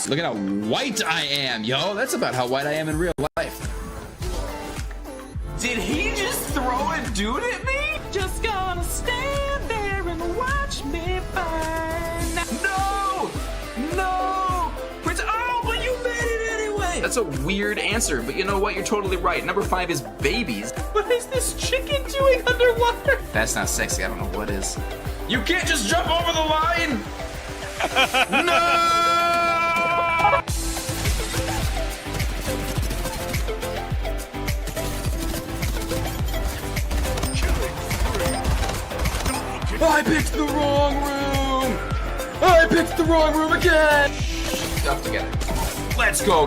Look at how white I am, yo. That's about how white I am in real life. Did he just throw a dude at me? Just gonna stand there and watch me burn. No! No! Prince, oh, but you made it anyway! That's a weird answer, but you know what? You're totally right. Number 5 is babies. What is this chicken doing underwater? That's not sexy. I don't know what is. You can't just jump over the line! No! I picked the wrong room! I picked the wrong room again! Stuff together. Let's go!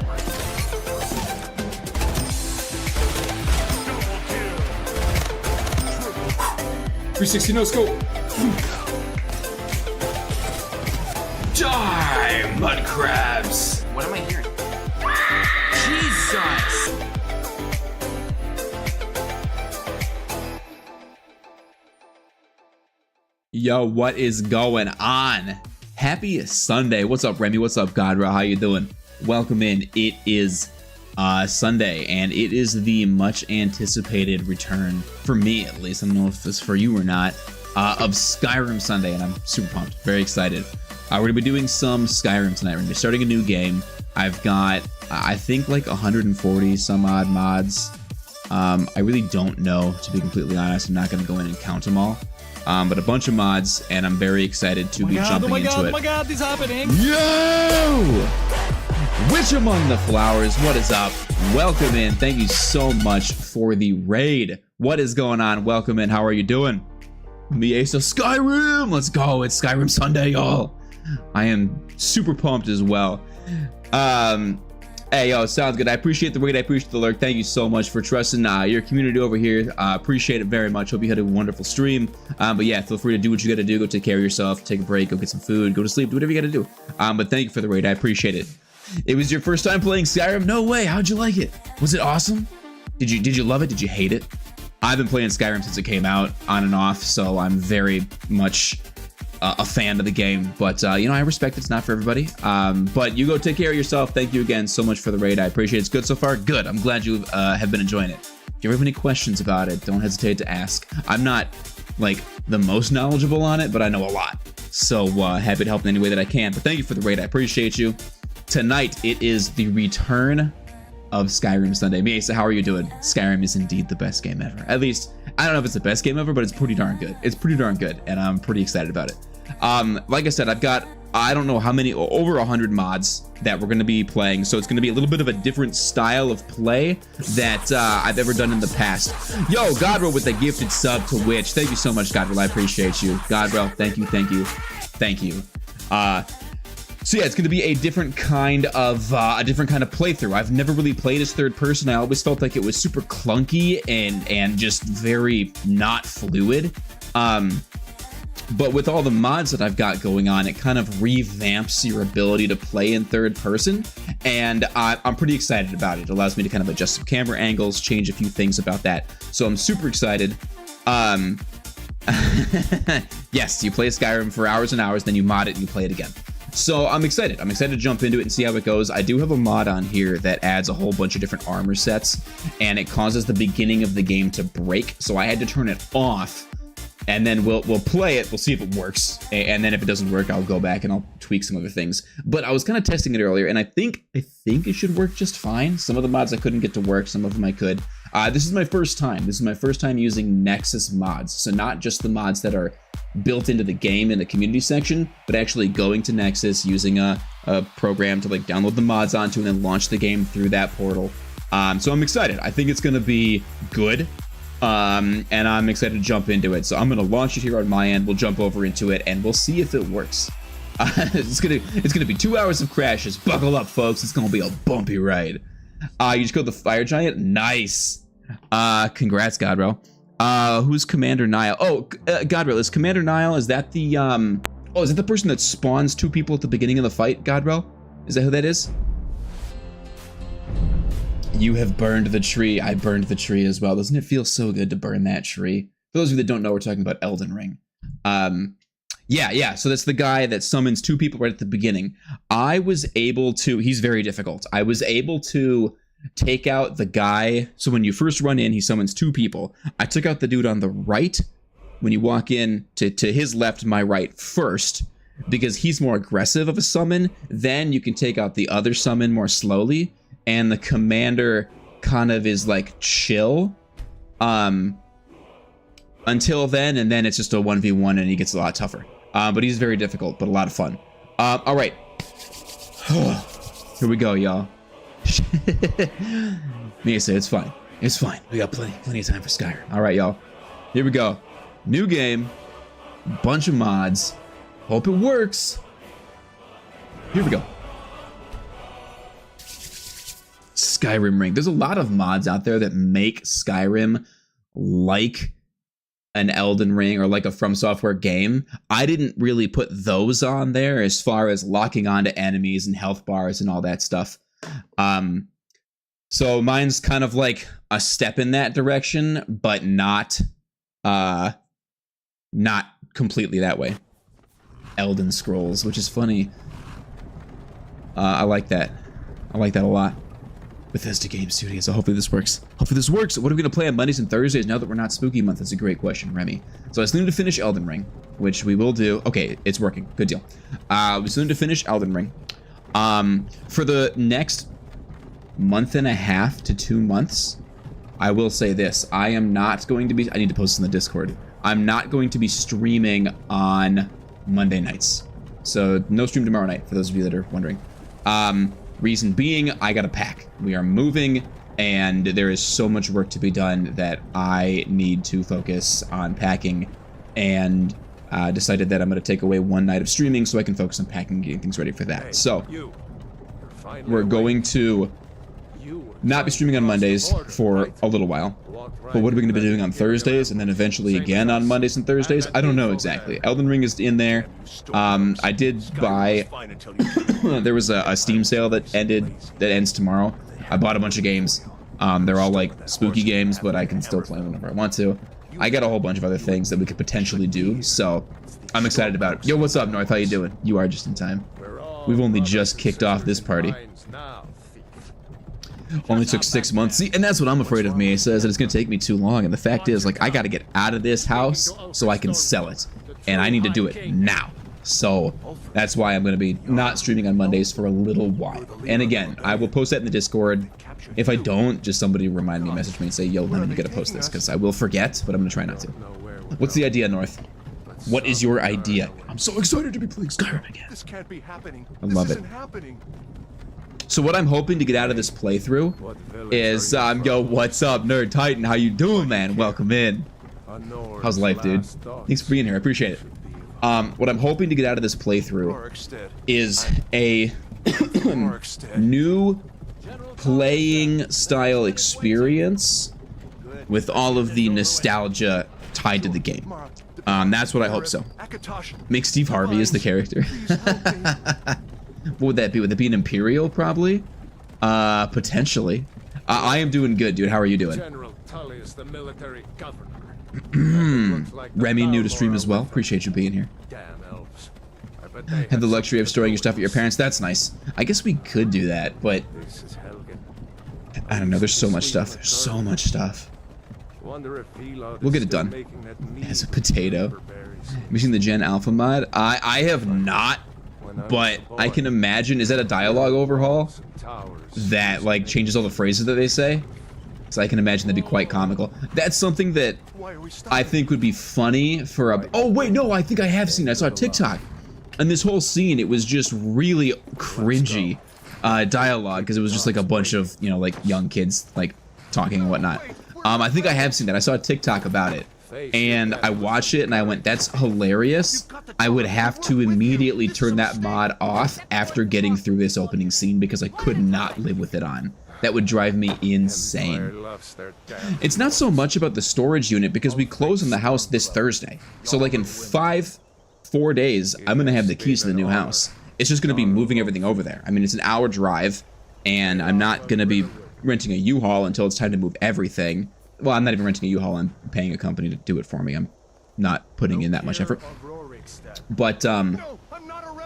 .360 no scope! Die, mud crabs! What am I hearing? Jesus! Yo, what is going on? Happy Sunday. What's up, Remy? What's up, Godra? How you doing? Welcome in. It is Sunday, and it is the much anticipated return, for me at least, I don't know if it's for you or not, of Skyrim Sunday, and I'm super pumped, very excited. We're gonna be doing some Skyrim tonight. We're gonna be starting a new game. I've got, I think, like 140 some odd mods. I really don't know, to be completely honest. I'm not gonna go in and count them all. But a bunch of mods, and I'm very excited to be jumping into it. Oh my god, this is happening! Yo! Witch Among the Flowers, what is up? Welcome in. Thank you so much for the raid. What is going on? Welcome in. How are you doing? Me, Ace of Skyrim. Let's go. It's Skyrim Sunday, y'all. I am super pumped as well. Hey, yo, sounds good. I appreciate the raid. I appreciate the lurk. Thank you so much for trusting your community over here. Appreciate it very much. Hope you had a wonderful stream. But yeah, feel free to do what you got to do. Go take care of yourself. Take a break. Go get some food. Go to sleep. Do whatever you got to do. But thank you for the raid. I appreciate it. It was your first time playing Skyrim? No way. How'd you like it? Was it awesome? Did you love it? Did you hate it? I've been playing Skyrim since it came out, on and off, so I'm very much a fan of the game, but you know, I respect it's not for everybody. But you go take care of yourself. Thank you again so much for the raid. I appreciate it. It's good so far. Good. I'm glad you have been enjoying it. If you ever have any questions about it, don't hesitate to ask. I'm not like the most knowledgeable on it, but I know a lot. So happy to help in any way that I can. But thank you for the raid. I appreciate you. Tonight it is the return of Skyrim Sunday. Mesa, how are you doing? Skyrim is indeed the best game ever. At least, I don't know if it's the best game ever, but it's pretty darn good. It's pretty darn good, and I'm pretty excited about it. Like I said, I've got, I don't know how many, over 100 mods that we're going to be playing, so it's going to be a little bit of a different style of play that I've ever done in the past. Yo, Godro with the gifted sub to Witch. Thank you so much, Godro. I appreciate you. Godro, thank you, thank you, thank you. So yeah, it's going to be a different kind of playthrough. I've never really played as third person. I always felt like it was super clunky and just very not fluid. But with all the mods that I've got going on, it kind of revamps your ability to play in third person, and I'm pretty excited about it. It allows me to kind of adjust some camera angles, change a few things about that. So I'm super excited. Yes, you play Skyrim for hours and hours, then you mod it and you play it again. So I'm excited. I'm excited to jump into it and see how it goes. I do have a mod on here that adds a whole bunch of different armor sets, and it causes the beginning of the game to break. So I had to turn it off, and then we'll play it. We'll see if it works, and then if it doesn't work, I'll go back and I'll tweak some other things. But I was kind of testing it earlier, and I think it should work just fine. Some of the mods I couldn't get to work. Some of them I could. This is my first time. This is my first time using Nexus mods. So not just the mods that are built into the game in the community section, but actually going to Nexus, using a program to like download the mods onto and then launch the game through that portal. So I'm excited. I think it's going to be good. And I'm excited to jump into it. So I'm going to launch it here on my end. We'll jump over into it and we'll see if it works. It's gonna be 2 hours of crashes. Buckle up, folks. It's going to be a bumpy ride. You just killed the fire giant. Nice. Congrats, Godro. Who's Commander Nile? Oh, Godro, is Commander Nile, is that the, oh, is it the person that spawns two people at the beginning of the fight, Godro? Is that who that is? You have burned the tree. I burned the tree as well. Doesn't it feel so good to burn that tree? For those of you that don't know, we're talking about Elden Ring. Yeah. So that's the guy that summons 2 people right at the beginning. I was able to, he's very difficult. I was able to take out the guy. So when you first run in, he summons 2 people. I took out the dude on the right when you walk in to his left, my right first, because he's more aggressive of a summon. Then you can take out the other summon more slowly. And the commander kind of is like chill. Until then, and then it's just a 1v1 and he gets a lot tougher. But he's very difficult, but a lot of fun. All right. Here we go, y'all. Misa, it's fine. It's fine. We got plenty of time for Skyrim. All right, y'all. Here we go. New game. Bunch of mods. Hope it works. Here we go. Skyrim Ring. There's a lot of mods out there that make Skyrim like an Elden Ring or like a From Software game. I didn't really put those on there as far as locking onto enemies and health bars and all that stuff. So mine's kind of like a step in that direction, but not completely that way. Elden Scrolls, which is funny. I like that. I like that a lot. Bethesda Game Studios. So hopefully this works. Hopefully this works. What are we going to play on Mondays and Thursdays now that we're not spooky month? That's a great question, Remy. So I still need to finish Elden Ring, which we will do. Okay, it's working. Good deal. We still need to finish Elden Ring. For the next month and a half to 2 months, I will say this. I am not going to be... I need to post this in the Discord. I'm not going to be streaming on Monday nights. So no stream tomorrow night, for those of you that are wondering. Reason being, I gotta pack. We are moving, and there is so much work to be done that I need to focus on packing, and decided that I'm gonna take away 1 night of streaming so I can focus on packing and getting things ready for that. So, we're going to not be streaming on Mondays for a little while. But what are we going to be doing on Thursdays and then eventually again on Mondays and Thursdays? I don't know exactly. Elden Ring is in there. I did buy... there was a Steam sale that ends tomorrow. I bought a bunch of games. They're all like spooky games, but I can still play them whenever I want to. I got a whole bunch of other things that we could potentially do, so I'm excited about it. Yo, what's up, North? How you doing? You are just in time. We've only just kicked off this party. Only took 6 months. See, and that's what I'm afraid of, me. It says that it's going to take me too long. And the fact is, like, I got to get out of this house so I can sell it. And I need to do it now. So that's why I'm going to be not streaming on Mondays for a little while. And again, I will post that in the Discord. If I don't, just somebody remind me, message me and say, yo, Lemon, you got to post this. Because I will forget, but I'm going to try not to. What's the idea, North? What is your idea? I'm so excited to be playing Skyrim again. This can't be happening. I love it. So what I'm hoping to get out of this playthrough is, yo, what's up, Nerd Titan? How you doing, man? Welcome in. How's life, dude? Thanks for being here. I appreciate it. What I'm hoping to get out of this playthrough is a new playing style experience with all of the nostalgia tied to the game. That's what I hope so. Make Steve Harvey as the character. What would that be? Would that be an Imperial, probably? Potentially. I am doing good, dude. How are you doing? Remy, new to stream as well. Appreciate you being here. Have the luxury of storing your stuff at your parents'. That's nice. I guess we could do that, but... I don't know. There's so much stuff. There's so much stuff. We'll get it done. As a potato. Have you seen the Gen Alpha mod? I have not. But I can imagine, is that a dialogue overhaul that like changes all the phrases that they say? So I can imagine that'd be quite comical. That's something that I think would be funny for a... Oh wait, no, I think I have seen it. I saw a TikTok. And this whole scene, it was just really cringy dialogue because it was just like a bunch of, you know, like young kids like talking and whatnot. I think I have seen that. I saw a TikTok about it. And I watched it and I went, that's hilarious. I would have to immediately turn that mod off after getting through this opening scene because I could not live with it on. That would drive me insane. It's not so much about the storage unit because we close on the house this Thursday. So like in 4 days, I'm going to have the keys to the new house. It's just going to be moving everything over there. I mean, it's an hour drive and I'm not going to be renting a U-Haul until it's time to move everything. Well, I'm not even renting a U-Haul. I'm paying a company to do it for me. I'm not putting in that much effort. But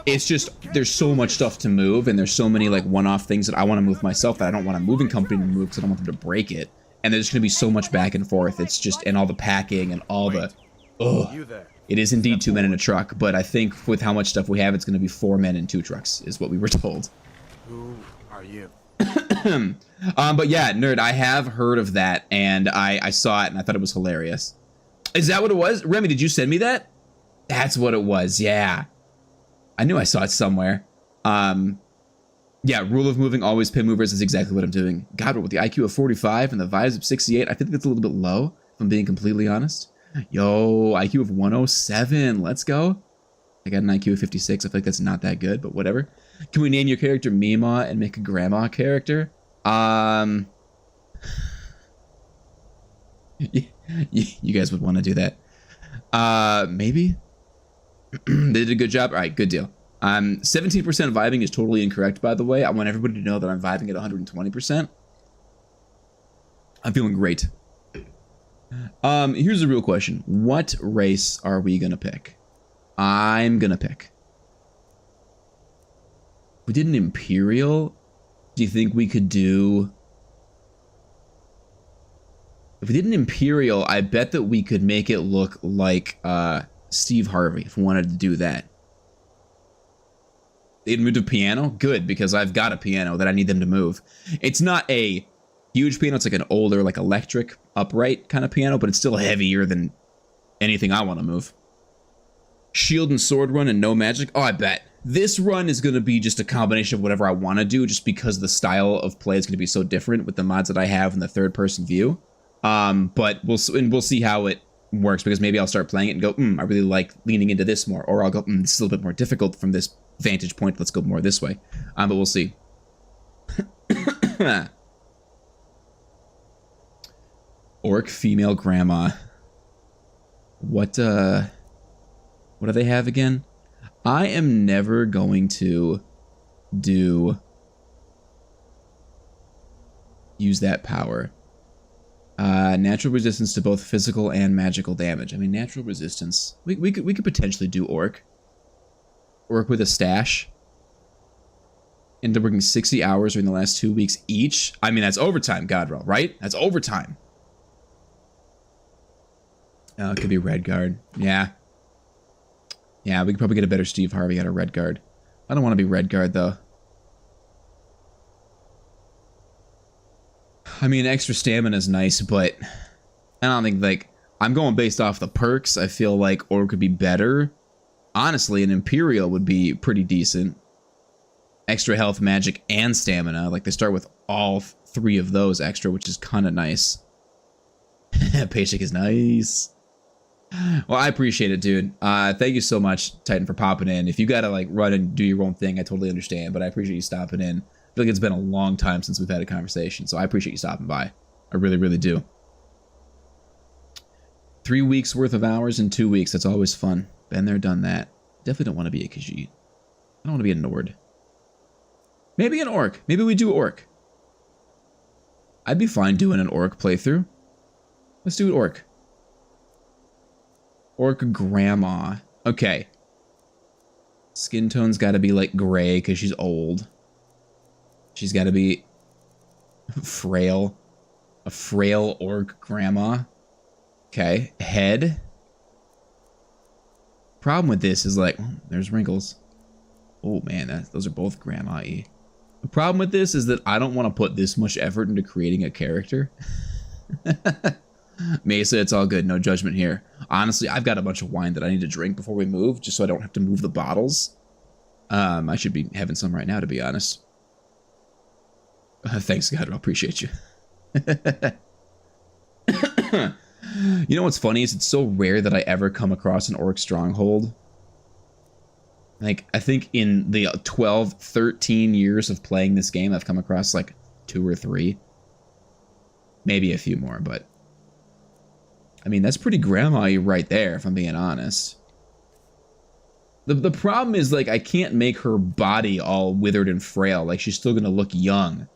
it's just there's so much stuff to move, and there's so many like one-off things that I want to move myself that I don't want a moving company to move because I don't want them to break it. And there's going to be so much back and forth. It's just, and all the packing and all the, it is indeed 2 men in a truck. But I think with how much stuff we have, it's going to be 4 men in 2 trucks is what we were told. Who are you? But yeah, nerd, I have heard of that, and I saw it, and I thought it was hilarious. Is that what it was? Remy, did you send me that? That's what it was, yeah. I knew I saw it somewhere. Yeah, rule of moving, always pin movers is exactly what I'm doing. God, with the IQ of 45 and the vibes of 68, I think that's a little bit low, if I'm being completely honest. Yo, IQ of 107, let's go. I got an IQ of 56, I feel like that's not that good, but whatever. Can we name your character Mima and make a grandma character? You guys would want to do that. Maybe? They did a good job? Alright, good deal. 17% vibing is totally incorrect, by the way. I want everybody to know that I'm vibing at 120%. I'm feeling great. Here's the real question. What race are we gonna pick? I'm gonna pick. If we did an Imperial, do you think we could do... If we did an Imperial, I bet that we could make it look like Steve Harvey, if we wanted to do that. They'd move to piano? Good, because I've got a piano that I need them to move. It's not a huge piano, it's like an older, like electric, upright kind of piano, but it's still heavier than anything I want to move. Shield and sword run and no magic? Oh, I bet. This run is going to be just a combination of whatever I want to do, just because the style of play is going to be so different with the mods that I have in the third-person view. But we'll see how it works, because maybe I'll start playing it and go, I really like leaning into this more, or I'll go, this is a little bit more difficult from this vantage point, let's go more this way. But we'll see. Orc female grandma. What do they have again? I am never going to use that power. Natural resistance to both physical and magical damage. I mean, natural resistance. We could potentially do orc. Orc with a stash. End up working 60 hours during the last 2 weeks each. I mean, that's overtime, Godrel, right? That's overtime. It could be red guard. Yeah. Yeah, we could probably get a better Steve Harvey out of red guard. I don't want to be red guard, though. I mean, extra stamina is nice, but I don't think, like, I'm going based off the perks. I feel like Orc could be better. Honestly, an Imperial would be pretty decent. Extra health, magic, and stamina. Like, they start with all 3 of those extra, which is kind of nice. Paycheck is nice. Well, I appreciate it, dude. Thank you so much, Titan, for popping in. If you gotta, like, run and do your own thing, I totally understand, but I appreciate you stopping in. I feel like it's been a long time since we've had a conversation, so I appreciate you stopping by. I really, really do. 3 weeks worth of hours in 2 weeks. That's always fun. Been there, done that. Definitely don't want to be a Khajiit. I don't want to be a Nord. Maybe an Orc. Maybe we do Orc. I'd be fine doing an Orc playthrough. Let's do an Orc. Orc grandma. Okay. Skin tone's got to be like gray because she's old. She's got to be frail. A frail Orc grandma. Okay. Head. Problem with this is like, there's wrinkles. Oh man, those are both grandma-y. The problem with this is that I don't want to put this much effort into creating a character. Mesa, it's all good. No judgment here. Honestly, I've got a bunch of wine that I need to drink before we move, just so I don't have to move the bottles. I should be having some right now, to be honest. Thanks, God. I appreciate you. You know what's funny is it's so rare that I ever come across an Orc stronghold. Like, I think in the 12, 13 years of playing this game, I've come across like 2 or 3. Maybe a few more, but... I mean, that's pretty grandma-y right there, if I'm being honest. The problem is, like, I can't make her body all withered and frail. Like, she's still gonna look young.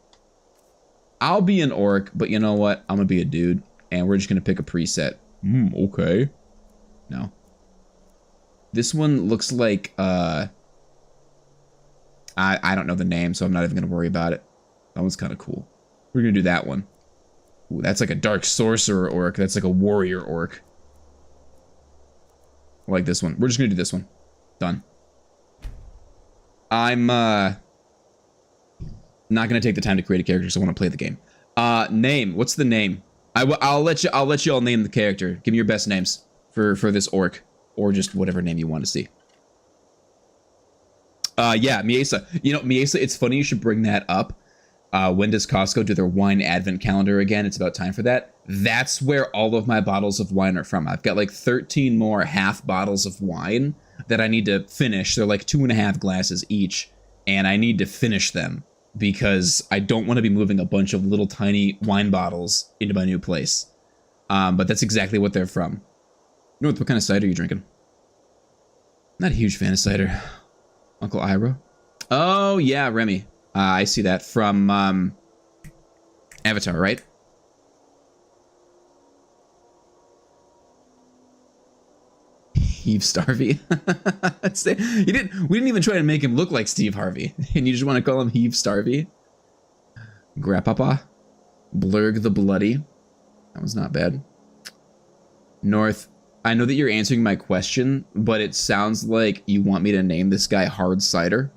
I'll be an Orc, but you know what? I'm gonna be a dude, and we're just gonna pick a preset. Okay. No. This one looks like, I don't know the name, so I'm not even going to worry about it. That one's kind of cool. We're going to do that one. Ooh, that's like a dark sorcerer orc. That's like a warrior orc. I like this one. We're just going to do this one. Done. I'm, not going to take the time to create a character, so I want to play the game. Name. What's the name? I'll let you all name the character. Give me your best names for this orc. Or just whatever name you want to see. Yeah, Miesa. You know, Miesa, it's funny you should bring that up. When does Costco do their wine advent calendar again? It's about time for that. That's where all of my bottles of wine are from. I've got like 13 more half bottles of wine that I need to finish. They're like 2.5 glasses each. And I need to finish them because I don't want to be moving a bunch of little tiny wine bottles into my new place. But that's exactly what they're from. You know what kind of cider are you drinking? Not a huge fan of cider. Uncle Ira? Oh, yeah, Remy. I see that from Avatar, right? Steve Starvey. We didn't even try to make him look like Steve Harvey. And you just want to call him Heave Starvey? Grapapa. Blurg the Bloody. That was not bad. North. I know that you're answering my question, but it sounds like you want me to name this guy Hard Cider.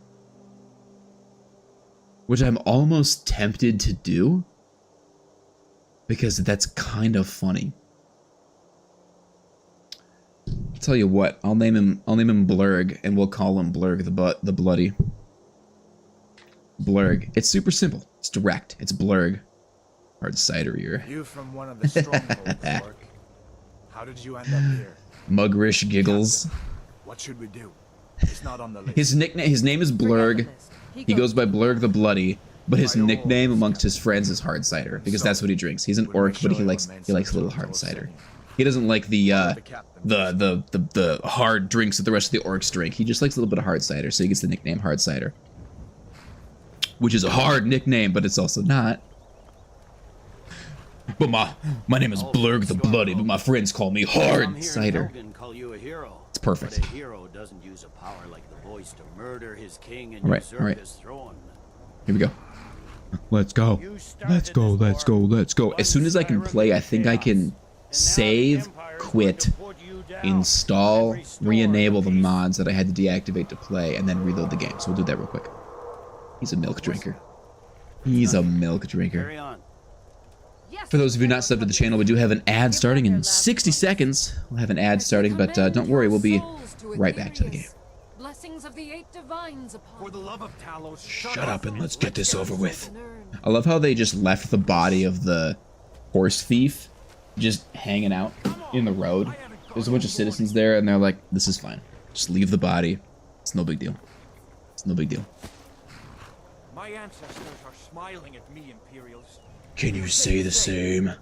Which I'm almost tempted to do. Because that's kind of funny. I'll tell you what, I'll name him Blurg, and we'll call him Blurg the Bloody. Blurg. It's super simple. It's direct. It's Blurg. Hard Cider here. You from one of the strongholds, Orc. How did you end up here? Mugrish giggles. What should we do? It's not on the list. His name is Blurg. He goes by Blurg the Bloody, but his nickname amongst his friends is Hard Cider because that's what he drinks. He's an orc, but he likes a little hard cider. He doesn't like the hard drinks that the rest of the orcs drink. He just likes a little bit of hard cider, so he gets the nickname Hard Cider. Which is a hard nickname, but it's also not. But my name is Blurg the Bloody, but my friends call me Hard Cider. It's perfect. But a hero doesn't use a power like the voice to murder his king and All right. his throne. Here we go. Let's go. Let's go. Let's go. Let's go. As soon as I can play, I think I can save, quit, install, re-enable the mods that I had to deactivate to play, and then reload the game. So we'll do that real quick. He's a milk drinker. He's a milk drinker. For those of you not subbed to the channel, we do have an ad starting in 60 seconds. We'll have an ad starting, but don't worry, we'll be right back to the game. Blessings of the 8 divines upon For the love of Talos, Shut up and let's get this over with. I love how they just left the body of the horse thief just hanging out in the road. There's a bunch of citizens there, and they're like, this is fine. Just leave the body. It's no big deal. It's no big deal. My ancestors are smiling at me, Imperials. Can you say the same?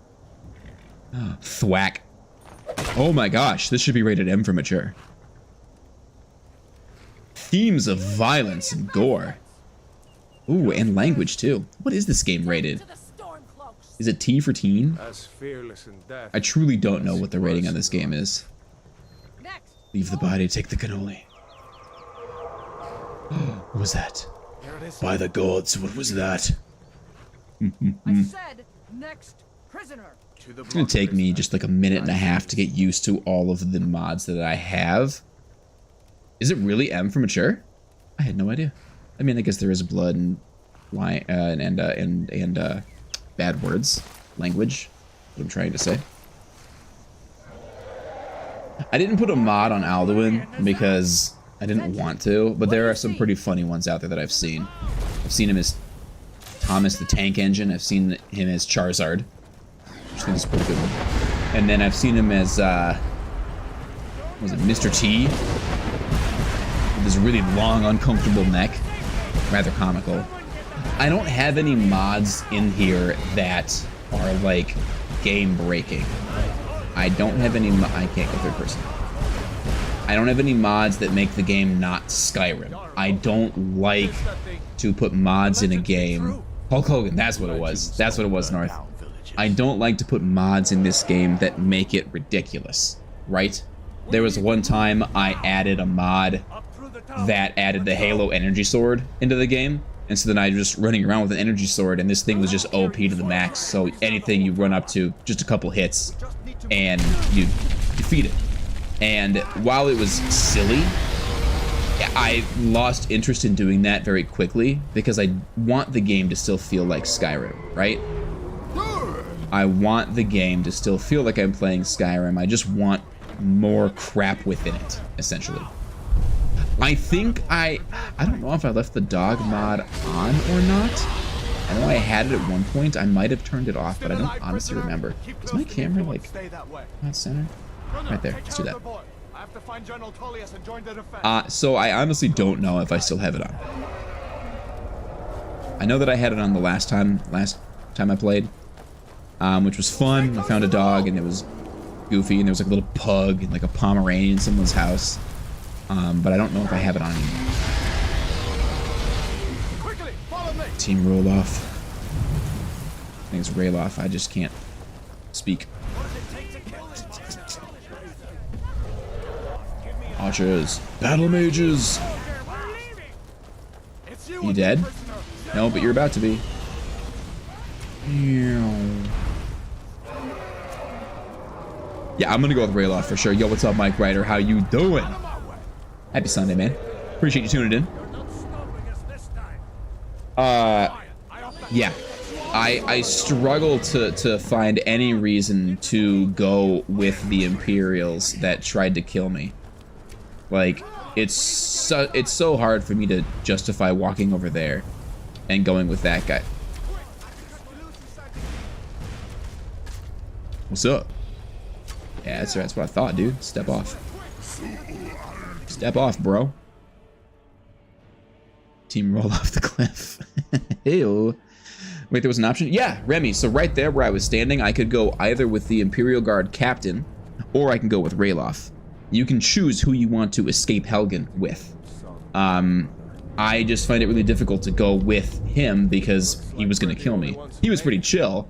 Thwack. Oh my gosh, this should be rated M for mature. Themes of violence and gore. Ooh, and language too. What is this game rated? Is it T for teen? as fearless in death. I truly don't know what the rating on this game is. Leave the body, take the cannoli. What was that? Here it is. By the gods, what was that? I said, next prisoner. To the It's gonna take me just like a minute and a half to get used to all of the mods that I have. Is it really M for mature? I had no idea. I mean, I guess there is blood and bad words, language. What I'm trying to say. I didn't put a mod on Alduin because I didn't want to, but there are some pretty funny ones out there that I've seen. I've seen him as Thomas the Tank Engine. I've seen him as Charizard, which I think is a pretty good one. And then I've seen him as, what was it, Mr. T? With his really long, uncomfortable neck. Rather comical. I don't have any mods in here that are, like, game-breaking. I don't have any, I can't go third person. I don't have any mods that make the game not Skyrim. I don't like to put mods in a game. Hulk Hogan, that's what it was. That's what it was, North. I don't like to put mods in this game that make it ridiculous, right? there was one time I added a mod that added the Halo energy sword into the game. And so then I was just running around with an energy sword, and this thing was just OP to the max. So anything you run up to, just a couple hits, and you defeat it. And while it was silly, I lost interest in doing that very quickly because I want the game to still feel like Skyrim, right? I want the game to still feel like I'm playing Skyrim. I just want more crap within it, essentially. I think I don't know if I left the dog mod on or not. I know I had it at one point. I might have turned it off, but I don't honestly remember. Is my camera like not center? Right there. Let's do that. So I honestly don't know if I still have it on. I know that I had it on the last time I played, which was fun. I found a dog and it was goofy, and there was like a little pug and like a Pomeranian in someone's house. But I don't know if I have it on anymore. Team roll off. I think it's Rayloff. I just can't speak. Archers. Battle mages. You dead? No, but you're about to be. Yeah, I'm gonna go with Rayloff for sure. Yo, what's up, Mike Ryder? How you doing? Happy Sunday, man. Appreciate you tuning in. Yeah. I struggle to find any reason to go with the Imperials that tried to kill me. Like, it's so hard for me to justify walking over there and going with that guy. What's up? Yeah, that's what I thought, dude. Step off. Step off, bro. Team roll off the cliff. Ew. Wait, there was an option? Yeah, Remy. So right there where I was standing, I could go either with the Imperial Guard captain, or I can go with Rayloff. You can choose who you want to escape Helgen with. I just find it really difficult to go with him because he was going to kill me. He was pretty chill.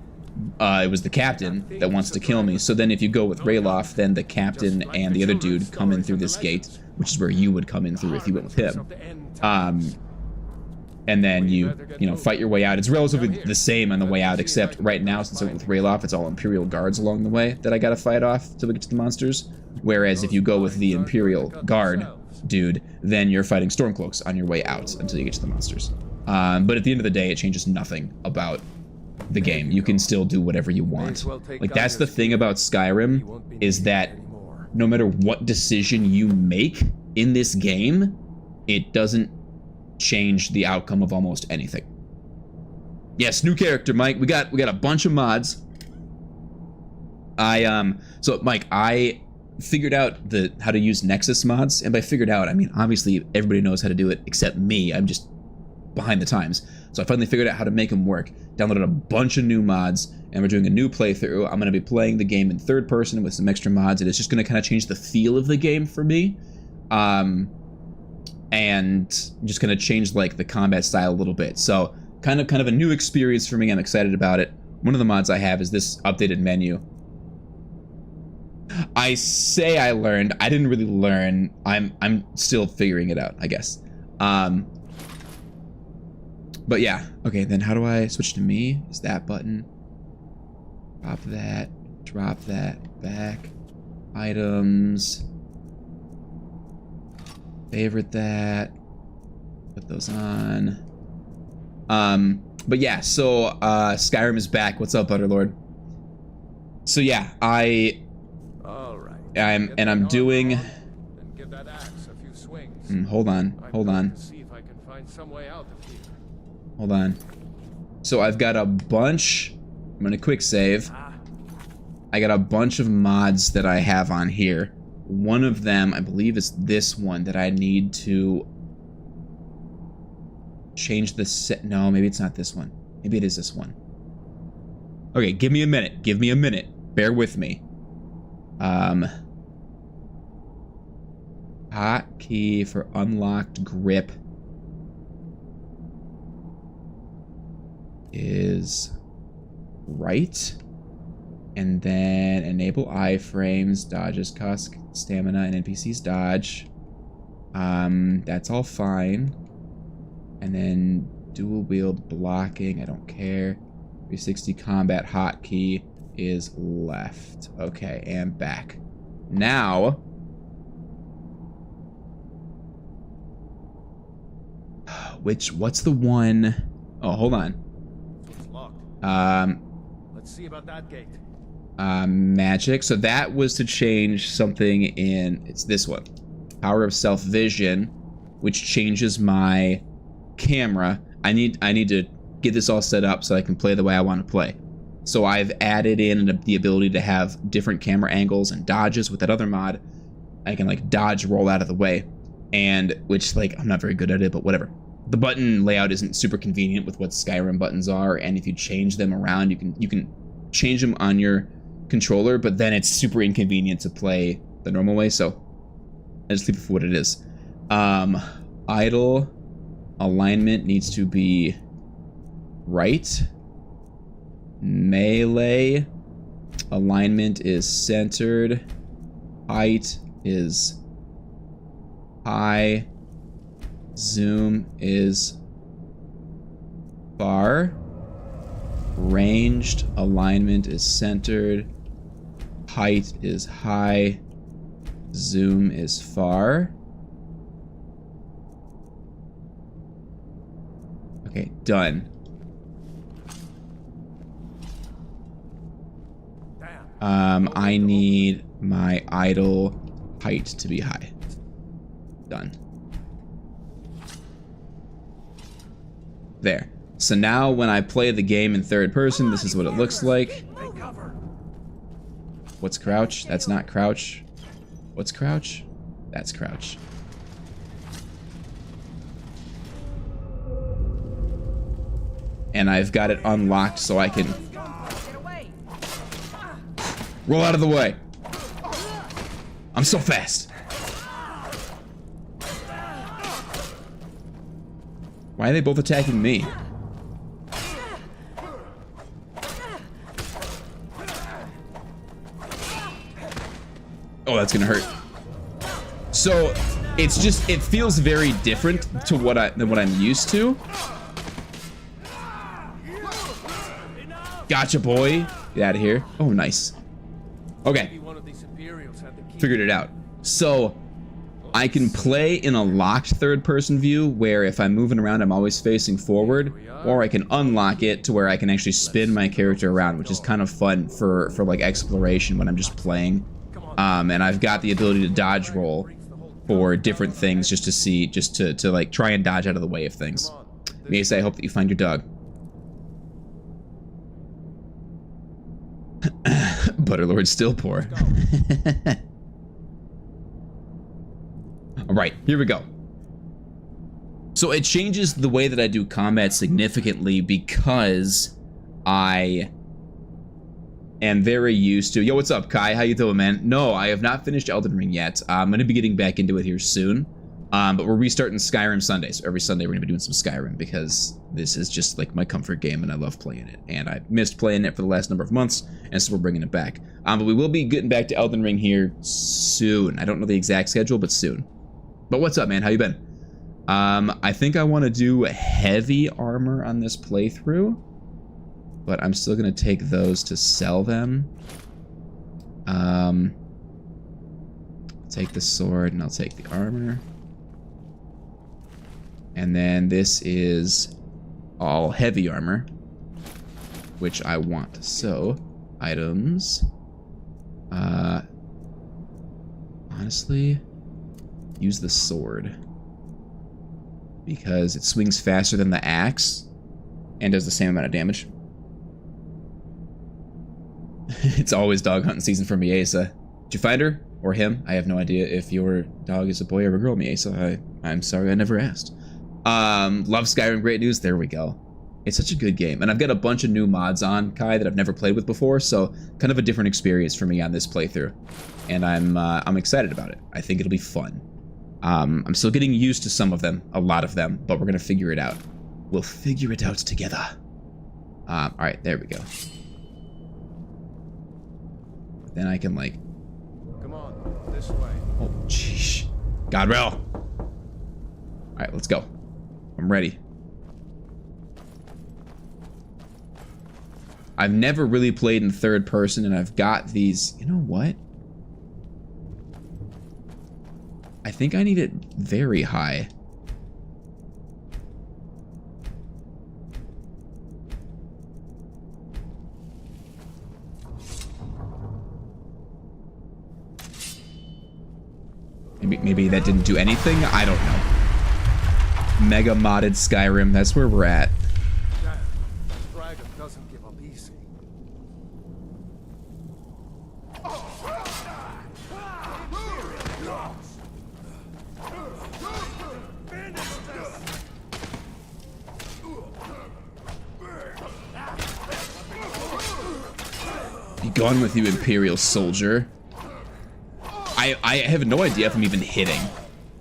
It was the captain that wants to kill me. So then if you go with Rayloff, then the captain and the other dude come in through this gate, which is where you would come in through if you went with him. And then you fight your way out. It's relatively the same on the way out, except right now, since I went with Rayloff, it's all Imperial Guards along the way that I gotta fight off till we get to the monsters. Whereas if you go with the Imperial Guard dude, then you're fighting Stormcloaks on your way out until you get to the monsters. But at the end of the day, it changes nothing about the game. You can still do whatever you want. Like, that's the thing about Skyrim, is that no matter what decision you make in this game, it doesn't change the outcome of almost anything. Yes, new character, Mike. We got a bunch of mods. So Mike, I figured out how to use Nexus mods, and by figured out, I mean obviously everybody knows how to do it except me. I'm just behind the times. So I finally figured out how to make them work. Downloaded a bunch of new mods, and we're doing a new playthrough. I'm going to be playing the game in third person with some extra mods, and it's just going to kind of change the feel of the game for me. And just going to change like the combat style a little bit. So kind of a new experience for me. I'm excited about it. One of the mods I have is this updated menu. I say I learned. I didn't really learn. I'm still figuring it out, I guess. But yeah. Okay, then how do I switch to me? Is that button? Drop that, back. Items. Favorite that. Put those on. But yeah, so Skyrim is back. What's up, Butterlord? So yeah, I'm doing. Then give that axe a few swings. Hold on. See if I can find some way out of here. Hold on. So I've got a bunch. I'm gonna quick save. I got a bunch of mods that I have on here. One of them, I believe, is this one that I need to change the set. No, maybe it's not this one. Maybe it is this one. Okay, give me a minute. Bear with me. Hotkey for unlocked grip is right. And then enable iframes, dodges Stamina and NPCs dodge. That's all fine. And then dual wield blocking, I don't care. 360 combat hotkey is left. Okay, and back. Now, what's the one? Oh, hold on. It's locked. Let's see about that gate. Magic. So that was to change something in, it's this one. Power of self-vision, which changes my camera. I need to get this all set up so I can play the way I want to play. So I've added in the ability to have different camera angles and dodges with that other mod. I can like dodge roll out of the way, and which like I'm not very good at it, but whatever. The button layout isn't super convenient with what Skyrim buttons are, and if you change them around, you can change them on your controller, but then it's super inconvenient to play the normal way. So I just leave it for what it is. Idle alignment needs to be right. Melee alignment is centered. Height is high. Zoom is far. Ranged alignment is centered. Height is high. Zoom is far. Okay, done. I need my idle height to be high. Done. There. So now when I play the game in third person, this is what it looks like. What's crouch? That's not crouch. What's crouch? That's crouch. And I've got it unlocked so I can roll out of the way. I'm so fast. Why are they both attacking me? Oh, that's gonna hurt. So it's just, it feels very different to than what I'm used to. Gotcha, boy. Get out of here. Oh, nice. Okay. Figured it out. So I can play in a locked third-person view where if I'm moving around, I'm always facing forward, or I can unlock it to where I can actually spin my character around, which is kind of fun for like exploration when I'm just playing. And I've got the ability to dodge roll for different things just to see, just to like try and dodge out of the way of things. Mesa, I hope that you find your dog. Butterlord's still poor. All right, here we go. So it changes the way that I do combat significantly because I am very used to... Yo, what's up, Kai? How you doing, man? No, I have not finished Elden Ring yet. I'm going to be getting back into it here soon. But we're restarting Skyrim Sundays. Every Sunday we're going to be doing some Skyrim because this is just like my comfort game and I love playing it. And I missed playing it for the last number of months, and so we're bringing it back. But we will be getting back to Elden Ring here soon. I don't know the exact schedule, but soon. But what's up, man? How you been? I think I want to do heavy armor on this playthrough, but I'm still going to take those to sell them. I'll take the sword and I'll take the armor. And then this is all heavy armor, which I want. So, items. Honestly, use the sword. Because it swings faster than the axe and does the same amount of damage. It's always dog hunting season for Miesa. Did you find her? Or him? I have no idea if your dog is a boy or a girl, Miesa. I'm sorry, I never asked. Love Skyrim, great news. There we go. It's such a good game. And I've got a bunch of new mods on, Kai, that I've never played with before, so kind of a different experience for me on this playthrough. And I'm excited about it. I think it'll be fun. I'm still getting used to some of them, a lot of them, but we're gonna figure it out. We'll figure it out together. Alright, there we go. Then I can, like, Come on, this way. Oh, jeez. Godrel. All right, let's go. I'm ready. I've never really played in third person, and I've got these. You know what? I think I need it very high. Maybe that didn't do anything? I don't know. Mega modded Skyrim, that's where we're at. Damn, dragon doesn't give up easy. Be gone with you, Imperial soldier. I have no idea if I'm even hitting.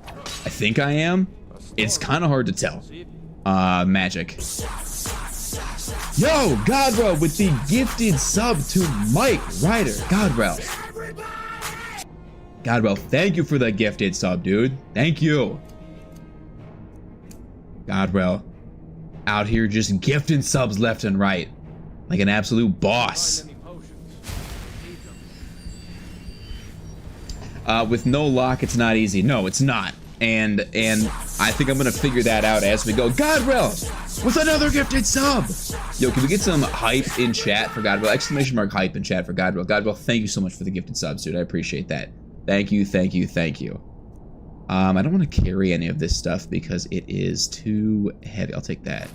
I think I am. It's kind of hard to tell. Magic. Yo, Godrel with the gifted sub to Mike Ryder. Godrel. Godrel, thank you for the gifted sub, dude. Thank you. Godrel, out here just gifting subs left and right. Like an absolute boss. With no lock, it's not easy. No, it's not. And I think I'm gonna figure that out as we go. Godrel with another gifted sub. Yo, can we get some hype in chat for Godrel? Exclamation mark hype in chat for Godrel. Godrel, thank you so much for the gifted subs, dude. I appreciate that. Thank you, thank you, thank you. I don't want to carry any of this stuff because it is too heavy. I'll take that.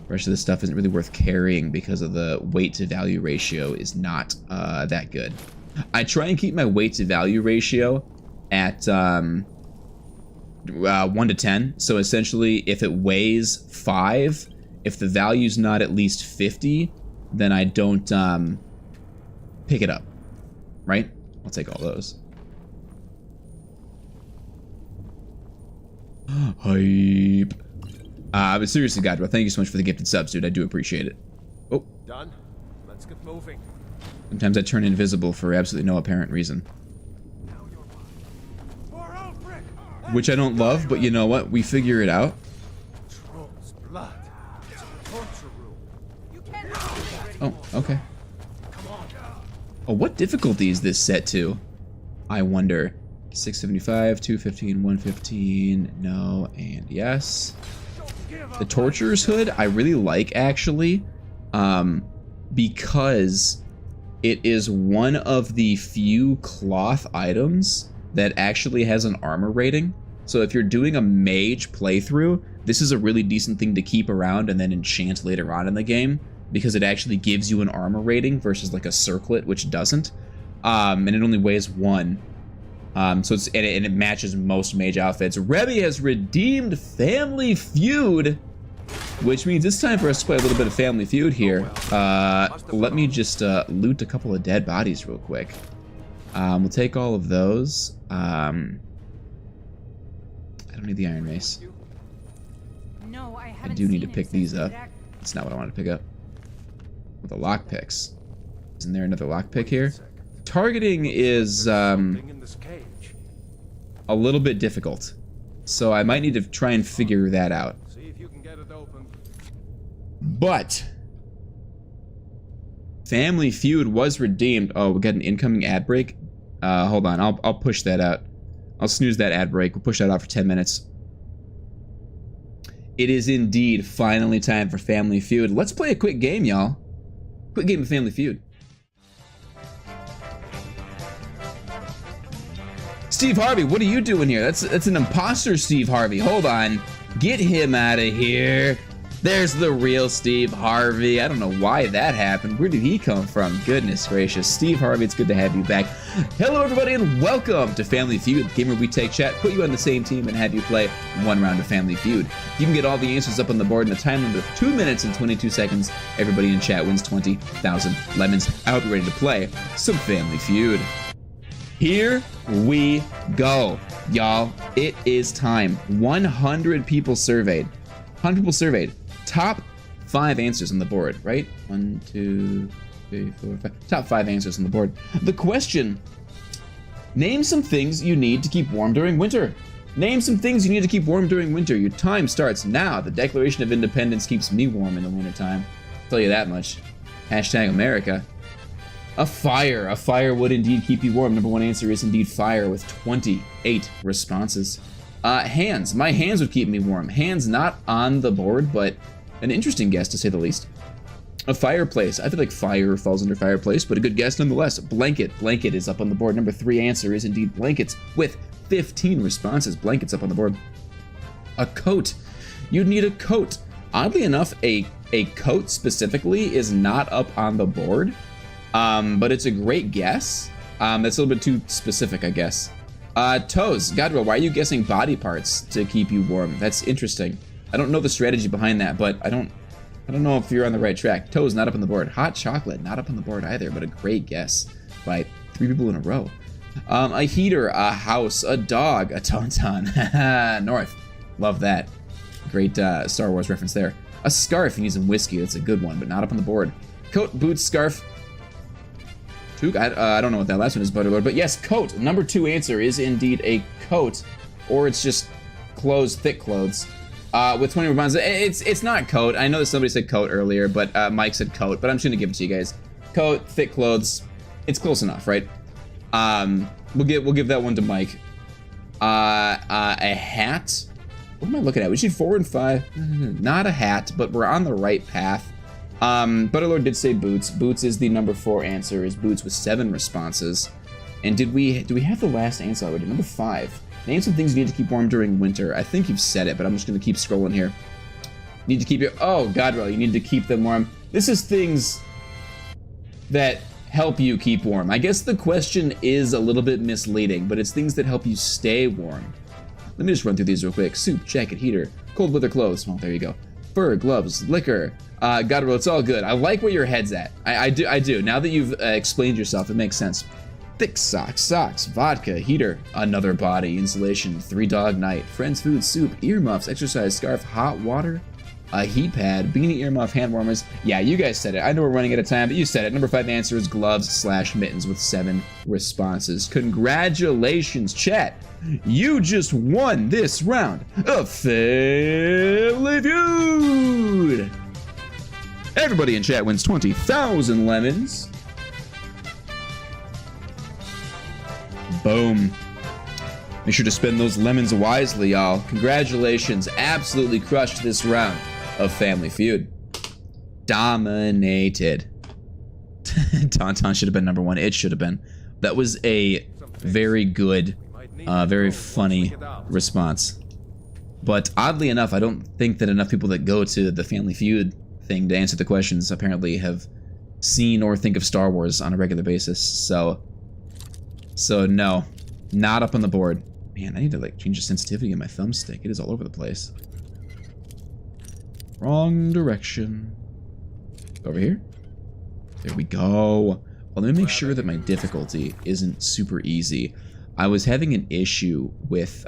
The rest of this stuff isn't really worth carrying because of the weight to value ratio is not that good. I try and keep my weight to value ratio at 1 to 10. So essentially, if it weighs 5, if the value's not at least 50, then I don't pick it up. Right? I'll take all those. Hype. But seriously, Godrel, thank you so much for the gifted subs, dude. I do appreciate it. Oh. Done. Let's get moving. Sometimes I turn invisible for absolutely no apparent reason. Which I don't love, but you know what? We figure it out. Troll's blood. It's a torture room. Oh, okay. Oh, what difficulty is this set to? I wonder. 675, 215, 115, no, and yes. The Torturer's Hood, I really like, actually, because it is one of the few cloth items that actually has an armor rating. So if you're doing a mage playthrough, this is a really decent thing to keep around and then enchant later on in the game, because it actually gives you an armor rating versus like a circlet, which doesn't. And it only weighs 1. So it's and it matches most mage outfits. Rebby has redeemed Family Feud, which means it's time for us to play a little bit of Family Feud here. Let me just loot a couple of dead bodies real quick. We'll take all of those. I don't need the Iron Mace. No, I I do need to pick these up. That's not what I wanted to pick up. With the lockpicks. Isn't there another lockpick here? Targeting is a little bit difficult, so I might need to try and figure that out. See if you can get it open. But Family Feud was redeemed. Oh, we got an incoming ad break. Hold on, I'll push that out. I'll snooze that ad break. We'll push that out for 10 minutes. It is indeed finally time for Family Feud. Let's play a quick game, y'all. Quick game of Family Feud. Steve Harvey, what are you doing here? That's an imposter, Steve Harvey. Hold on. Get him out of here. There's the real Steve Harvey. I don't know why that happened. Where did he come from? Goodness gracious. Steve Harvey, it's good to have you back. Hello, everybody, and welcome to Family Feud, the game where we take chat, put you on the same team, and have you play one round of Family Feud. You can get all the answers up on the board in a time limit of 2 minutes and 22 seconds. Everybody in chat wins 20,000 lemons. I hope you're ready to play some Family Feud. Here we go, y'all. It is time. 100 people surveyed. 100 people surveyed. Top 5 answers on the board, right? 1, 2, 3, 4, 5. Top 5 answers on the board. The question Name some things you need to keep warm during winter. Name some things you need to keep warm during winter. Your time starts now. The Declaration of Independence keeps me warm in the wintertime. I'll tell you that much. Hashtag America. A fire. A fire would indeed keep you warm. Number one answer is indeed fire with 28 responses. Hands. My hands would keep me warm. Hands not on the board, but an interesting guess to say the least. A fireplace. I feel like fire falls under fireplace, but a good guess nonetheless. Blanket. Blanket is up on the board. Number three answer is indeed blankets with 15 responses. Blankets up on the board. A coat. You'd need a coat. Oddly enough, a coat specifically is not up on the board, but it's a great guess. That's a little bit too specific, I guess. Toes. Godwell, why are you guessing body parts to keep you warm? That's interesting. I don't know the strategy behind that, but I don't know if you're on the right track. Toes not up on the board. Hot chocolate not up on the board either, but a great guess by 3 people in a row. A heater, a house, a dog, a tauntaun. North. Love that. Great Star Wars reference there. A scarf. You need some whiskey. That's a good one, but not up on the board. Coat, boots, scarf. Toque. I don't know what that last one is, Butterlord, but yes, coat. Number two answer is indeed a coat, or it's just clothes, thick clothes. With 20 responses, it's not coat. I know that somebody said coat earlier, but Mike said coat, but I'm just gonna give it to you guys. Coat, thick clothes. It's close enough, right? We'll give that one to Mike. A hat. What am I looking at? We should 4 and 5. Not a hat, but we're on the right path. Butterlord did say boots. Boots is the number 4 answer. Is boots with 7 responses. And do we have the last answer already? Number 5. Name some things you need to keep warm during winter. I think you've said it, but I'm just gonna keep scrolling here. Need to keep your Godwell, you need to keep them warm. This is things that help you keep warm. I guess the question is a little bit misleading, but it's things that help you stay warm. Let me just run through these real quick. Soup, jacket, heater, cold weather clothes. Well, there you go. Fur, gloves, liquor. Godwell, it's all good. I like where your head's at. I do. Now that you've explained yourself, it makes sense. Thick socks, vodka, heater, another body, insulation, 3-dog night, friends, food, soup, earmuffs, exercise, scarf, hot water, a heat pad, beanie, earmuff, hand warmers. Yeah, you guys said it. I know we're running out of time, but you said it. Number 5 answer is gloves/mittens with 7 responses. Congratulations, chat. You just won this round of Family Feud. Everybody in chat wins 20,000 lemons. Boom. Make sure to spend those lemons wisely, y'all. Congratulations. Absolutely crushed this round of Family Feud. Dominated. Tauntaun should have been number 1. It should have been. That was a very good, very funny response. But oddly enough, I don't think that enough people that go to the Family Feud thing to answer the questions apparently have seen or think of Star Wars on a regular basis. So no, not up on the board. Man, I need to like change the sensitivity of my thumbstick. It is all over the place. Wrong direction. Over here. There we go. Well, let me make sure that my difficulty isn't super easy. I was having an issue with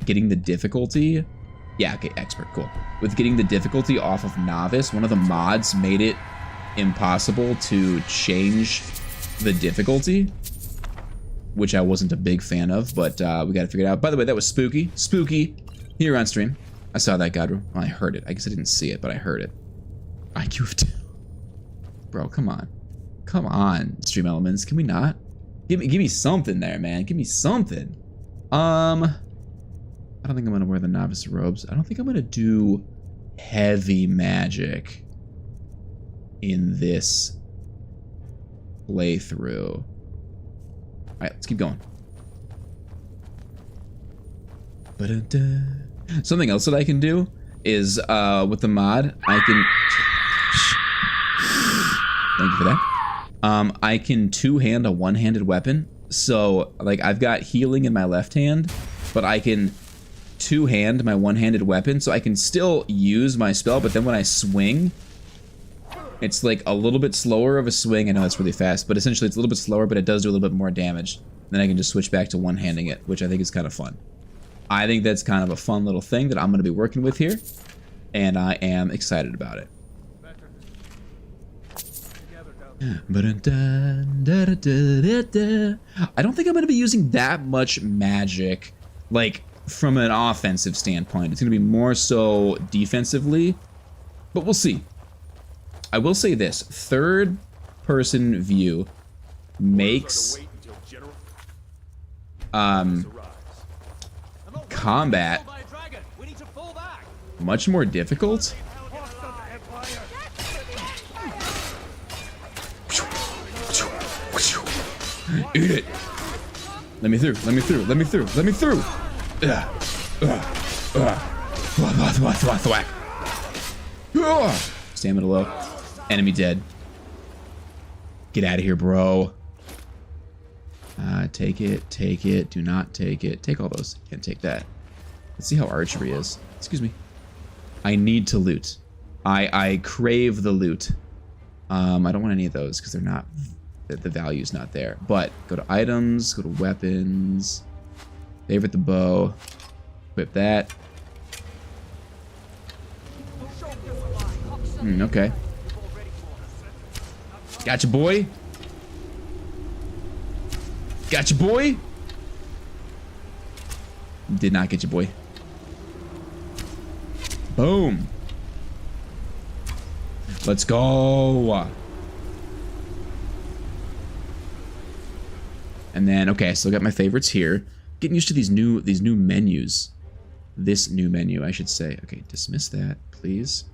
getting the difficulty. Yeah, okay, expert, cool. With getting the difficulty off of novice, one of the mods made it impossible to change the difficulty, which I wasn't a big fan of, but we gotta figure it out. By the way, that was spooky. Spooky here on stream. I saw that, Godro. Well, I heard it. I guess I didn't see it, but I heard it. IQ of 2. Bro, come on. Come on, Stream Elements. Can we not? Give me something there, man. Give me something. I don't think I'm gonna wear the novice robes. I don't think I'm gonna do heavy magic in this playthrough. Alright, let's keep going. Something else that I can do is, with the mod, I can... Thank you for that. I can two-hand a one-handed weapon. So, like, I've got healing in my left hand, but I can two-hand my one-handed weapon, so I can still use my spell, but then when I swing, it's like a little bit slower of a swing. I know it's really fast, but essentially it's a little bit slower, but it does do a little bit more damage. Then I can just switch back to one-handing it, which I think is kind of fun. I think that's kind of a fun little thing that I'm going to be working with here, and I am excited about it. I don't think I'm going to be using that much magic, like, from an offensive standpoint. It's going to be more so defensively, but we'll see. I will say this, third person view makes combat much more difficult. Eat it. Let me through, let me through, let me through, let me through. Thwack. Stamina low. Enemy dead. Get out of here, bro. Take it, take it, do not take it. Take all those. Can't take that. Let's see how archery is. Excuse me. I need to loot. I crave the loot. I don't want any of those because they're not, the value's not there. But go to items, go to weapons, favorite the bow, equip that. Okay. Gotcha, boy. Gotcha, boy. Did not get you, boy. Boom. Let's go. And then, okay, so I got my favorites here. Getting used to these new menus. This new menu, I should say. Okay, dismiss that, please.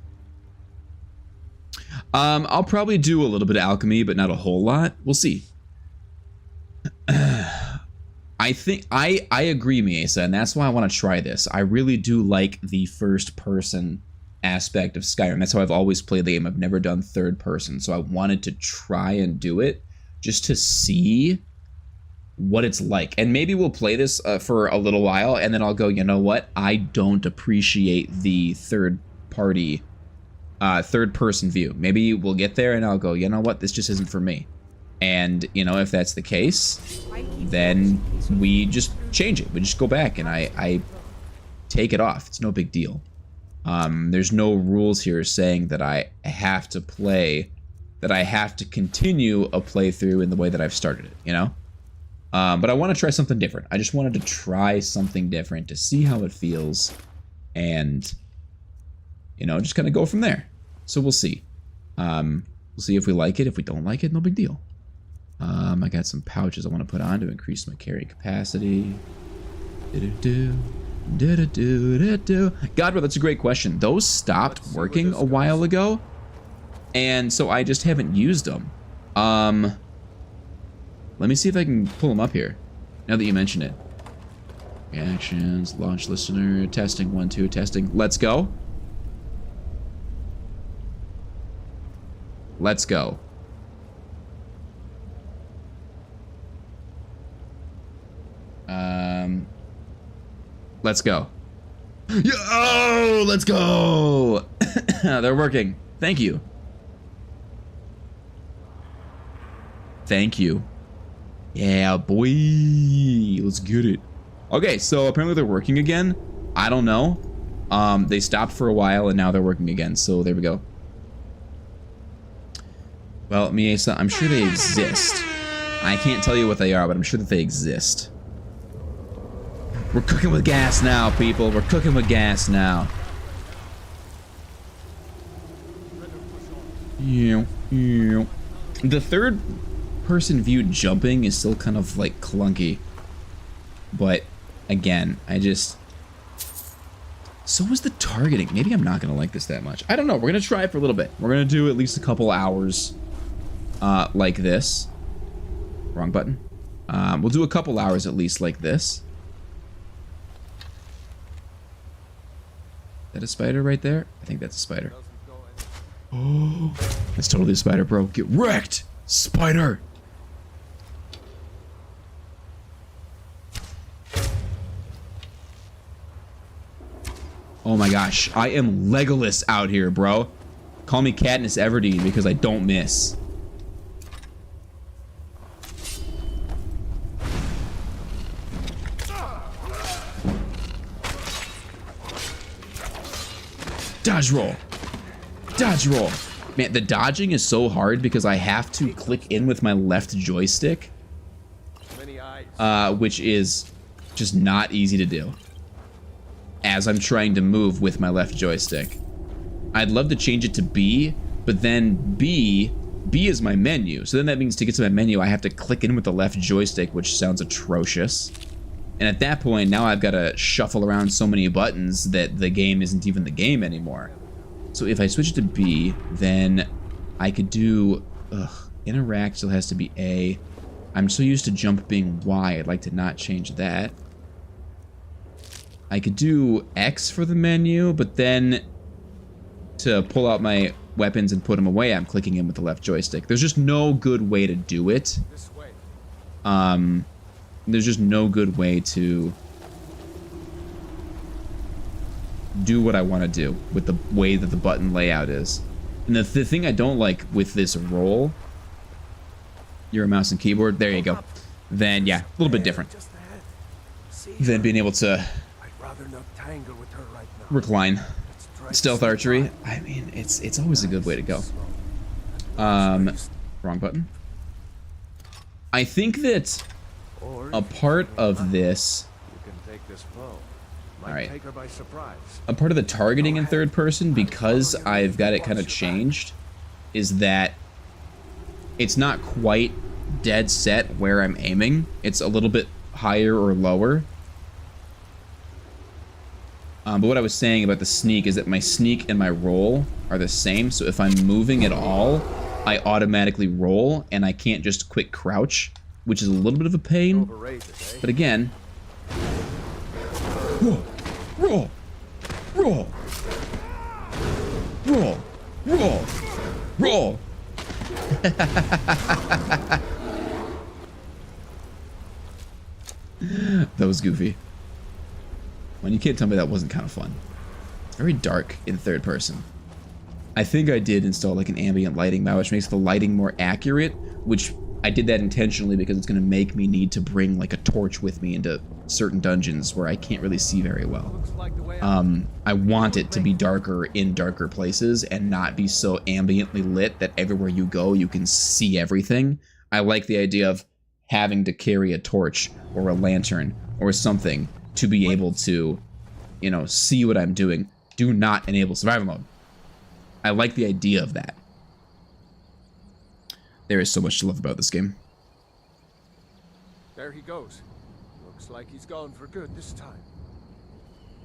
I'll probably do a little bit of alchemy, but not a whole lot. We'll see. I think I agree, Miesa, and that's why I want to try this. I really do like the first person aspect of Skyrim. That's how I've always played the game. I've never done third person, so I wanted to try and do it just to see what it's like. And maybe we'll play this for a little while, and then I'll go, you know what? I don't appreciate the third person view. Maybe we'll get there and I'll go, you know what? This just isn't for me. And, you know, if that's the case, then we just change it. We just go back and I take it off. It's no big deal. There's no rules here saying that I have to play, that I have to continue a playthrough in the way that I've started it, you know? But I want to try something different. I just wanted to try something different to see how it feels and, you know, just kind of go from there. So we'll see. We'll see if we like it. If we don't like it, no big deal. I got some pouches I want to put on to increase my carry capacity. God, that's a great question. Those stopped working a while ago, and so I just haven't used them. Let me see if I can pull them up here, now that you mention it. Reactions, launch listener, testing, 1, 2, testing. Let's go. Let's go. Let's go. Yo, let's go. They're working. Thank you. Thank you. Yeah, boy. Let's get it. Okay, so apparently they're working again. I don't know. They stopped for a while and now they're working again. So there we go. Well, Miesa, I'm sure they exist. I can't tell you what they are, but I'm sure that they exist. We're cooking with gas now, people. We're cooking with gas now. The third person view jumping is still kind of like clunky. But again, so is the targeting. Maybe I'm not gonna like this that much. I don't know. We're gonna try it for a little bit. We're gonna do at least a couple hours like this. Wrong button. We'll do a couple hours at least like this. Is that a spider right there? I think that's a spider. Oh, that's totally a spider, bro. Get wrecked, spider. Oh my gosh, I am Legolas out here, bro. Call me Katniss Everdeen because I don't miss. Dodge roll. Dodge roll. Man, the dodging is so hard because I have to click in with my left joystick, which is just not easy to do as I'm trying to move with my left joystick. I'd love to change it to B, but then B is my menu. So then that means to get to my menu, I have to click in with the left joystick, which sounds atrocious. And at that point, now I've got to shuffle around so many buttons that the game isn't even the game anymore. So if I switch to B, then I could do... interact still has to be A. I'm so used to jump being Y, I'd like to not change that. I could do X for the menu, but then to pull out my weapons and put them away, I'm clicking in with the left joystick. There's just no good way to do it. There's just no good way to do what I want to do with the way that the button layout is. And the thing I don't like with this roll, your mouse and keyboard, there you go. Then yeah, a little bit different than being able to recline. Stealth archery, I mean, it's always a good way to go. Wrong button. I think that a part of this, alright, a part of the targeting in third person, because I've got it kind of changed, is that it's not quite dead set where I'm aiming. It's a little bit higher or lower. But what I was saying about the sneak is that my sneak and my roll are the same. So if I'm moving at all, I automatically roll, and I can't just quick crouch, which is a little bit of a pain. But again, roll, roll, roll, roll, roll, roll. That was goofy. When you can't tell me that wasn't kind of fun. It's very dark in third person. I think I did install like an ambient lighting map, which makes the lighting more accurate, which I did that intentionally because it's going to make me need to bring like a torch with me into certain dungeons where I can't really see very well. I want it to be darker in darker places and not be so ambiently lit that everywhere you go you can see everything. I like the idea of having to carry a torch or a lantern or something to be able to, you know, see what I'm doing. Do not enable survival mode. I like the idea of that. There is so much to love about this game. There he goes. Looks like he's gone for good this time.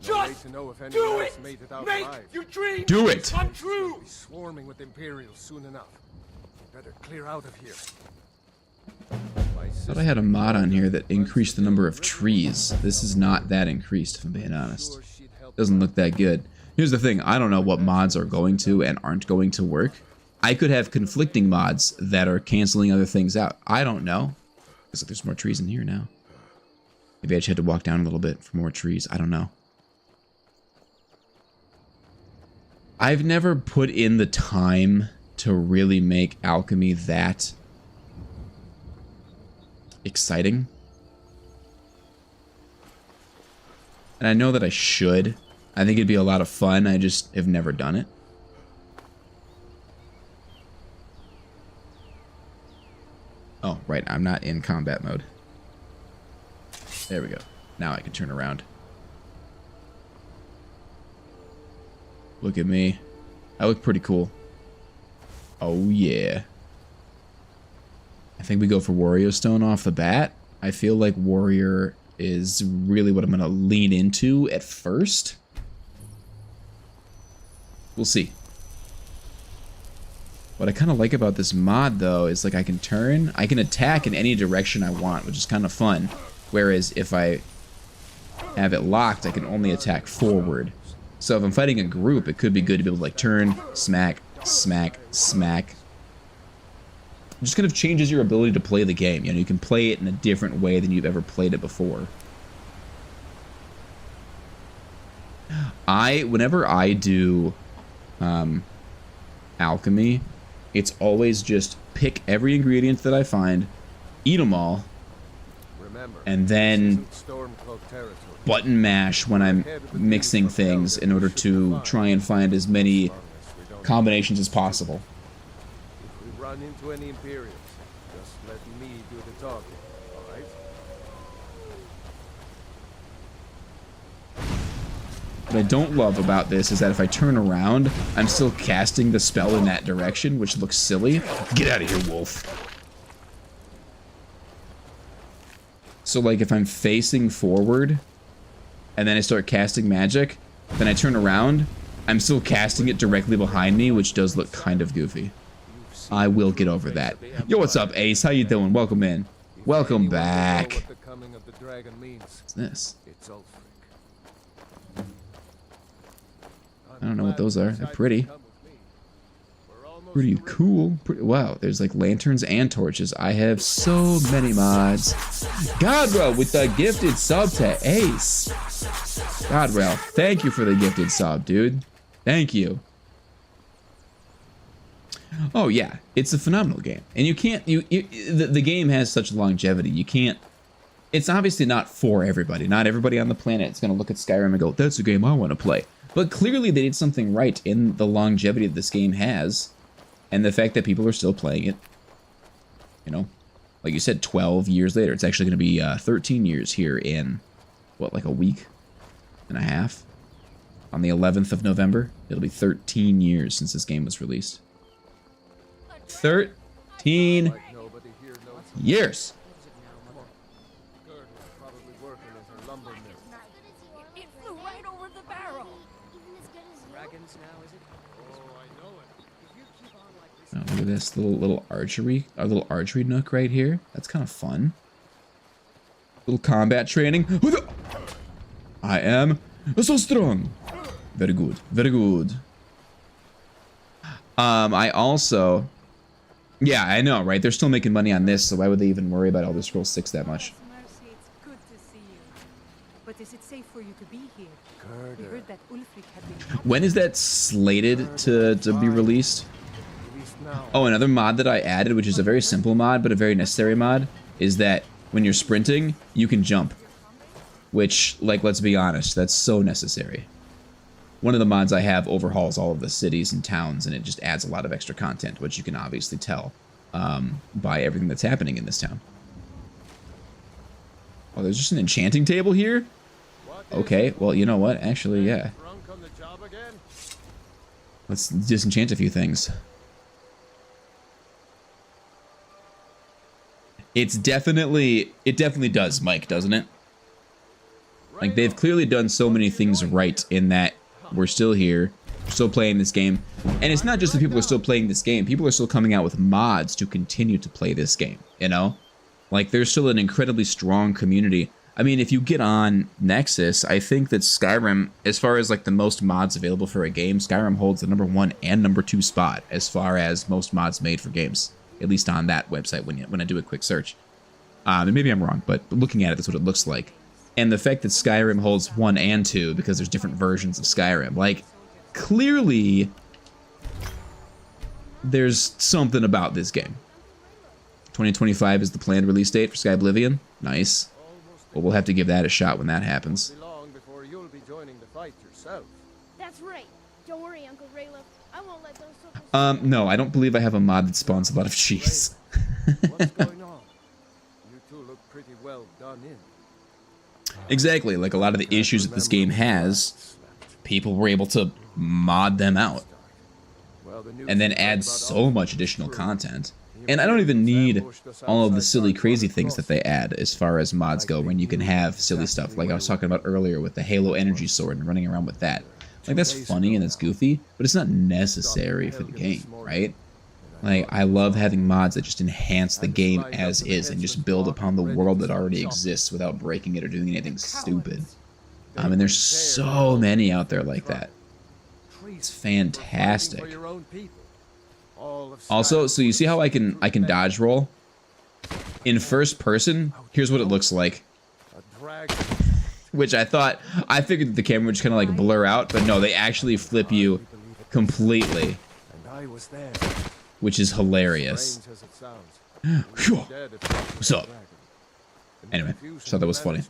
Just do it! Make your dreams Do it! come true! Be swarming with Imperials soon enough. Better clear out of here. I thought I had a mod on here that increased the number of trees. This is not that increased, if I'm being honest. Doesn't look that good. Here's the thing, I don't know what mods are going to and aren't going to work. I could have conflicting mods that are canceling other things out. I don't know. Looks like there's more trees in here now. Maybe I just had to walk down a little bit for more trees. I don't know. I've never put in the time to really make alchemy that exciting. And I know that I should. I think it'd be a lot of fun. I just have never done it. Oh, right. I'm not in combat mode. There we go. Now I can turn around. Look at me. I look pretty cool. Oh, yeah. I think we go for Warrior Stone off the bat. I feel like Warrior is really what I'm going to lean into at first. We'll see. What I kind of like about this mod, though, is like I can attack in any direction I want, which is kind of fun. Whereas if I have it locked, I can only attack forward. So if I'm fighting a group, it could be good to be able to like turn, smack, smack, smack. It just kind of changes your ability to play the game. You know, you can play it in a different way than you've ever played it before. Whenever I do alchemy, it's always just pick every ingredient that I find, eat them all, and then button mash when I'm mixing things in order to try and find as many combinations as possible. run into any Imperials, just let me do the talking, alright? What I don't love about this is that if I turn around, I'm still casting the spell in that direction, which looks silly. Get out of here, wolf. So, like, if I'm facing forward, and then I start casting magic, then I turn around, I'm still casting it directly behind me, which does look kind of goofy. I will get over that. Yo, what's up, Ace? How you doing? Welcome in. Welcome back. What's this? I don't know what those are. They're pretty. Pretty cool. Wow, there's like lanterns and torches. I have so many mods. Godwell with the gifted sub to Ace. Godwell, thank you for the gifted sub, dude. Thank you. Oh yeah, it's a phenomenal game. And you can't, the game has such longevity. You can't, it's obviously not for everybody. Not everybody on the planet is going to look at Skyrim and go, that's a game I want to play. But clearly they did something right in the longevity that this game has. And the fact that people are still playing it, you know, like you said, 12 years later. It's actually going to be 13 years here in, what, like a week and a half? On the 11th of November, it'll be 13 years since this game was released. 13 years! It flew right over the barrel. Oh, look at this little archery, our little archery nook right here. That's kind of fun. Little combat training. I am so strong. Very good, very good. I also, yeah, I know, right? They're still making money on this, so why would they even worry about Elder Scrolls 6 that much? Mercy, it's good to see you. But is it safe for you to be here? We heard that Ulfric had been. When is that slated to be released? Oh, another mod that I added, which is a very simple mod, but a very necessary mod, is that when you're sprinting, you can jump. Which, like, let's be honest, that's so necessary. One of the mods I have overhauls all of the cities and towns, and it just adds a lot of extra content, which you can obviously tell by everything that's happening in this town. Oh, there's just an enchanting table here? Okay, well, you know what? Actually, yeah. Let's disenchant a few things. It definitely does, Mike, doesn't it? Like, they've clearly done so many things right in that we're still here, still playing this game. And it's not just that people are still playing this game, people are still coming out with mods to continue to play this game, you know? Like, there's still an incredibly strong community. I mean, if you get on Nexus, I think that Skyrim, as far as like the most mods available for a game, Skyrim holds the #1 and #2 spot as far as most mods made for games. At least on that website when I do a quick search. And maybe I'm wrong, but looking at it, that's what it looks like. And the fact that Skyrim holds 1 and 2 because there's different versions of Skyrim, like, clearly there's something about this game. 2025 is the planned release date for Sky Oblivion. Nice. Well, we'll have to give that a shot when that happens. That's right. Don't worry, Uncle Raylo. I won't let those No, I don't believe I have a mod that spawns a lot of cheese. What's going on? You two look pretty well done in. Exactly, like a lot of the issues that this game has, people were able to mod them out. And then add so much additional content. And I don't even need all of the silly, crazy things that they add as far as mods go when you can have silly stuff like I was talking about earlier with the Halo Energy Sword and running around with that. Like, that's funny and it's goofy, but it's not necessary for the game, right? Like, I love having mods that just enhance the game as is and just build upon the world that already exists without breaking it or doing anything stupid. And there's so many out there like that. It's fantastic. Also, so you see how I can dodge roll? In first person, here's what it looks like. Which I figured that the camera would just kind of like blur out, but no, they actually flip you completely. Which is hilarious. What's up? Anyway, just thought that was funny.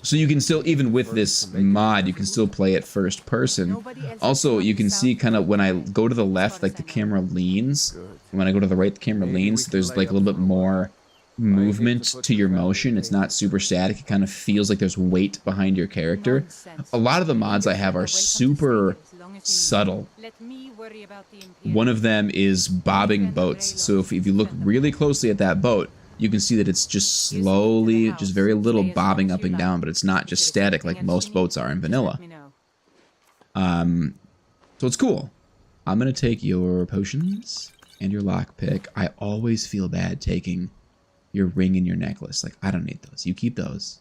So you can still, even with this mod, you can still play it first person. Also, you can see kind of when I go to the left, like the camera leans. And when I go to the right, the camera leans. There's like a little bit more movement to your motion. It's not super static. It kind of feels like there's weight behind your character. A lot of the mods I have are super subtle. One of them is bobbing boats. So if you look really closely at that boat, you can see that it's just slowly, just very little bobbing up and down, but it's not just static like most boats are in vanilla. So it's cool. I'm going to take your potions and your lockpick. I always feel bad taking your ring and your necklace. Like, I don't need those. You keep those.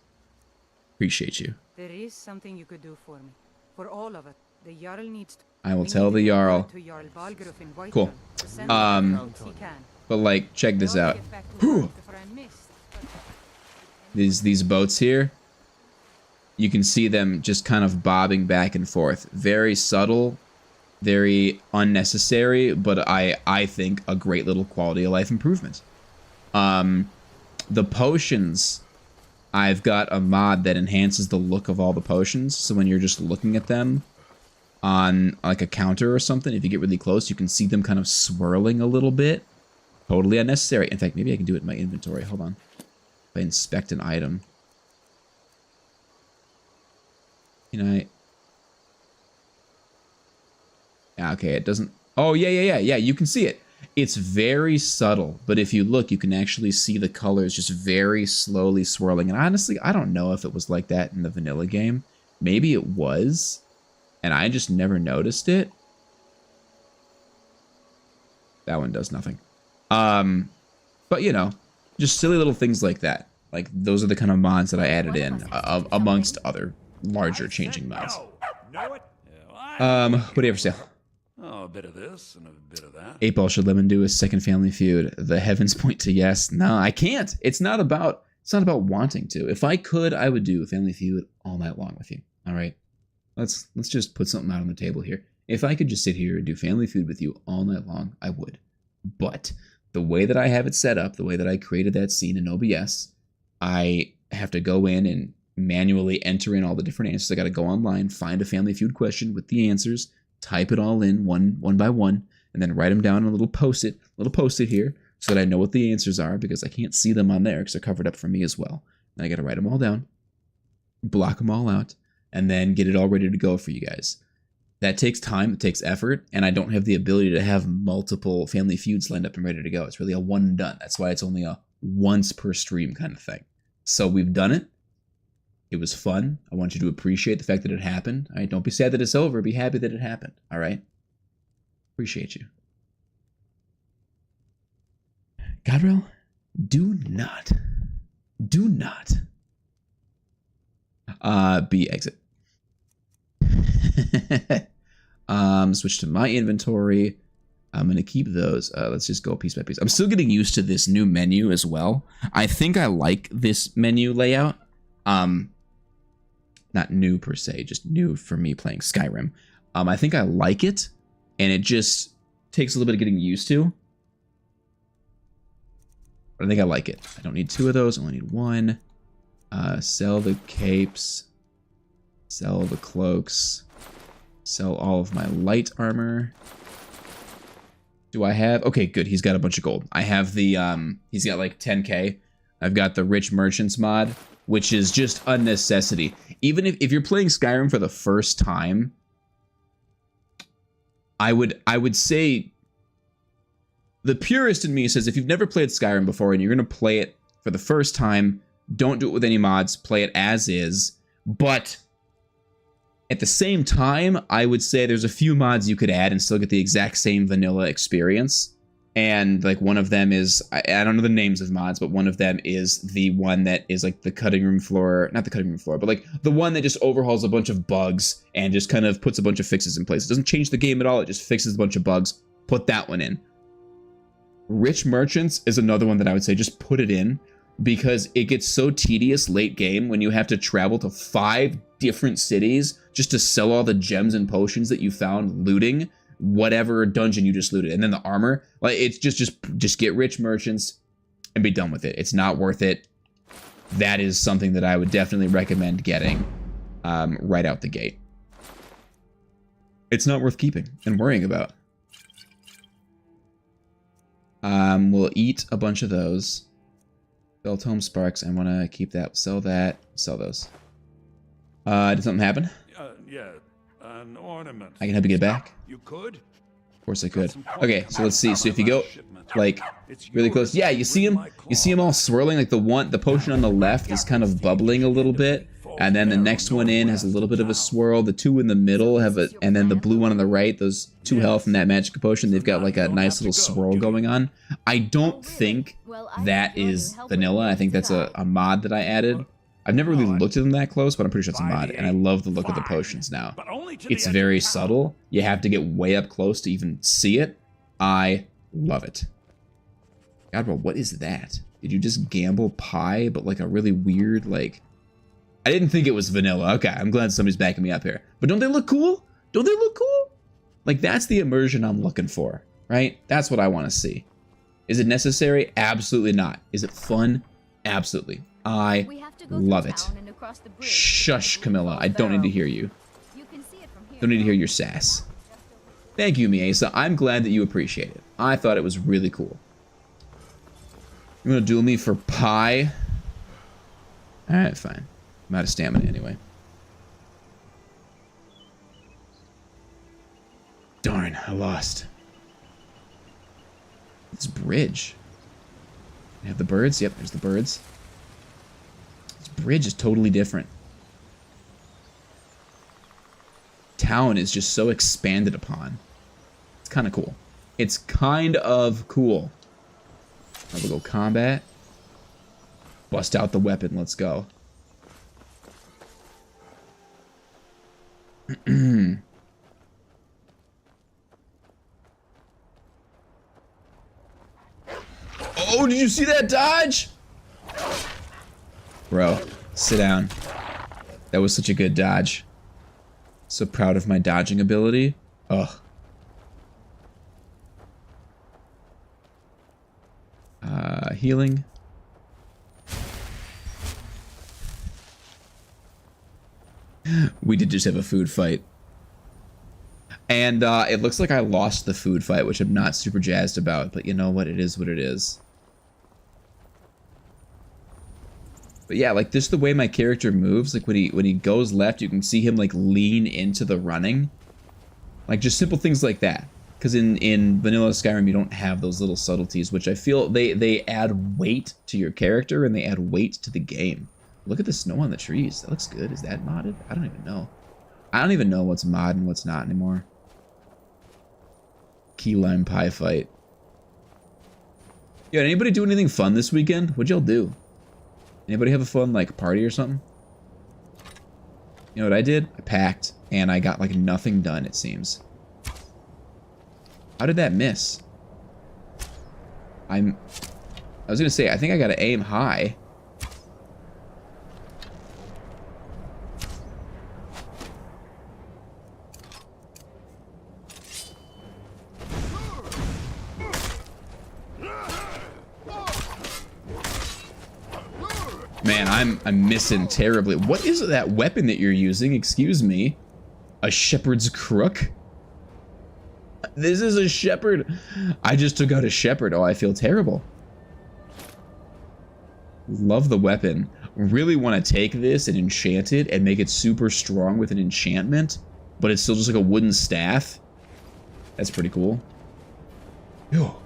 Appreciate you. There is something you could do for me. For all of it. The Jarl needs to... I will tell the Jarl. Cool. But like, check this out. Whew. These boats here, you can see them just kind of bobbing back and forth. Very subtle, very unnecessary, but I think a great little quality of life improvement. The potions, I've got a mod that enhances the look of all the potions. So when you're just looking at them on like a counter or something, if you get really close, you can see them kind of swirling a little bit. Totally unnecessary. In fact, maybe I can do it in my inventory. Hold on. If I inspect an item. Can I... Yeah, okay, it doesn't... Oh, yeah. You can see it. It's very subtle, but if you look, you can actually see the colors just very slowly swirling. And honestly, I don't know if it was like that in the vanilla game. Maybe it was, and I just never noticed it. That one does nothing. But you know, just silly little things like that. Like, those are the kind of mods that I added in, amongst other larger changing mods. What do you have for sale? Oh, a bit of this and a bit of that. 8-Ball should Lemon do a second Family Feud. The heavens point to yes. No, I can't. It's not about wanting to. If I could, I would do a Family Feud all night long with you. All right. Let's just put something out on the table here. If I could just sit here and do Family Feud with you all night long, I would. But the way that I have it set up, the way that I created that scene in OBS, I have to go in and manually enter in all the different answers. I got to go online, find a Family Feud question with the answers, type it all in one by one, and then write them down on a little post-it here so that I know what the answers are, because I can't see them on there because they're covered up for me as well. And I got to write them all down, block them all out, and then get it all ready to go for you guys. That takes time, it takes effort, and I don't have the ability to have multiple Family Feuds lined up and ready to go. It's really a one and done. That's why it's only a once per stream kind of thing. So we've done it. It was fun. I want you to appreciate the fact that it happened. All right, don't be sad that it's over. Be happy that it happened. All right? Appreciate you. Godrel, do not be exit. Switch to my inventory. I'm going to keep those. Let's just go piece by piece. I'm still getting used to this new menu as well. I think I like this menu layout. Not new per se, just new for me playing Skyrim. I think I like it, and it just takes a little bit of getting used to. But I think I like it. I don't need 2 of those, I only need 1. Sell the capes. Sell the cloaks. Sell all of my light armor. Do I have... Okay, good. He's got a bunch of gold. I have the... He's got like 10k. I've got the Rich Merchants mod, which is just a necessity. Even if you're playing Skyrim for the first time, I would say... The purist in me says if you've never played Skyrim before and you're going to play it for the first time, don't do it with any mods. Play it as is. But... at the same time, I would say there's a few mods you could add and still get the exact same vanilla experience. And like one of them is, I don't know the names of mods, but one of them is the one that is like the cutting room floor, not the cutting room floor, but like the one that just overhauls a bunch of bugs and just kind of puts a bunch of fixes in place. It doesn't change the game at all. It just fixes a bunch of bugs. Put that one in. Rich Merchants is another one that I would say just put it in, because it gets so tedious late game when you have to travel to 5 different cities just to sell all the gems and potions that you found looting whatever dungeon you just looted. And then the armor, like, it's just get Rich Merchants and be done with it. It's not worth it. that is something that I would definitely recommend getting right out the gate. It's not worth keeping and worrying about. We'll eat a bunch of those. Bell Tome Sparks. I want to keep that. Sell that. Sell those. Did something happen? Yeah, an ornament. I can help you get it back. You could? Of course I could. Okay, so let's see. So if you go like really close, yeah, you see him. You see him all swirling. Like the potion on the left is kind of bubbling a little bit, and then the next one in has a little bit of a swirl. The two in the middle have a, and then the blue one on the right. Those 2 health and that magic potion. They've got like a nice little swirl going on. I don't think that is vanilla. I think that's a mod that I added. I've never really looked at them that close, but I'm pretty sure it's a mod, and I love the look of the potions now. It's very subtle. You have to get way up close to even see it. I love it. God, bro, what is that? Did you just gamble pie, but like a really weird, like... I didn't think it was vanilla. Okay, I'm glad somebody's backing me up here. But don't they look cool? Don't they look cool? Like, that's the immersion I'm looking for, right? That's what I want to see. Is it necessary? Absolutely not. Is it fun? Absolutely. I love it. Shush, Camilla. I don't need to hear you. Don't need to hear your sass. Thank you, Miesa. I'm glad that you appreciate it. I thought it was really cool. You want to duel me for pie? Alright, fine. I'm out of stamina anyway. Darn, I lost. This bridge. I have the birds. Yep, there's the birds. This bridge is totally different. Town is just so expanded upon. It's kind of cool. It's kind of cool. Now we'll go combat. Bust out the weapon. Let's go. Oh, did you see that dodge? Bro, sit down. That was such a good dodge. So proud of my dodging ability. Ugh. Healing. We did just have a food fight. And it looks like I lost the food fight, which I'm not super jazzed about. But you know what? It is what it is. But yeah, like just the way my character moves, like when he goes left, you can see him like lean into the running. Like just simple things like that. Because in vanilla Skyrim, you don't have those little subtleties, which I feel they add weight to your character and they add weight to the game. Look at the snow on the trees. That looks good. Is that modded? I don't even know. I don't even know what's mod and what's not anymore. Key lime pie fight. Yo, did anybody do anything fun this weekend? What'd y'all do? Anybody have a fun, like, party or something? You know what I did? I packed, and I got, like, nothing done, it seems. How did that miss? I was gonna say, I think I gotta aim high. Man, I'm missing terribly. What is that weapon that you're using? Excuse me. A shepherd's crook? This is a shepherd. I just took out a shepherd. Oh, I feel terrible. Love the weapon. Really want to take this and enchant it and make it super strong with an enchantment, but it's still just like a wooden staff. That's pretty cool. Yo.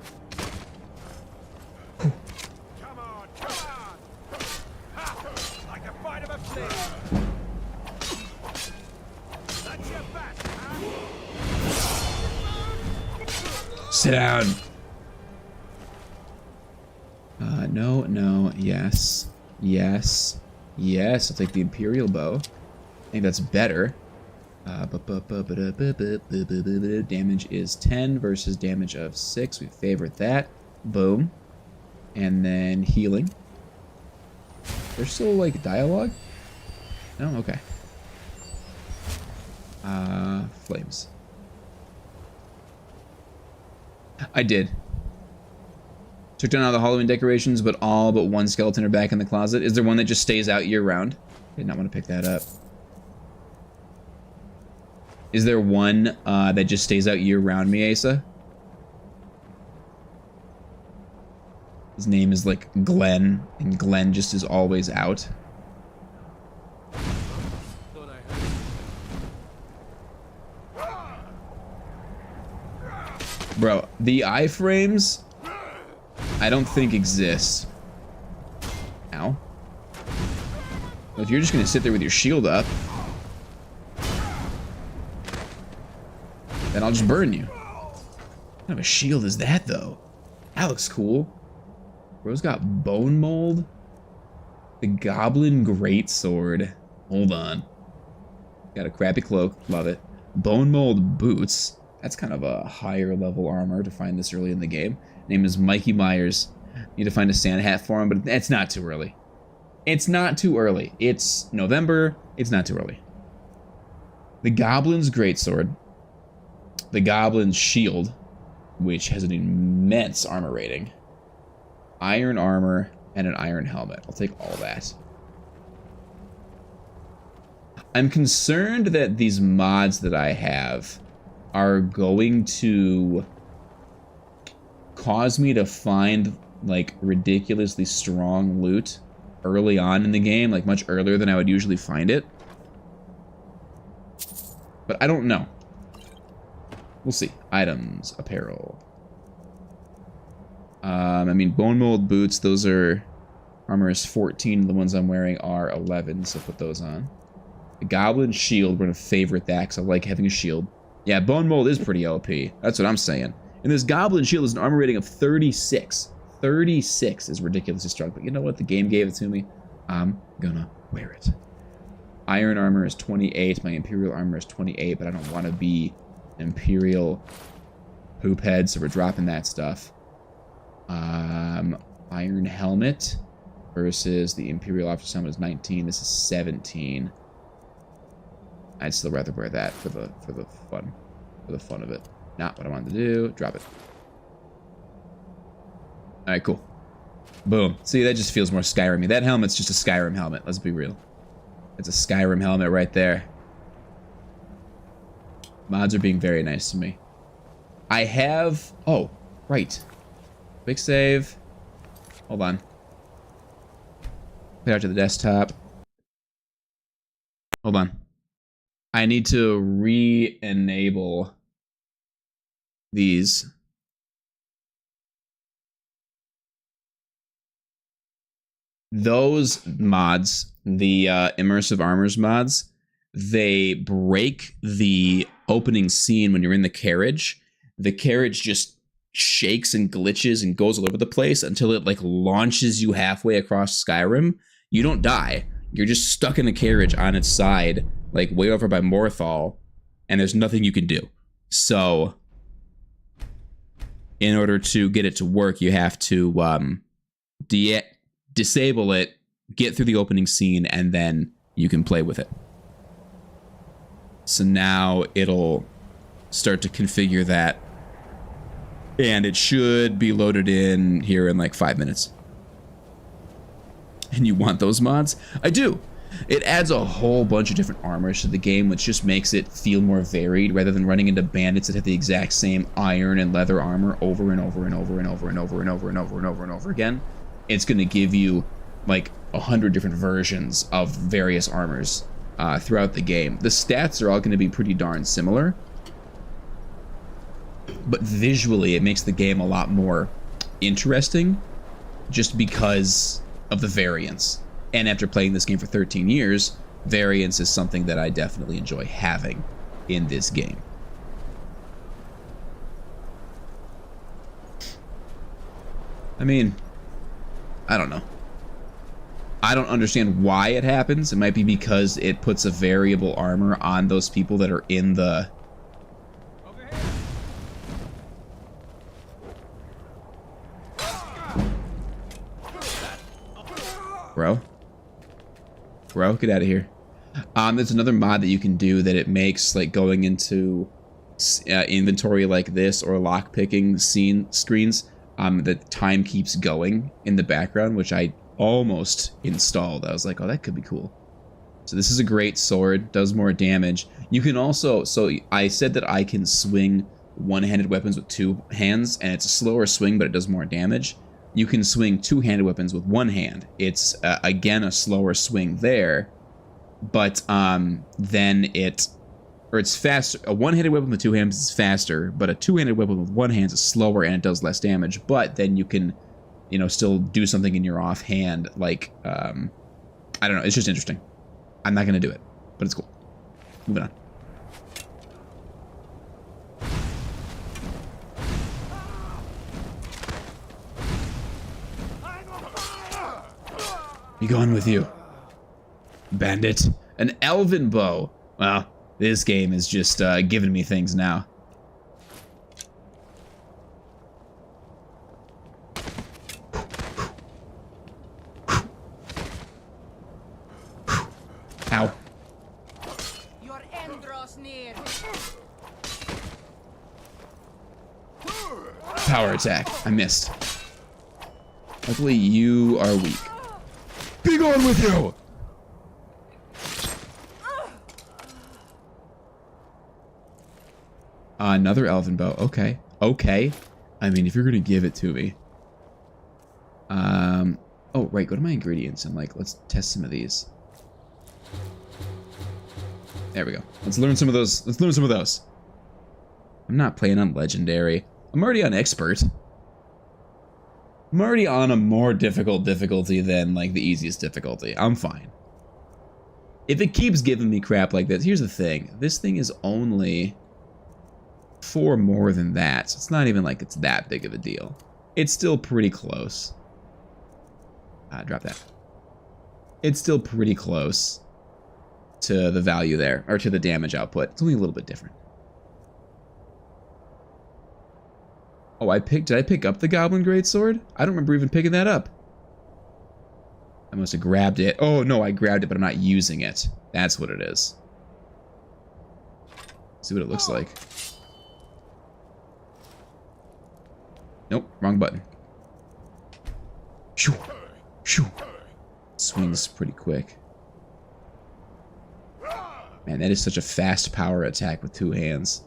Sit down. No, no, yes. Yes. Yes, I'll take the Imperial Bow. I think that's better. Damage is 10 versus damage of 6. We favorite that. Boom. And then healing. There's still, like, dialogue? No? Okay. Flames. I did. Took down all the Halloween decorations, but all but one skeleton are back in the closet. Is there one that just stays out year-round? Did not want to pick that up. Is there one that just stays out year-round, Miesa? His name is like Glenn, and Glenn just is always out. Bro, the iframes, I don't think exist. Ow. Well, if you're just gonna sit there with your shield up, then I'll just burn you. What kind of a shield is that, though? That looks cool. Bro's got bone mold. The goblin greatsword. Hold on. Got a crappy cloak. Love it. Bone mold boots. That's kind of a higher level armor to find this early in the game. Name is Mikey Myers. Need to find a Santa hat for him, but it's not too early. It's not too early. It's November. It's not too early. The goblin's greatsword. The goblin's shield, which has an immense armor rating. Iron armor and an iron helmet. I'll take all that. I'm concerned that these mods that I have are going to cause me to find like ridiculously strong loot early on in the game, like much earlier than I would usually find it. But I don't know. We'll see. Items, apparel. I mean, bone mold boots, those are armor is 14. The ones I'm wearing are 11, so put those on. The goblin shield, we're gonna favorite that because I like having a shield. Yeah, bone mold is pretty OP. That's what I'm saying. And this goblin shield is an armor rating of 36. 36 is ridiculously strong, but you know what? The game gave it to me. I'm gonna wear it. Iron armor is 28. My imperial armor is 28, but I don't want to be an imperial poop head, so we're dropping that stuff. Iron helmet versus the imperial officer's helmet is 19. This is 17. I'd still rather wear that for the fun of it. Not what I wanted to do. Drop it. All right, cool. Boom. See, that just feels more Skyrim-y. That helmet's just a Skyrim helmet. Let's be real. It's a Skyrim helmet right there. Mods are being very nice to me. I have... Oh, right. Quick save. Hold on. Put out to the desktop. Hold on. I need to re-enable these. Those mods, the immersive armors mods, they break the opening scene when you're in the carriage. The carriage just shakes and glitches and goes all over the place until it like launches you halfway across Skyrim. You don't die. You're just stuck in the carriage on its side, like way over by Morthal, and there's nothing you can do. So, in order to get it to work, you have to disable it, get through the opening scene, and then you can play with it. So now it'll start to configure that, and it should be loaded in here in like 5 minutes. And you want those mods? I do. It adds a whole bunch of different armors to the game, which just makes it feel more varied rather than running into bandits that have the exact same iron and leather armor over and over and over and over and over and over and over and over and over again. It's going to give you like 100 different versions of various armors throughout the game. The stats are all going to be pretty darn similar, but visually it makes the game a lot more interesting just because of the variance. And after playing this game for 13 years, variance is something that I definitely enjoy having in this game. I mean, I don't know. I don't understand why it happens. It might be because it puts a variable armor on those people that are in the... Bro, get out of here. There's another mod that you can do that it makes like going into inventory like this or lock picking screens the time keeps going in the background, which I almost installed. I was like, oh, that could be cool. So this is a great sword, does more damage. You can also, so I said that I can swing one-handed weapons with two hands, and it's a slower swing, but it does more damage. You can swing two-handed weapons with one hand. It's, again, a slower swing there, but then it's faster. A one-handed weapon with two hands is faster, but a two-handed weapon with one hand is slower, and it does less damage, but then you can, you know, still do something in your offhand, like, I don't know, it's just interesting. I'm not gonna do it, but it's cool. Moving on. Be going with you, bandit. An elven bow. Well, this game is just giving me things now. Ow. Your end draws near. Power attack. I missed. Luckily, you are weak. Be going with you! Another elven bow. Okay. Okay. I mean, if you're gonna give it to me. Oh, right. Go to my ingredients and, like, let's test some of these. There we go. Let's learn some of those. Let's learn some of those. I'm not playing on legendary. I'm already on expert. I'm already on a more difficult difficulty than, like, the easiest difficulty. I'm fine. If it keeps giving me crap like this, here's the thing. This thing is only 4 more than that, so it's not even like it's that big of a deal. It's still pretty close. Drop that. It's still pretty close to the value there, or to the damage output. It's only a little bit different. Oh, did I pick up the Goblin Greatsword? I don't remember even picking that up. I must have grabbed it. Oh, no, I grabbed it, but I'm not using it. That's what it is. See what it looks like. Nope, wrong button. Shoo, shoo. Swings pretty quick. Man, that is such a fast power attack with 2 hands.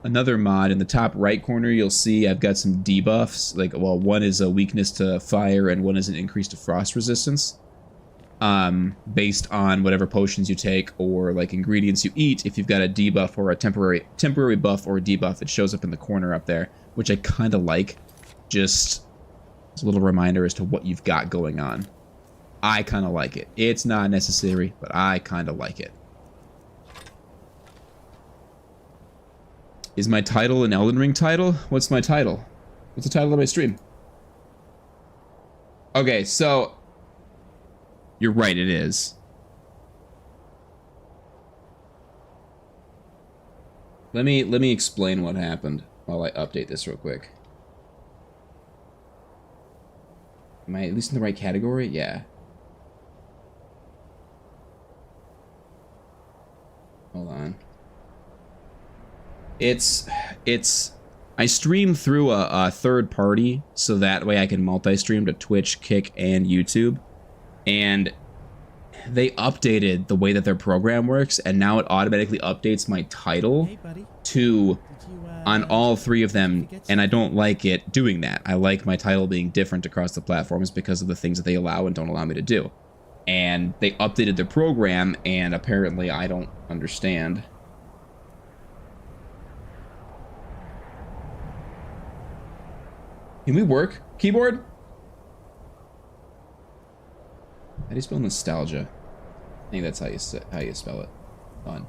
Another mod in the top right corner, you'll see I've got some debuffs. Like, well, one is a weakness to fire and one is an increase to frost resistance. Based on whatever potions you take or like ingredients you eat. If you've got a debuff or a temporary buff or a debuff, it shows up in the corner up there, which I kind of like. Just as a little reminder as to what you've got going on. I kind of like it. It's not necessary, but I kind of like it. Is my title an Elden Ring title? What's my title? What's the title of my stream? Okay, so you're right, it is. Let me explain what happened while I update this real quick. Am I at least in the right category? Yeah. Hold on. I stream through a third party, so that way I can multi-stream to Twitch, Kick, and YouTube. And they updated the way that their program works, and now it automatically updates my title to on all 3 of them, and I don't like it doing that. I like my title being different across the platforms because of the things that they allow and don't allow me to do. And they updated their program, and apparently I don't understand. Can we work? Keyboard? How do you spell nostalgia? I think that's how you spell it. Fun.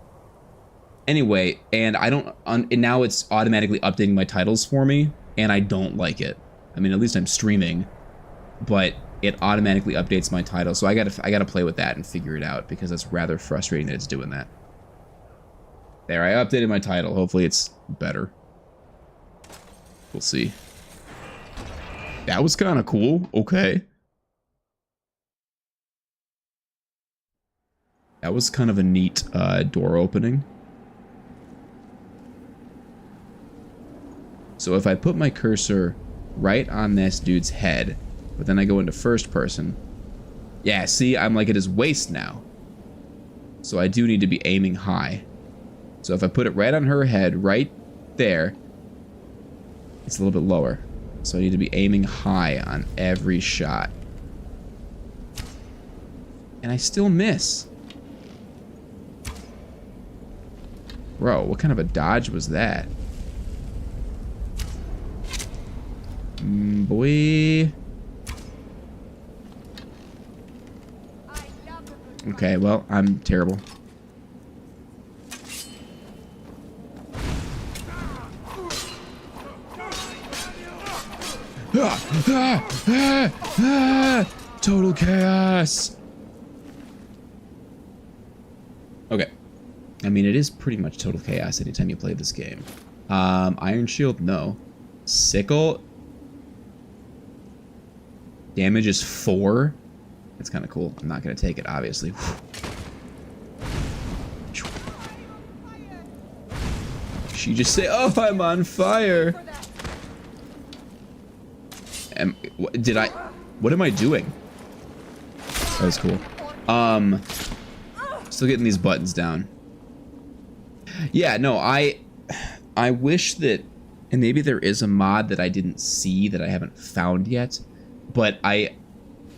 Anyway, and I don't. And now it's automatically updating my titles for me, and I don't like it. I mean, at least I'm streaming, but it automatically updates my title, so I gotta play with that and figure it out because it's rather frustrating that it's doing that. There, I updated my title. Hopefully, it's better. We'll see. That was kind of cool. Okay. That was kind of a neat door opening. So if I put my cursor right on this dude's head. But then I go into first person. Yeah, see, I'm like at his waist now. So I do need to be aiming high. So if I put it right on her head, right there, it's a little bit lower. So I need to be aiming high on every shot. And I still miss. Bro, what kind of a dodge was that? Boy. Okay, well, I'm terrible. Total chaos. Okay. I mean, it is pretty much total chaos anytime you play this game. Iron Shield, no. Sickle. Damage is 4. That's kind of cool. I'm not going to take it, obviously. She just say, "Oh, I'm on fire." What am I doing? That was cool. Still getting these buttons down. Yeah, no, I wish that, and maybe there is a mod that I didn't see that I haven't found yet, but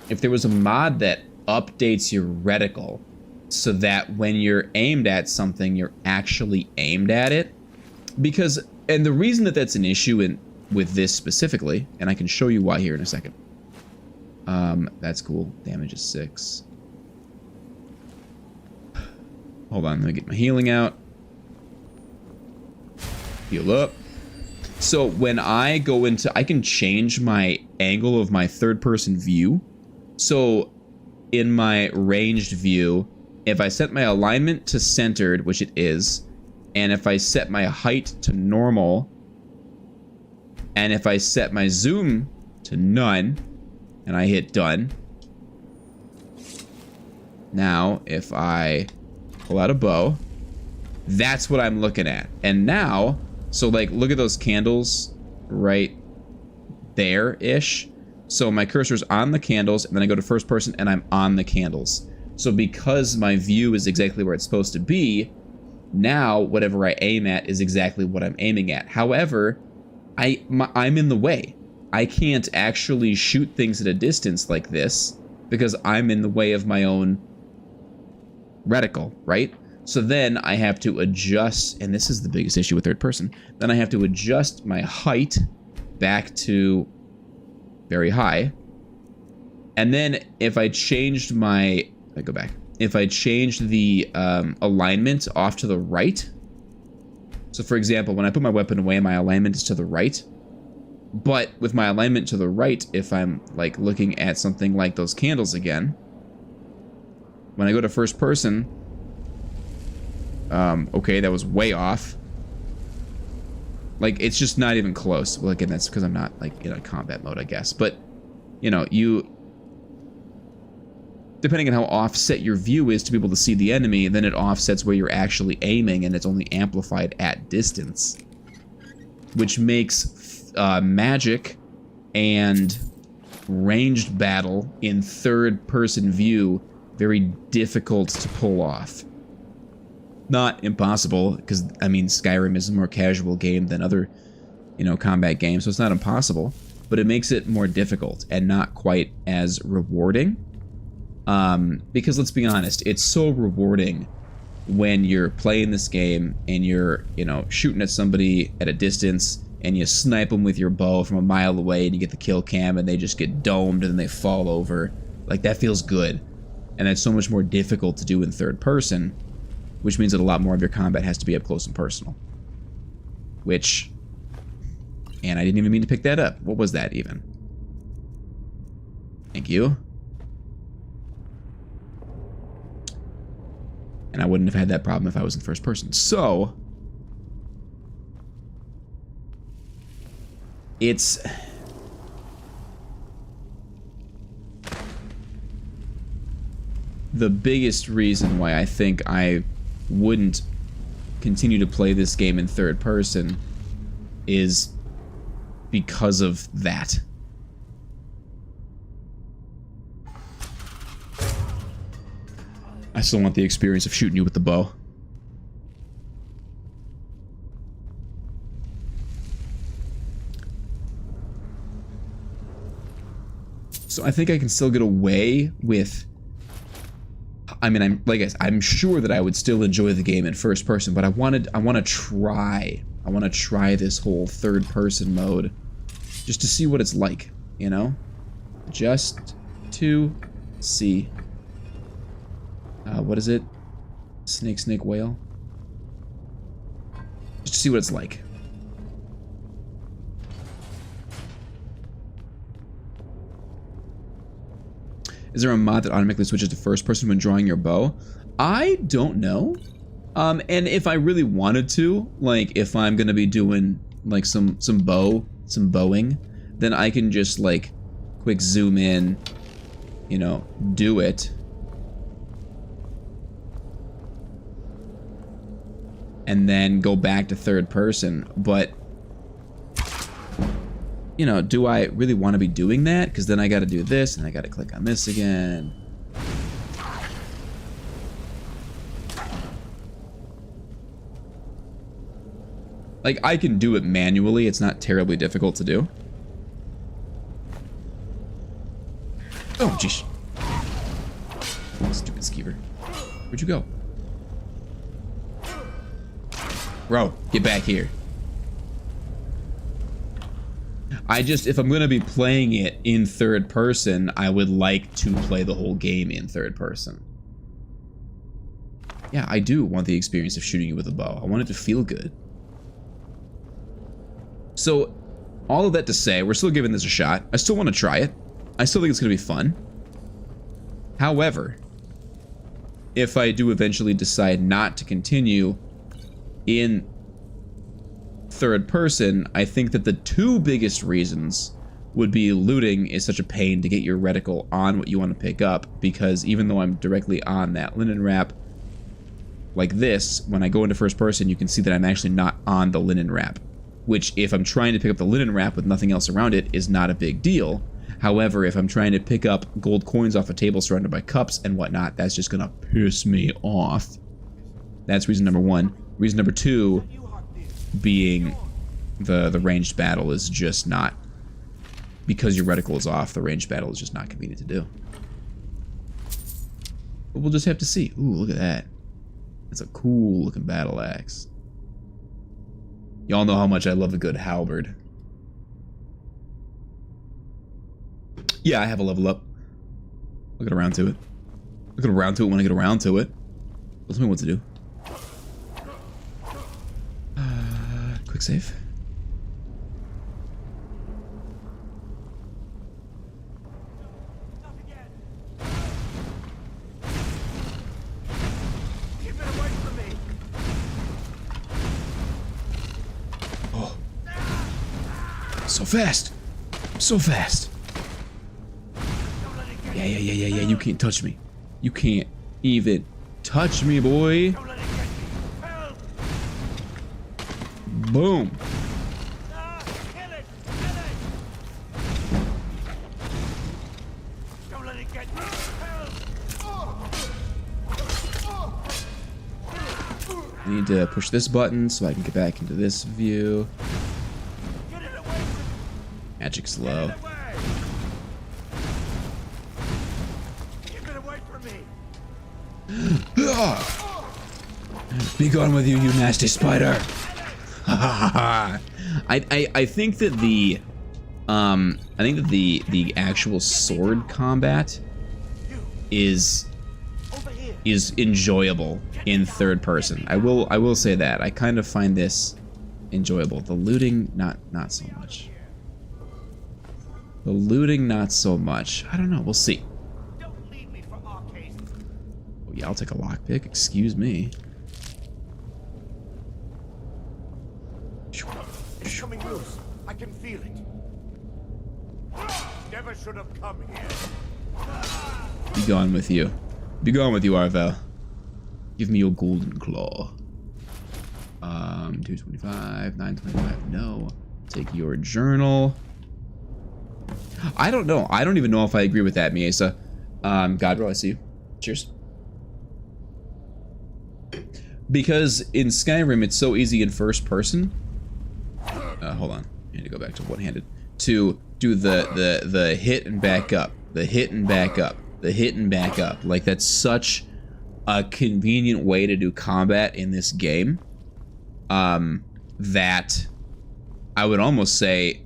if there was a mod that updates your reticle so that when you're aimed at something, you're actually aimed at it. Because, and the reason that that's an issue with this specifically, and I can show you why here in a second. That's cool. Damage is 6. Hold on, let me get my healing out. Heal up. So when I go into, I can change my angle of my third-person view. So in my ranged view, if I set my alignment to centered, which it is, and if I set my height to normal, and if I set my zoom to none, and I hit done, now if I pull out a bow, that's what I'm looking at. And now, so like, look at those candles right there-ish. So my cursor's on the candles, and then I go to first person, and I'm on the candles. So because my view is exactly where it's supposed to be, now whatever I aim at is exactly what I'm aiming at. However, I'm in the way. I can't actually shoot things at a distance like this because I'm in the way of my own reticle, right? So then I have to adjust, and this is the biggest issue with third person, then I have to adjust my height back to very high. And then if I changed my, if I changed the alignment off to the right, so for example, when I put my weapon away, my alignment is to the right. But with my alignment to the right, if I'm like looking at something like those candles again, when I go to first person, okay, that was way off. Like, it's just not even close. Well, again, that's because I'm not like in a combat mode, I guess. But, you know, depending on how offset your view is to be able to see the enemy, then it offsets where you're actually aiming, and it's only amplified at distance. Which makes magic and ranged battle in third-person view very difficult to pull off. Not impossible, because, I mean, Skyrim is a more casual game than other, you know, combat games, so it's not impossible. But it makes it more difficult and not quite as rewarding. Because let's be honest, it's so rewarding when you're playing this game and you're, you know, shooting at somebody at a distance and you snipe them with your bow from a mile away and you get the kill cam and they just get domed and then they fall over. Like, that feels good. And that's so much more difficult to do in third person, which means that a lot more of your combat has to be up close and personal. Which, and I didn't even mean to pick that up. What was that even? Thank you. And I wouldn't have had that problem if I was in first person. So, it's the biggest reason why I think I wouldn't continue to play this game in third person is because of that. I still want the experience of shooting you with the bow. So I think I can still get away with... I mean, I'm sure that I would still enjoy the game in first person, but I want to try this whole third person mode just to see what it's like, you know? Just to see. What is it? Snake, whale? Just to see what it's like. Is there a mod that automatically switches to first person when drawing your bow? I don't know. And if I really wanted to, like if I'm gonna be doing like some bowing, then I can just like quick zoom in, you know, do it. And then go back to third person, but you know, do I really want to be doing that? Because then I got to do this, and I got to click on this again. Like, I can do it manually. It's not terribly difficult to do. Oh, jeez. Stupid skeever. Where'd you go? Bro, get back here. If I'm gonna be playing it in third person, I would like to play the whole game in third person. Yeah, I do want the experience of shooting you with a bow. I want it to feel good. So, all of that to say, we're still giving this a shot. I still want to try it. I still think it's gonna be fun. However, if I do eventually decide not to continue in third person, I think that the two biggest reasons would be looting is such a pain to get your reticle on what you want to pick up, because even though I'm directly on that linen wrap like this, when I go into first person you can see that I'm actually not on the linen wrap, which if I'm trying to pick up the linen wrap with nothing else around it is not a big deal. However, if I'm trying to pick up gold coins off a table surrounded by cups and whatnot, that's just gonna piss me off. That's reason number one. Reason number two being the ranged battle is just not, because your reticle is off, the ranged battle is just not convenient to do. But we'll just have to see. Ooh, look at that. That's a cool looking battle axe. Y'all know how much I love a good halberd. Yeah, I have a level up. I'll get around to it. I'll get around to it when I get around to it. Tell me what to do. Quick save. Oh. So fast. So fast. Yeah. You can't touch me. You can't even touch me, boy. Boom. Don't let it get me. I need to push this button so I can get back into this view. Magic's low. Be gone with you, you nasty spider. I think that the actual sword combat is enjoyable in third person. I will say that. I kind of find this enjoyable. The looting not so much. The looting not so much. I don't know, we'll see. Oh yeah, I'll take a lockpick, excuse me. It's coming loose. I can feel it. Never should have come here. Be gone with you. Be gone with you, Arvel. Give me your golden claw. 225, 925, no. Take your journal. I don't know. I don't even know if I agree with that, Miesa. Godroll, I see you. Cheers. Because in Skyrim, it's so easy in first person. Hold on. I need to go back to one-handed. To do the hit and back up. The hit and back up. The hit and back up. Like, that's such a convenient way to do combat in this game. That I would almost say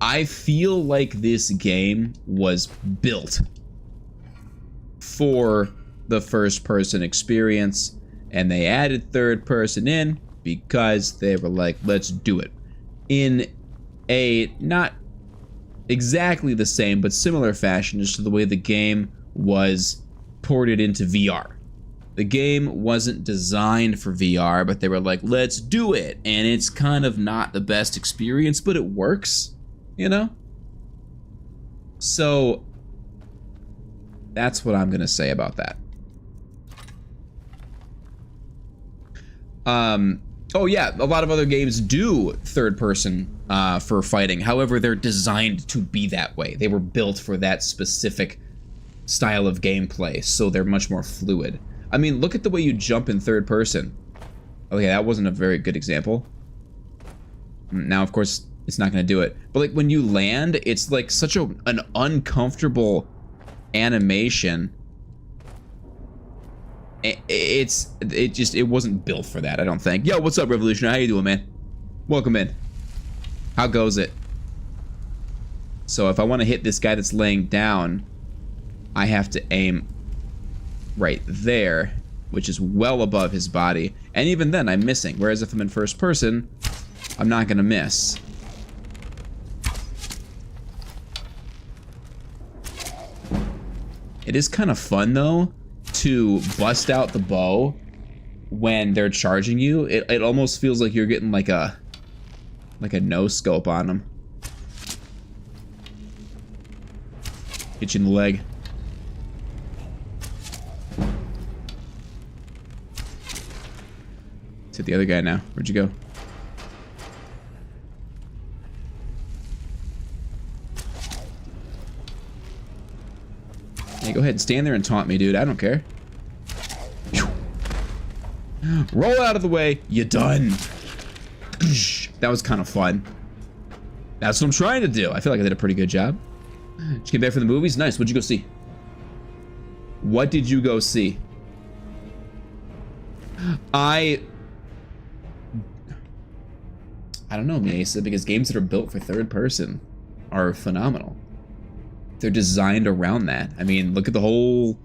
I feel like this game was built for the first person experience, and they added third person in because they were like, let's do it in a not exactly the same but similar fashion as to the way the game was ported into VR. The game wasn't designed for VR, but they were like, let's do it. And it's kind of not the best experience, but it works, you know? So that's what I'm gonna say about that. Oh yeah, a lot of other games do third person for fighting. However, they're designed to be that way. They were built for that specific style of gameplay, so they're much more fluid. I mean, look at the way you jump in third person. Okay, that wasn't a very good example. Now, of course, it's not going to do it. But like when you land, it's like such an uncomfortable animation. It wasn't built for that, I don't think. Yo, what's up, Revolutionary? How you doing, man? Welcome in. How goes it? So if I want to hit this guy that's laying down, I have to aim right there, which is well above his body. And even then, I'm missing. Whereas if I'm in first person, I'm not gonna miss. It is kind of fun, though, to bust out the bow when they're charging you. It almost feels like you're getting like a no-scope on them. Hit you in the leg. Let's hit the other guy now. Where'd you go? Hey, go ahead and stand there and taunt me, dude. I don't care. Roll out of the way. You done. That was kind of fun. That's what I'm trying to do. I feel like I did a pretty good job. Did you get back from the movies? Nice. What'd you go see? What did you go see? I don't know, Miesa, because games that are built for third person are phenomenal. They're designed around that. I mean, look at the whole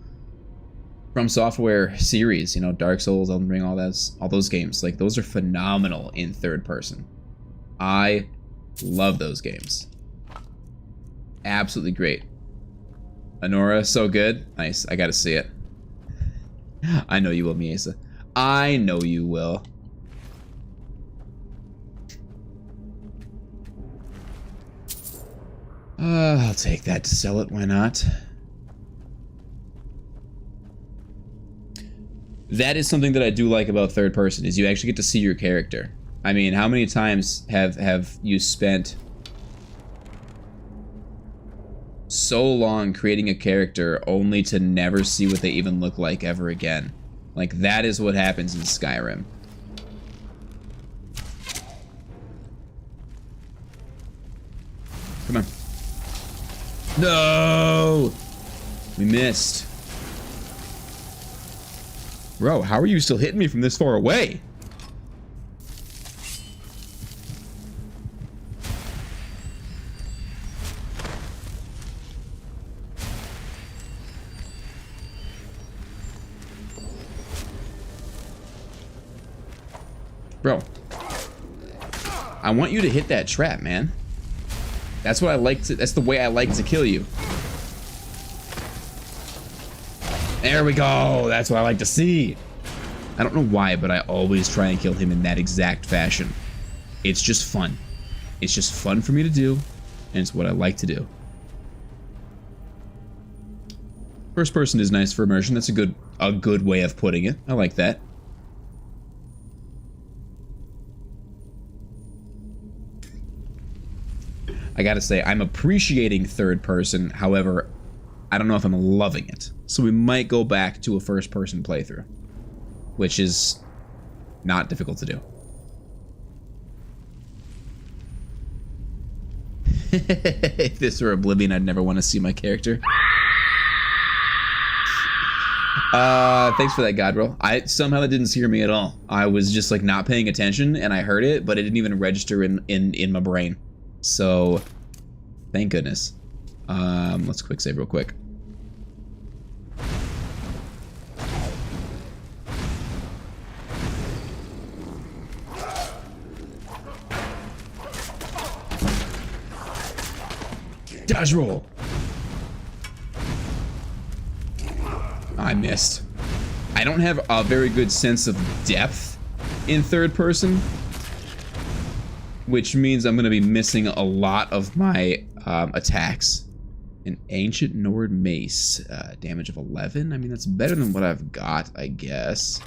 From Software series, you know, Dark Souls, Elden Ring, all those games. Like, those are phenomenal in third person. I love those games. Absolutely great. Honora, so good. Nice. I gotta see it. I know you will, Miesa. I know you will. I'll take that to sell it. Why not? That is something that I do like about third person, is you actually get to see your character. I mean, how many times have you spent so long creating a character only to never see what they even look like ever again? Like, that is what happens in Skyrim. Come on. No! We missed. Bro, how are you still hitting me from this far away? Bro, I want you to hit that trap, man. That's what I like to, that's the way I like to kill you. There we go. That's what I like to see. I don't know why, but I always try and kill him in that exact fashion. It's just fun. It's just fun for me to do, and it's what I like to do. First person is nice for immersion. That's a good way of putting it. I like that. I gotta say, I'm appreciating third person. However, I don't know if I'm loving it. So we might go back to a first person playthrough, which is not difficult to do. If this were Oblivion, I'd never want to see my character. Thanks for that, Godroll. Somehow that didn't scare me at all. I was just like not paying attention and I heard it, but it didn't even register in my brain. So, thank goodness. Let's quick save real quick. Dodge roll. I missed. I don't have a very good sense of depth in third person, which means I'm going to be missing a lot of my attacks. An ancient Nord mace, damage of 11. I mean, that's better than what I've got, I guess.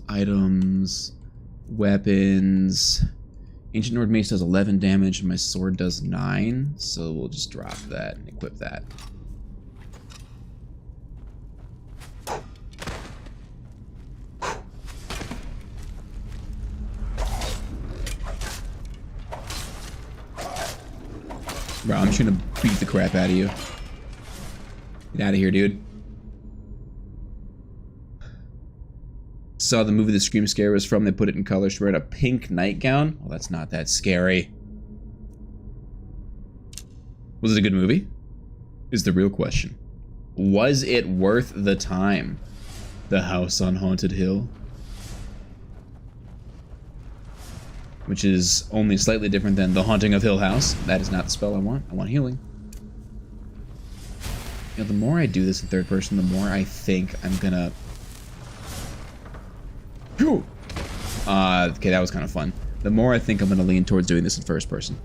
Items, weapons. Ancient Nord mace does 11 damage, and my sword does 9. So we'll just drop that and equip that. Bro, I'm just gonna beat the crap out of you. Get out of here, dude. Saw the movie the Scream Scare was from. They put it in color. She wearing a pink nightgown. Well, that's not that scary. Was it a good movie? Is the real question. Was it worth the time? The House on Haunted Hill. Which is only slightly different than The Haunting of Hill House. That is not the spell I want. I want healing. You know, the more I do this in third person, the more I think I'm gonna... okay, that was kind of fun. The more I think I'm gonna lean towards doing this in first person.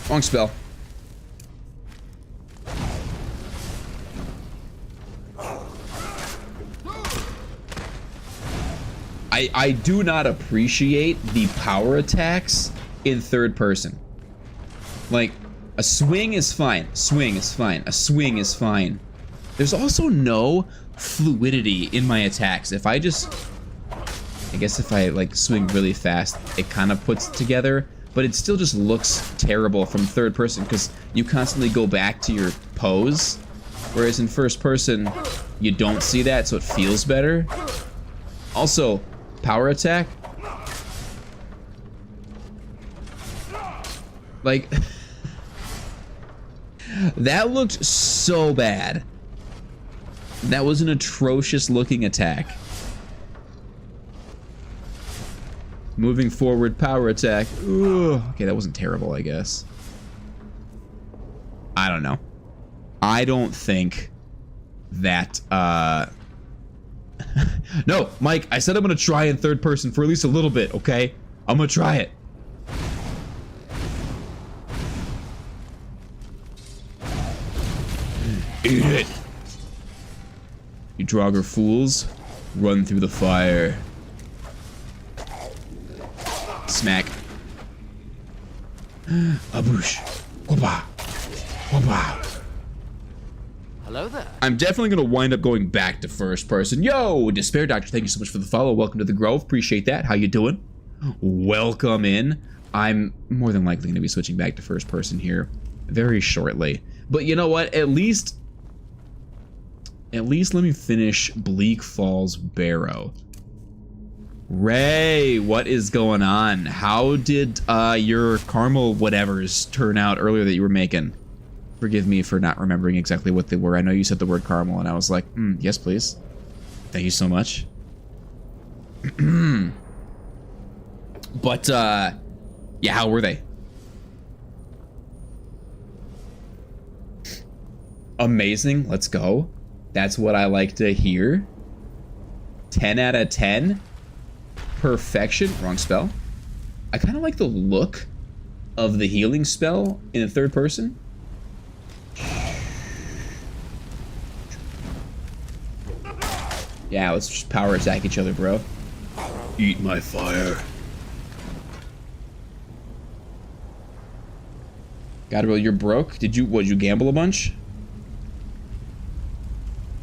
Wrong spell. I do not appreciate the power attacks in third person. Like, a swing is fine. Swing is fine. A swing is fine. There's also no fluidity in my attacks. If I just... I guess if I, like, swing really fast, it kind of puts it together. But it still just looks terrible from third person because you constantly go back to your pose. Whereas in first person, you don't see that, so it feels better. Also, power attack. Like, that looked so bad. That was an atrocious looking attack. Moving forward, power attack. Ugh. Okay, that wasn't terrible, I guess. I don't know. I don't think that, No, Mike, I said I'm gonna try in third person for at least a little bit, okay? I'm gonna try it. Eat it. You Draugr fools, run through the fire. Smack. Aboosh. Whoopah. Whoopah. Hello there. I'm definitely going to wind up going back to first person. Yo, Despair Doctor, thank you so much for the follow. Welcome to the Grove. Appreciate that. How you doing? Welcome in. I'm more than likely going to be switching back to first person here very shortly. But you know what? At least let me finish Bleak Falls Barrow. Ray, what is going on? How did your caramel whatevers turn out earlier that you were making? Forgive me for not remembering exactly what they were. I know you said the word caramel, and I was like, yes, please. Thank you so much. But, yeah, how were they? Amazing. Let's go. That's what I like to hear. 10 out of 10. Perfection. Wrong spell. I kind of like the look of the healing spell in the third person. Yeah, let's just power attack each other, bro. Eat my fire. Godwell, you're broke? Did you gamble a bunch?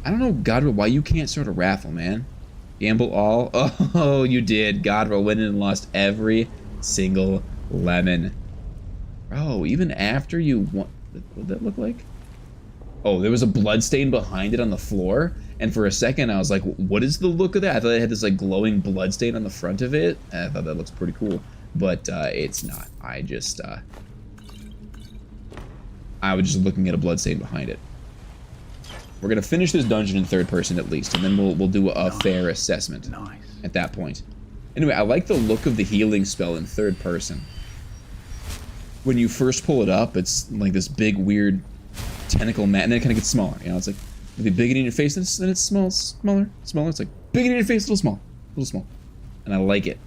I don't know, Godwell, why you can't start a raffle, man. Gamble all? Oh, you did. Godwell went in and lost every single lemon. Bro, even after you won... What did that look like? Oh, there was a blood stain behind it on the floor. And for a second, I was like, what is the look of that? I thought it had this like glowing blood stain on the front of it. And I thought that looks pretty cool. But it's not. I was just looking at a blood stain behind it. We're gonna finish this dungeon in third person at least, and then we'll do a fair assessment at that point. Anyway, I like the look of the healing spell in third person. When you first pull it up, it's like this big weird tentacle mat, and then it kind of gets smaller. You know, it's like maybe big in your face, and it's smaller. It's like big in your face, little small, and I like it.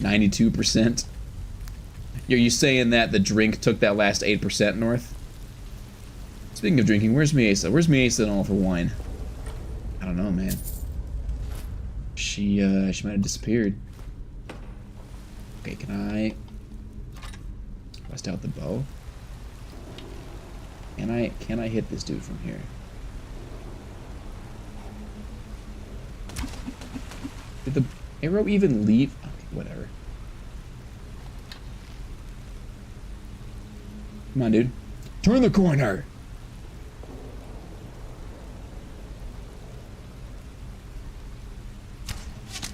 92%. Are you saying that the drink took that last 8% north? Speaking of drinking, where's Miesa? Where's Miesa and all of her wine? I don't know, man. She might have disappeared. Okay, can I bust out the bow? Can I hit this dude from here? Did the arrow even leave? Okay, whatever. Come on, dude. Turn the corner!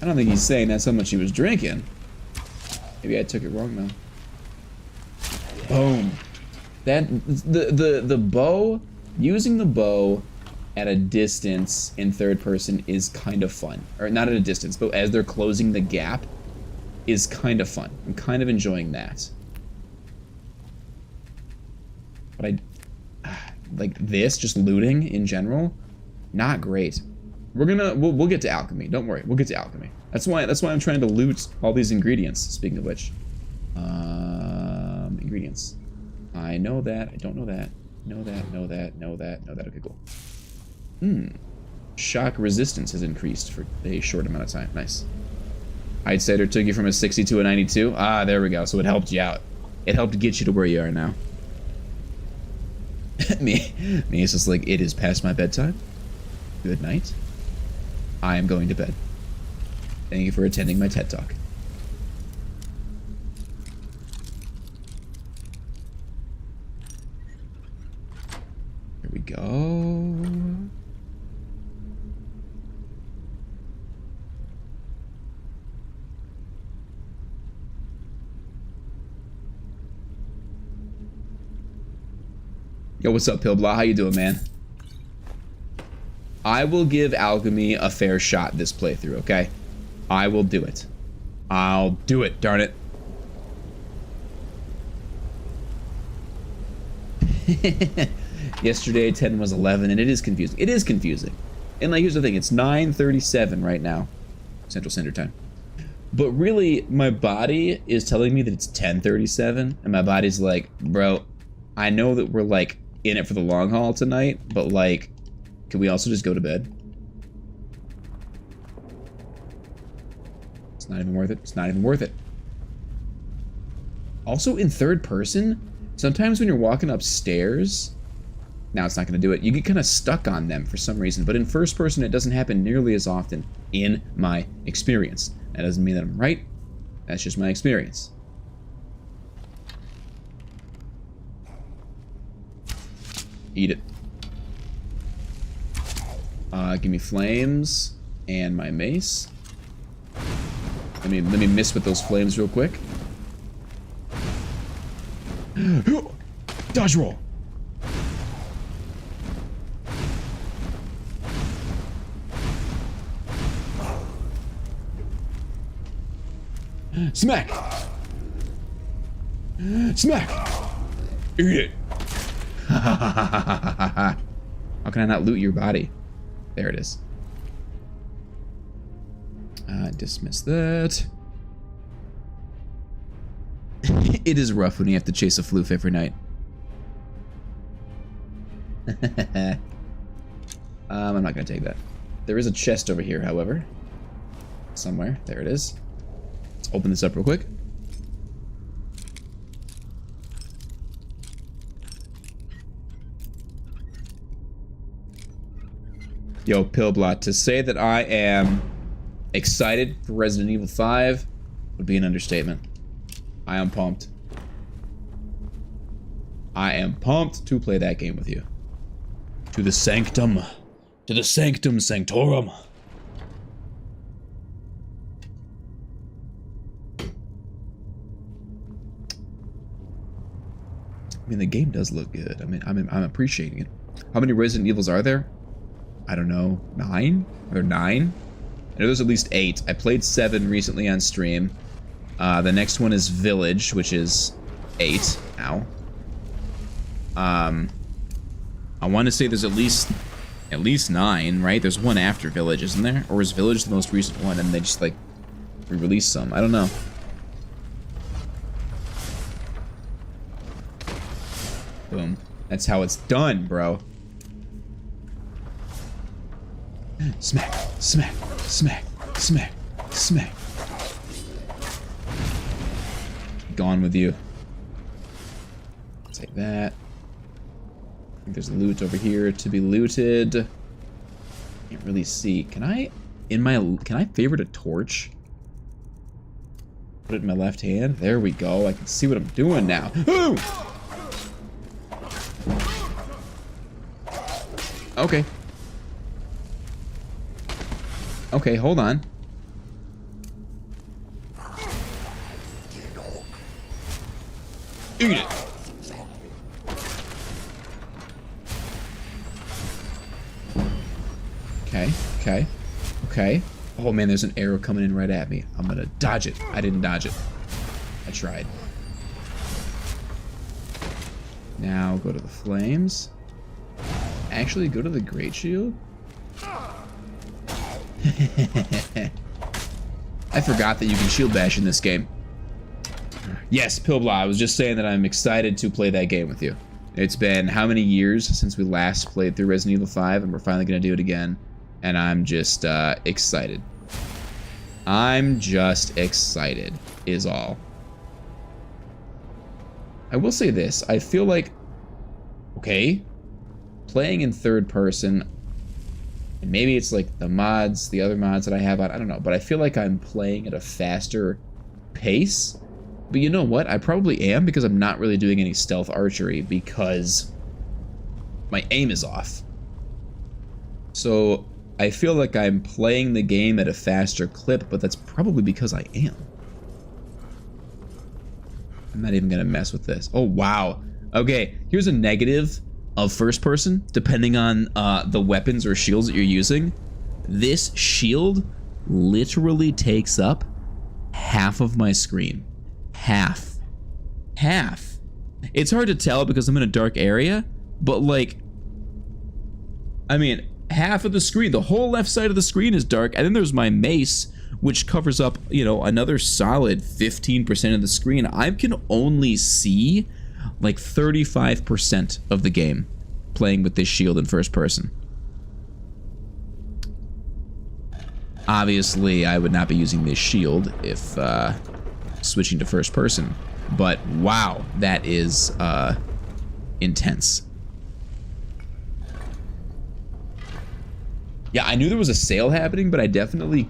I don't think he's saying that's how much he was drinking. Maybe I took it wrong though. Boom. That the bow, using the bow at a distance in third person is kind of fun. Or not at a distance, but as they're closing the gap is kind of fun. I'm kind of enjoying that. But like this, just looting in general, not great. We'll get to alchemy. Don't worry, we'll get to alchemy. That's why I'm trying to loot all these ingredients. Speaking of which, ingredients. I know that. I don't know that. Know that. Okay, cool. Shock resistance has increased for a short amount of time. Nice. Height Cider took you from a 60 to a 92. Ah, there we go. So it helped you out. It helped get you to where you are now. me it's just like, it is past my bedtime. Good night. I am going to bed. Thank you for attending my TED Talk. Here we go. Yo, what's up, Pillblah? How you doing, man? I will give alchemy a fair shot this playthrough, okay? I will do it. I'll do it, darn it. Yesterday 10 was 11, and it is confusing. It is confusing. And like, here's the thing, it's 9:37 right now, Central Standard Time. But really, my body is telling me that it's 10:37, and my body's like, bro, I know that we're like in it for the long haul tonight, but like, can we also just go to bed? It's not even worth it. It's not even worth it. Also, in third person, sometimes when you're walking upstairs, now it's not going to do it, you get kind of stuck on them for some reason. But in first person, it doesn't happen nearly as often in my experience. That doesn't mean that I'm right. That's just my experience. Eat it. Give me flames and my mace. Let me miss with those flames real quick. Dodge roll. Smack. Smack. Eat it. How can I not loot your body? There it is. Dismiss that. It is rough when you have to chase a floof every night. I'm not gonna take that. There is a chest over here, however. Somewhere. There it is. Let's open this up real quick. Yo, Pillblot, to say that I am excited for Resident Evil 5 would be an understatement. I am pumped. I am pumped to play that game with you. To the sanctum. To the sanctum sanctorum. I mean, the game does look good. I mean, I'm appreciating it. How many Resident Evils are there? I don't know. 9? Are there 9? I know there's at least 8. I played 7 recently on stream. The next one is Village, which is 8. Ow. I want to say there's at least 9, right? There's one after Village, isn't there? Or is Village the most recent one and they just like re-released some? I don't know. Boom. That's how it's done, bro. Smack, smack, smack, smack, smack. Gone with you. Take that. I think there's loot over here to be looted. Can't really see. Can I favorite a torch? Put it in my left hand. There we go. I can see what I'm doing now. Ooh! Okay. Okay, hold on. Eat it. Okay, okay, okay. Oh man, there's an arrow coming in right at me. I'm gonna dodge it. I didn't dodge it. I tried. Now go to the flames. Actually, go to the Great Shield. I forgot that you can shield bash in this game. Yes, Pillbla, I was just saying that I'm excited to play that game with you. It's been how many years since we last played through Resident Evil 5, and we're finally going to do it again. And I'm just excited. I'm just excited, is all. I will say this. I feel like, okay, playing in third person, and maybe it's like the mods, the other mods that I have on, I don't know, but I feel like I'm playing at a faster pace. But you know what? I probably am, because I'm not really doing any stealth archery because my aim is off. So I feel like I'm playing the game at a faster clip, but that's probably because I am. I'm not even gonna mess with this. Oh, wow. Okay, here's a negative of first person, depending on the weapons or shields that you're using. This shield literally takes up half of my screen. Half. It's hard to tell because I'm in a dark area, but like, I mean, half of the screen, the whole left side of the screen is dark, and then there's my mace, which covers up, you know, another solid 15% of the screen. I can only see like 35% of the game playing with this shield in first person. Obviously, I would not be using this shield if switching to first person, but wow, that is intense. Yeah, I knew there was a sale happening, but I definitely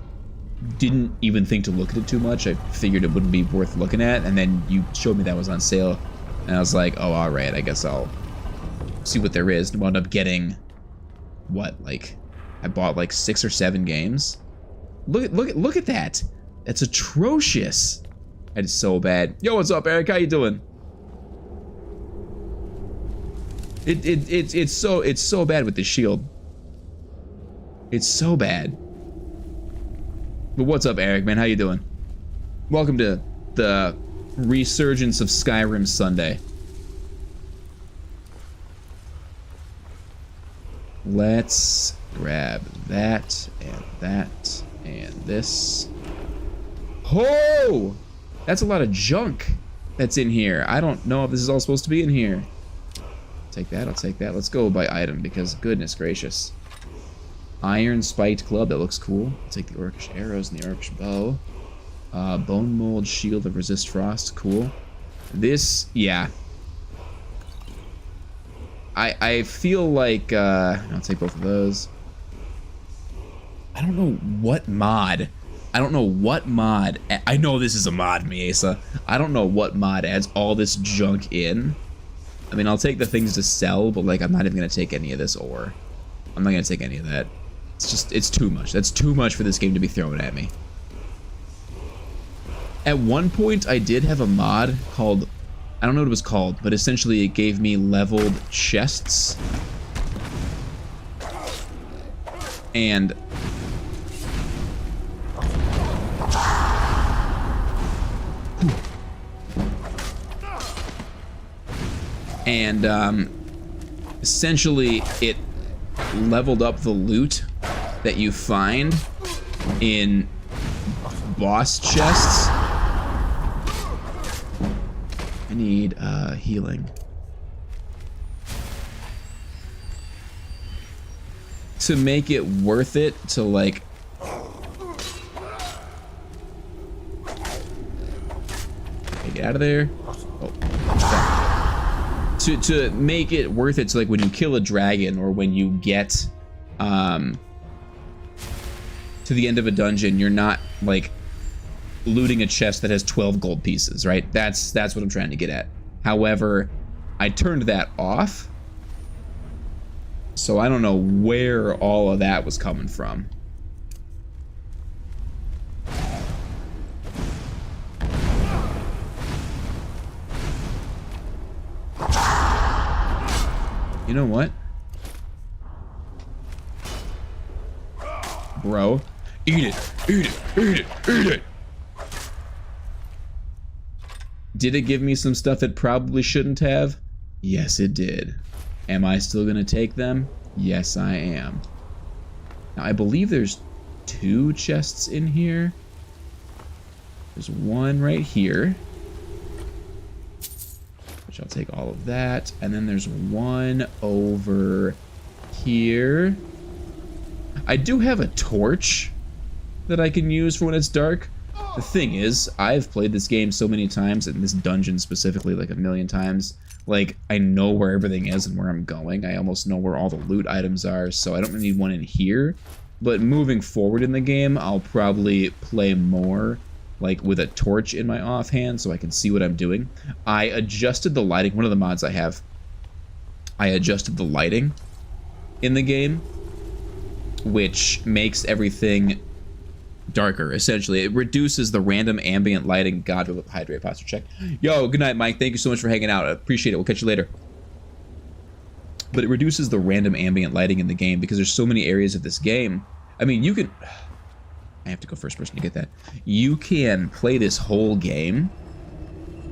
didn't even think to look at it too much. I figured it wouldn't be worth looking at, and then you showed me that was on sale, and I was like, oh, all right, I guess I'll see what there is. And wound up getting, what, like, I bought like 6 or 7 games. Look at that. That's atrocious. That is so bad. Yo, what's up, Eric? How you doing? It's so bad with the shield. It's so bad. But what's up, Eric, man? How you doing? Welcome to the resurgence of Skyrim Sunday. Let's grab that and this. Oh! That's a lot of junk that's in here. I don't know if this is all supposed to be in here. Take that, I'll take that. Let's go by item because goodness gracious. Iron spiked club. That looks cool. I'll take the orcish arrows and the orcish bow. Bone mold shield of resist frost. Cool. This, yeah. I feel like I'll take both of those. I don't know what mod. I don't know what mod. I know this is a mod, Miesa. I don't know what mod adds all this junk in. I mean, I'll take the things to sell, but like, I'm not even gonna take any of this ore. I'm not gonna take any of that. It's just, it's too much. That's too much for this game to be thrown at me. At one point, I did have a mod called, I don't know what it was called, but essentially it gave me leveled chests. And essentially it leveled up the loot that you find in boss chests. I need healing. To make it worth it to like get out of there. Oh. To make it worth it, so like when you kill a dragon or when you get to the end of a dungeon, you're not like looting a chest that has 12 gold pieces, right? That's what I'm trying to get at. However, I turned that off, so I don't know where all of that was coming from. You know what? Bro, eat it, eat it, eat it, eat it. Did it give me some stuff it probably shouldn't have? Yes, it did. Am I still gonna take them? Yes, I am. Now, I believe there's 2 chests in here. There's one right here, which I'll take all of that. And then there's one over here. I do have a torch that I can use for when it's dark. The thing is, I've played this game so many times, and this dungeon specifically like a million times. Like, I know where everything is and where I'm going. I almost know where all the loot items are, so I don't really need one in here. But moving forward in the game, I'll probably play more like with a torch in my offhand so I can see what I'm doing. I adjusted the lighting. One of the mods I have, I adjusted the lighting in the game, which makes everything darker, essentially. It reduces the random ambient lighting. God, we'll hydrate posture check. Yo, good night, Mike. Thank you so much for hanging out. I appreciate it. We'll catch you later. But it reduces the random ambient lighting in the game because there's so many areas of this game. I mean, you can... I have to go first person to get that. You can play this whole game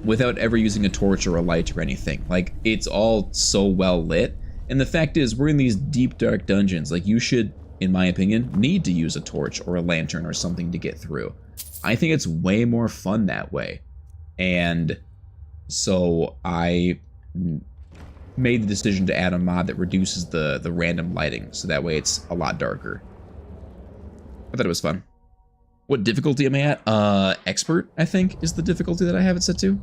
without ever using a torch or a light or anything. Like, it's all so well lit. And the fact is, we're in these deep, dark dungeons. Like, you should, in my opinion, need to use a torch or a lantern or something to get through. I think it's way more fun that way. And so I made the decision to add a mod that reduces the random lighting, so that way it's a lot darker. I thought it was fun. What difficulty am I at? Expert, I think, is the difficulty that I have it set to.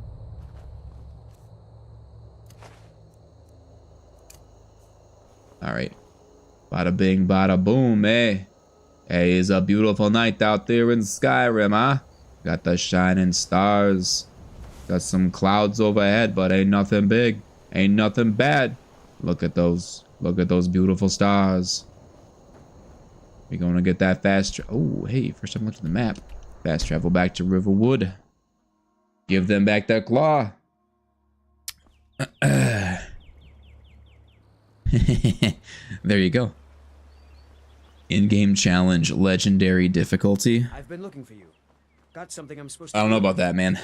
Alright. Bada bing, bada boom, eh? Hey, it's a beautiful night out there in Skyrim, huh? Got the shining stars. Got some clouds overhead, but ain't nothing big. Ain't nothing bad. Look at those. Look at those beautiful stars. We're gonna get that fast. Oh, hey, first time I looked at the map. Fast travel back to Riverwood. Give them back their claw. There you go. In-game challenge, legendary difficulty. I've been looking for you. Got something I'm supposed to I don't know about that, man.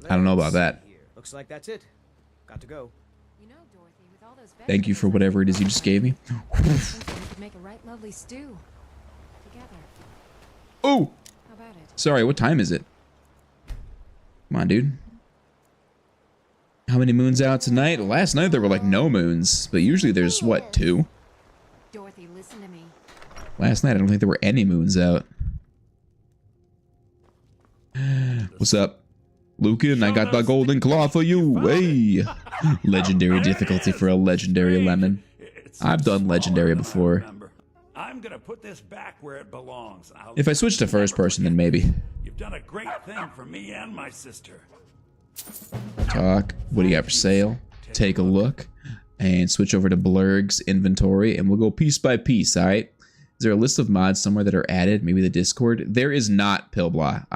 I don't know about that. Looks like that's it. Got to go. You know, Dorothy, with all those Thank you for whatever it is you just gave me. we could make a right lovely stew together. Oh! How about it? Sorry, what time is it? Come on, dude. How many moons out tonight? Last night there were like no moons, but usually there's, what, 2? Last night, I don't think there were any moons out. What's up? Lucan, I got the golden claw for you. Hey! Legendary difficulty for a legendary lemon. I've done legendary before. I'm gonna put this back where it belongs. If I switch to first person, then maybe. You've done a great thing for me and my sister. Talk. What do you got for sale? Take a look. And switch over to Blurg's inventory, and we'll go piece by piece, alright? Is there a list of mods somewhere that are added? Maybe the Discord? There is not, Pillblah.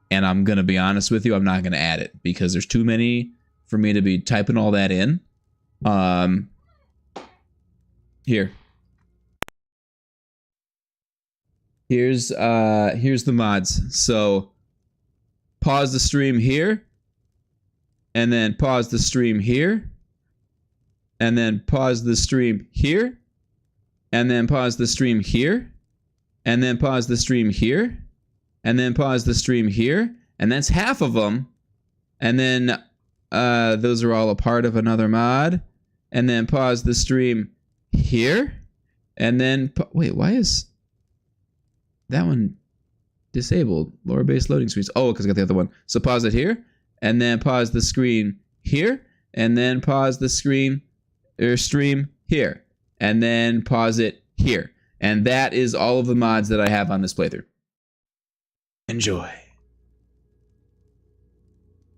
And I'm gonna be honest with you, I'm not gonna add it, because there's too many for me to be typing all that in. Here. Here's the mods. So, pause the stream here, and then pause the stream here, and then pause the stream here, and then pause the stream here, and then pause the stream here, and then pause the stream here, and that's half of them. And then those are all a part of another mod, and then pause the stream here, and then wait, why is that one disabled? Lower base loading screens. Oh, because I got the other one. So pause it here, and then pause the screen here, and then pause the screen or stream here, and then pause it here. And that is all of the mods that I have on this playthrough. Enjoy.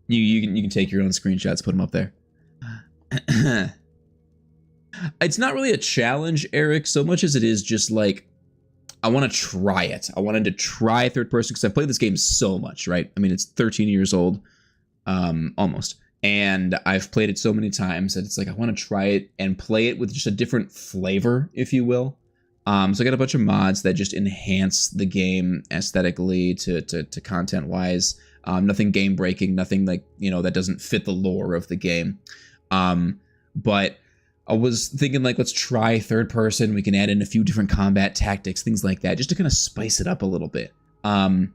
You can take your own screenshots, put them up there. It's not really a challenge, Eric, so much as it is just like, I want to try it. I wanted to try third person because I've played this game so much, right? I mean, it's 13 years old, almost. And I've played it so many times that it's like, I want to try it and play it with just a different flavor, if you will. So I got a bunch of mods that just enhance the game aesthetically to content-wise. Nothing game-breaking, nothing like, you know, that doesn't fit the lore of the game. But I was thinking, like, let's try third person. We can add in a few different combat tactics, things like that, just to kind of spice it up a little bit. And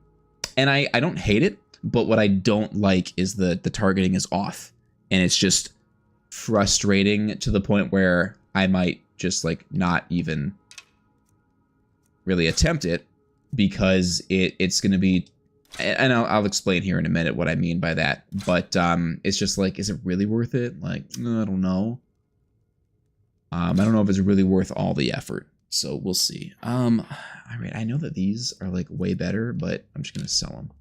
I don't hate it, but what I don't like is the targeting is off. And it's just frustrating to the point where I might just, like, not even really attempt it, because it's going to be, and I'll explain here in a minute what I mean by that, but it's just like, is it really worth it? Like, I don't know. I don't know if it's really worth all the effort, so we'll see. All right, I know that these are like way better, but I'm just gonna sell them.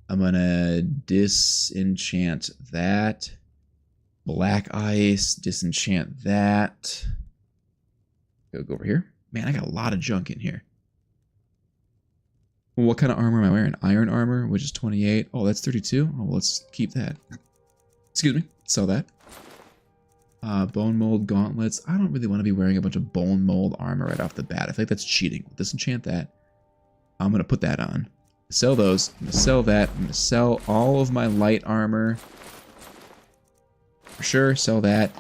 I'm gonna disenchant that. Black ice, disenchant that. Go over here. Man, I got a lot of junk in here. What kind of armor am I wearing? Iron armor, which is 28. Oh, that's 32. Oh, well, let's keep that. Excuse me. Sell that. Bone mold gauntlets. I don't really want to be wearing a bunch of bone mold armor right off the bat. I feel like that's cheating. Disenchant that. I'm going to put that on. Sell those. I'm going to sell that. I'm going to sell all of my light armor. For sure. Sell that.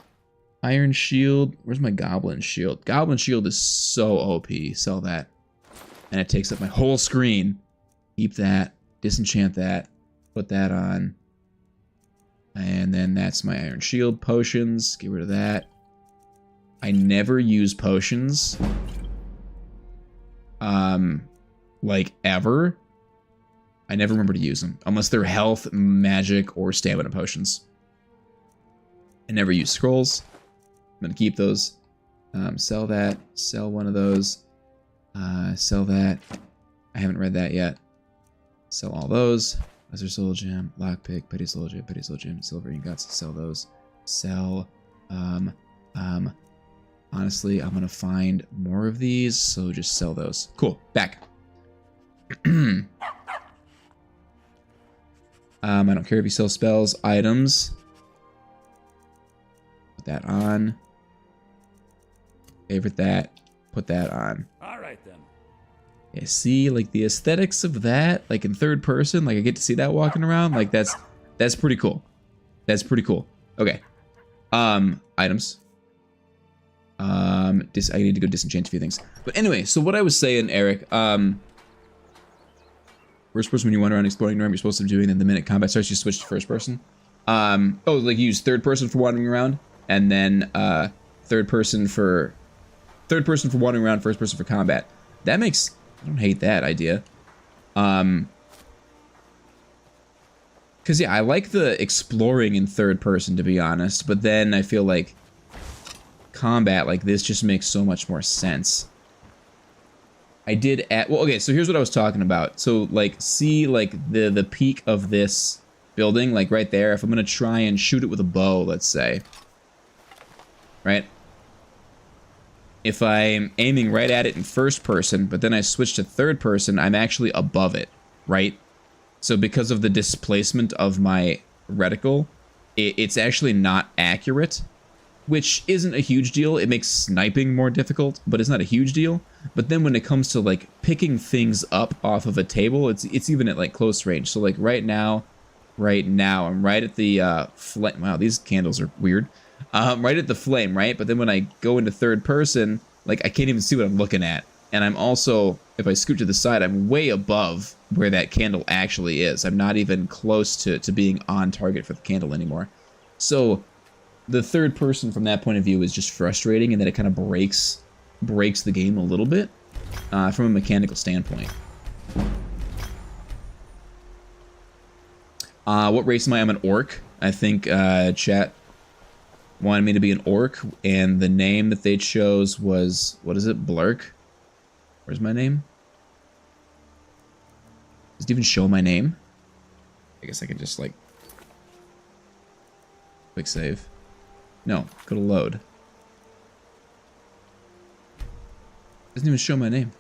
Iron shield. Where's my goblin shield? Goblin shield is so OP. Sell that. And it takes up my whole screen. Keep that. Disenchant that. Put that on. And then that's my iron shield. Potions. Get rid of that. I never use potions. Like ever. I never remember to use them. Unless they're health, magic, or stamina potions. I never use scrolls. I'm going to keep those. Sell that. Sell one of those. Sell that. I haven't read that yet. Sell all those. Lesser soul gem, lockpick, petty soul gem, silver ingots. Sell those. Sell. Honestly, I'm gonna find more of these, so just sell those. Cool. Back. I don't care if you sell spells, items. Put that on. Favorite that. Put that on. All right then. Yeah, see, like the aesthetics of that, like in third person, like I get to see that walking around, like that's pretty cool. That's pretty cool. Okay. Items. I need to go disenchant a few things. But anyway, so what I was saying, Eric, first person when you wander around exploring the room, you're supposed to be doing, then the minute combat starts, you switch to first person. Oh, like you use third person for wandering around, and then third person for wandering around, first person for combat. That makes... I don't hate that idea. Because, yeah, I like the exploring in third person, to be honest. But then I feel like combat like this just makes so much more sense. I did at... Well, okay, so here's what I was talking about. So, like, see, like, the peak of this building, like, right there. If I'm going to try and shoot it with a bow, let's say. Right? If I'm aiming right at it in first person, but then I switch to third person, I'm actually above it, right? So because of the displacement of my reticle, it's actually not accurate, which isn't a huge deal. It makes sniping more difficult, but it's not a huge deal. But then when it comes to, like, picking things up off of a table, it's even at, like, close range. So, like, right now, I'm right at the flame. Wow, these candles are weird. Right at the flame, right? But then when I go into third person, like, I can't even see what I'm looking at. And I'm also, if I scoot to the side, I'm way above where that candle actually is. I'm not even close to being on target for the candle anymore. So the third person from that point of view is just frustrating, and that it kind of breaks the game a little bit from a mechanical standpoint. What race am I? I'm an orc. I think chat wanted me to be an orc, and the name that they chose was, what is it, Blurk? Where's my name? Does it even show my name? I guess I can just, like, quick save. No, go to load. Doesn't even show my name.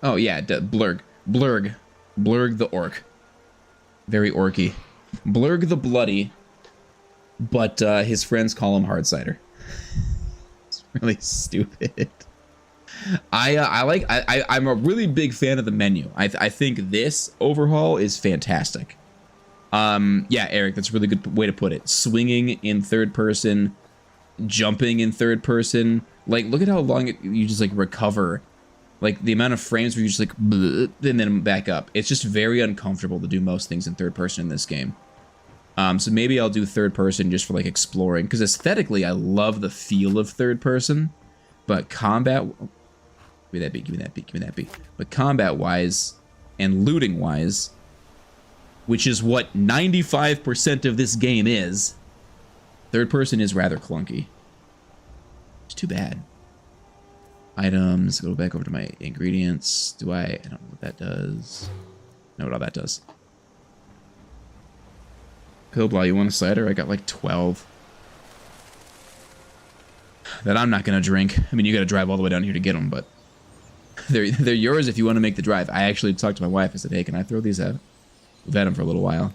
Oh yeah, Blurg. Blurg the orc. Very orky. Blurg the bloody, but his friends call him hard cider. It's really stupid. I'm a really big fan of the menu. I think this overhaul is fantastic. Yeah, Eric, that's a really good way to put it. Swinging in third person, jumping in third person. Like, look at how long you just, like, recover. Like, the amount of frames where you just, like, bleh, and then back up. It's just very uncomfortable to do most things in third person in this game. So maybe I'll do third person just for, like, exploring. Because aesthetically, I love the feel of third person. But combat... Give me that beat, give me that beat, give me that beat. But combat-wise and looting-wise, which is what 95% of this game is, third person is rather clunky. It's too bad. Items, go back over to my ingredients. I don't know what that does. I know what all that does. Pillblaw, you want a cider? I got like 12. That I'm not gonna drink. I mean, you gotta drive all the way down here to get them, but they're yours if you want to make the drive. I actually talked to my wife. I said, hey, can I throw these out? We've had them for a little while.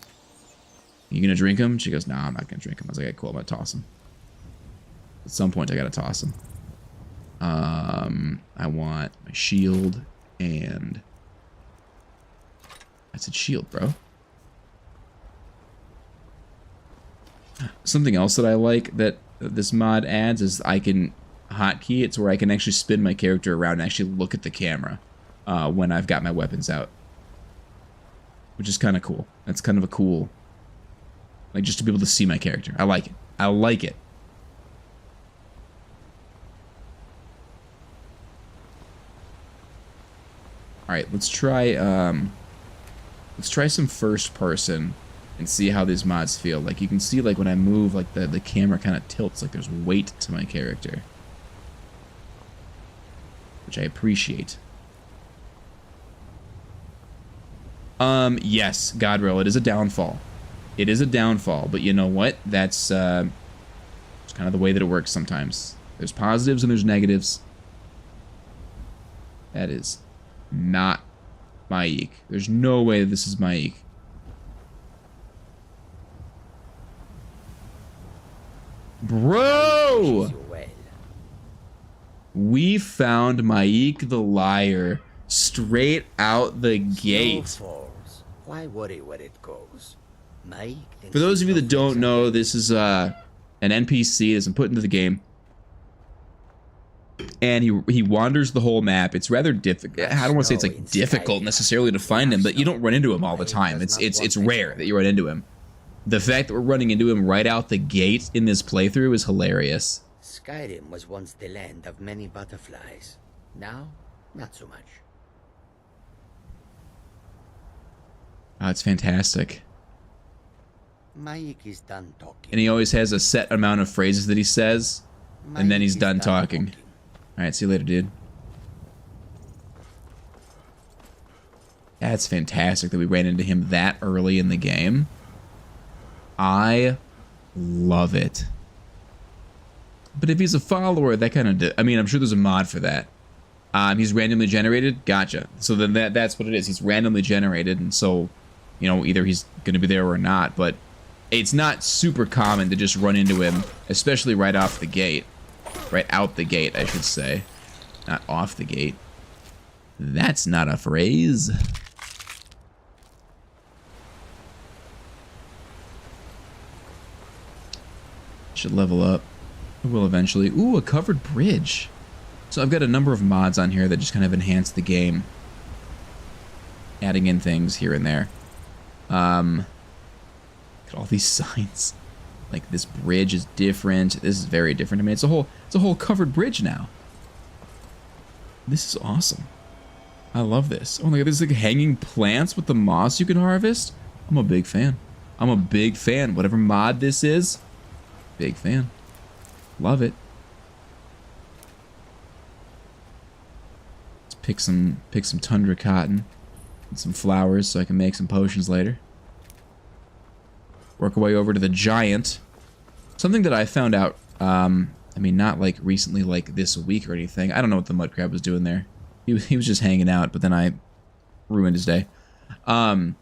You gonna drink them? She goes, no, I'm not gonna drink them. I was like, okay, cool, I'm gonna toss them. At some point, I gotta toss them. I want my shield and... I said shield, bro. Something else that I like that this mod adds is I can hotkey it to where I can actually spin my character around and actually look at the camera when I've got my weapons out. Which is kind of cool. That's kind of a cool... Like, just to be able to see my character. I like it. I like it. Alright, let's try some first person and see how these mods feel. Like, you can see, like, when I move, like, the camera kind of tilts, like there's weight to my character. Which I appreciate. Yes, Godrill, it is a downfall. It is a downfall, but you know what? That's kind of the way that it works sometimes. There's positives and there's negatives. That is not Maik. There's no way this is Maik. Bro! We found Maik the liar straight out the gate. Why worry where it goes? For those of you that don't know, this is an NPC that's been put into the game. And he wanders the whole map. It's rather difficult. I don't want to say it's like difficult necessarily to find him, but you don't run into him all the time. It's rare that you run into him. The fact that we're running into him right out the gate in this playthrough is hilarious. Skyrim was once the land of many butterflies. Now, Not so much. Oh, it's fantastic. Mike is done talking. And he always has a set amount of phrases that he says, and then he's done talking. Alright, see you later, dude. That's fantastic that we ran into him that early in the game. I love it. But if he's a follower, that kind of... I mean, I'm sure there's a mod for that. He's randomly generated? Gotcha. So then that's what it is. He's randomly generated, and so, you know, either he's going to be there or not, but it's not super common to just run into him, especially right off the gate. Right out the gate, I should say. Not off the gate. That's not a phrase. Should level up. I will eventually. Ooh, a covered bridge. So I've got a number of mods on here that just kind of enhance the game. Adding in things here and there. Look at all these signs. Like, this bridge is different. This is very different. I mean, it's a whole covered bridge now. This is awesome. I love this. Oh my god, there's like hanging plants with the moss you can harvest. I'm a big fan. I'm a big fan. Whatever mod this is, big fan. Love it. Let's pick some tundra cotton and some flowers so I can make some potions later. Work our way over to the giant. Something that I found out, I mean, not like recently, like this week or anything. I don't know what the mud crab was doing there. He was just hanging out, but then I ruined his day. I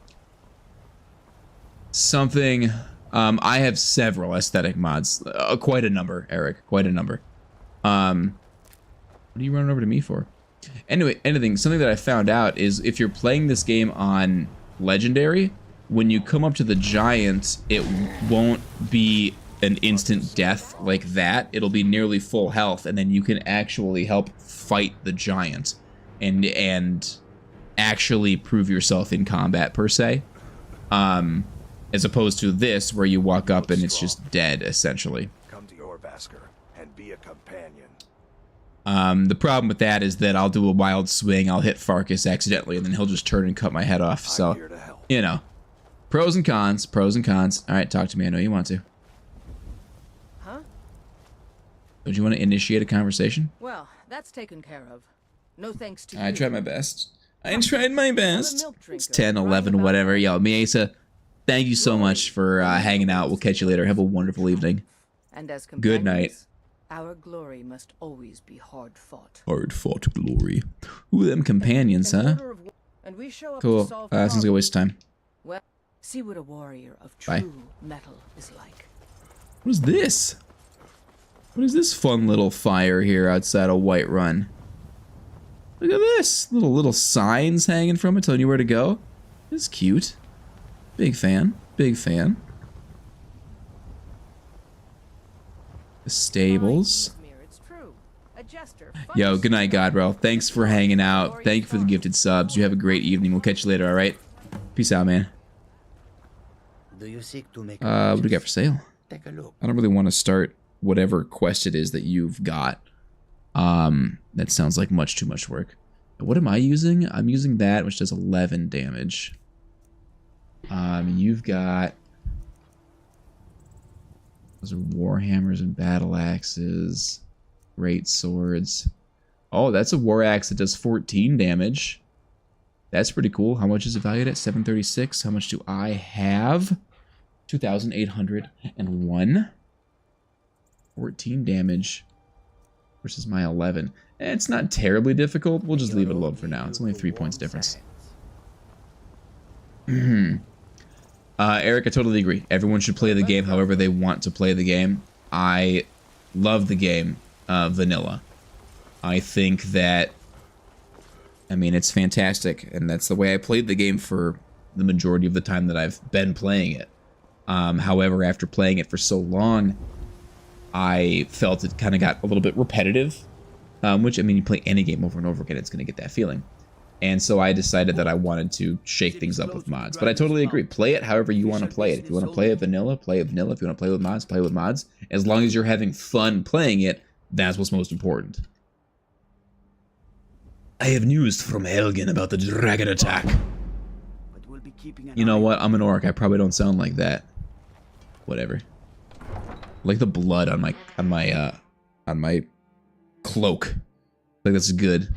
have several aesthetic mods. Quite a number, Eric. Quite a number. What are you running over to me for? Anyway, something that I found out is if you're playing this game on Legendary, when you come up to the giant, it won't be an instant death like that. It'll be nearly full health, and then you can actually help fight the giant and actually prove yourself in combat, per se. As opposed to this, where you walk up and it's just dead, essentially. Come to your Basker and be a companion. The problem with that is that I'll do a wild swing, I'll hit Farkas accidentally, and then he'll just turn and cut my head off. So, you know, pros and cons, pros and cons. All right, talk to me. I know you want to. Huh? Don't you want to initiate a conversation? Well, that's taken care of. No thanks to you. I tried my best. I tried my best. It's 10, 11, whatever. Yo, Miesa, thank you so much for hanging out. We'll catch you later. Have a wonderful evening. And as good night. Our glory must always be hard fought. Hard fought glory. Ooh, them companions, huh? And we show up Cool. to solve Seems like a waste of time. Well, see what a warrior of Bye. true metal is like. What is this? What is this fun little fire here outside of Whiterun? Look at this. Little signs hanging from it telling you where to go. This is cute. Big fan. Big fan. The stables. Yo, good night, Godrel. Thanks for hanging out. Thank you for the gifted subs. You have a great evening. We'll catch you later, alright? Peace out, man. Do you seek to make What do we got for sale? Take a look. I don't really want to start whatever quest it is that you've got. That sounds like much too much work. What am I using? I'm using that, which does 11 damage. You've got... Those are warhammers and battle axes. Great swords. Oh, that's a war axe that does 14 damage. That's pretty cool. How much is it valued at? 736. How much do I have? 2,801. 14 damage versus my 11. It's not terribly difficult. We'll just leave it alone for now. It's only 3 points difference. Eric, I totally agree. Everyone should play the game however they want to play the game. I love the game vanilla. I think that, I mean, it's fantastic, and that's the way I played the game for the majority of the time that I've been playing it. However, after playing it for so long, I felt it kind of got a little bit repetitive, which, I mean, you play any game over and over again, it's going to get that feeling. And so I decided that I wanted to shake things up with mods. But I totally agree. Play it however you want to play it. If you want to play it vanilla, play it vanilla. If you want to play with mods, play with mods. As long as you're having fun playing it, that's what's most important. I have news from Helgen about the dragon attack. But we'll be keeping an You know eye what? I'm an orc. I probably don't sound like that. Whatever. Like the blood on my cloak. Like that's good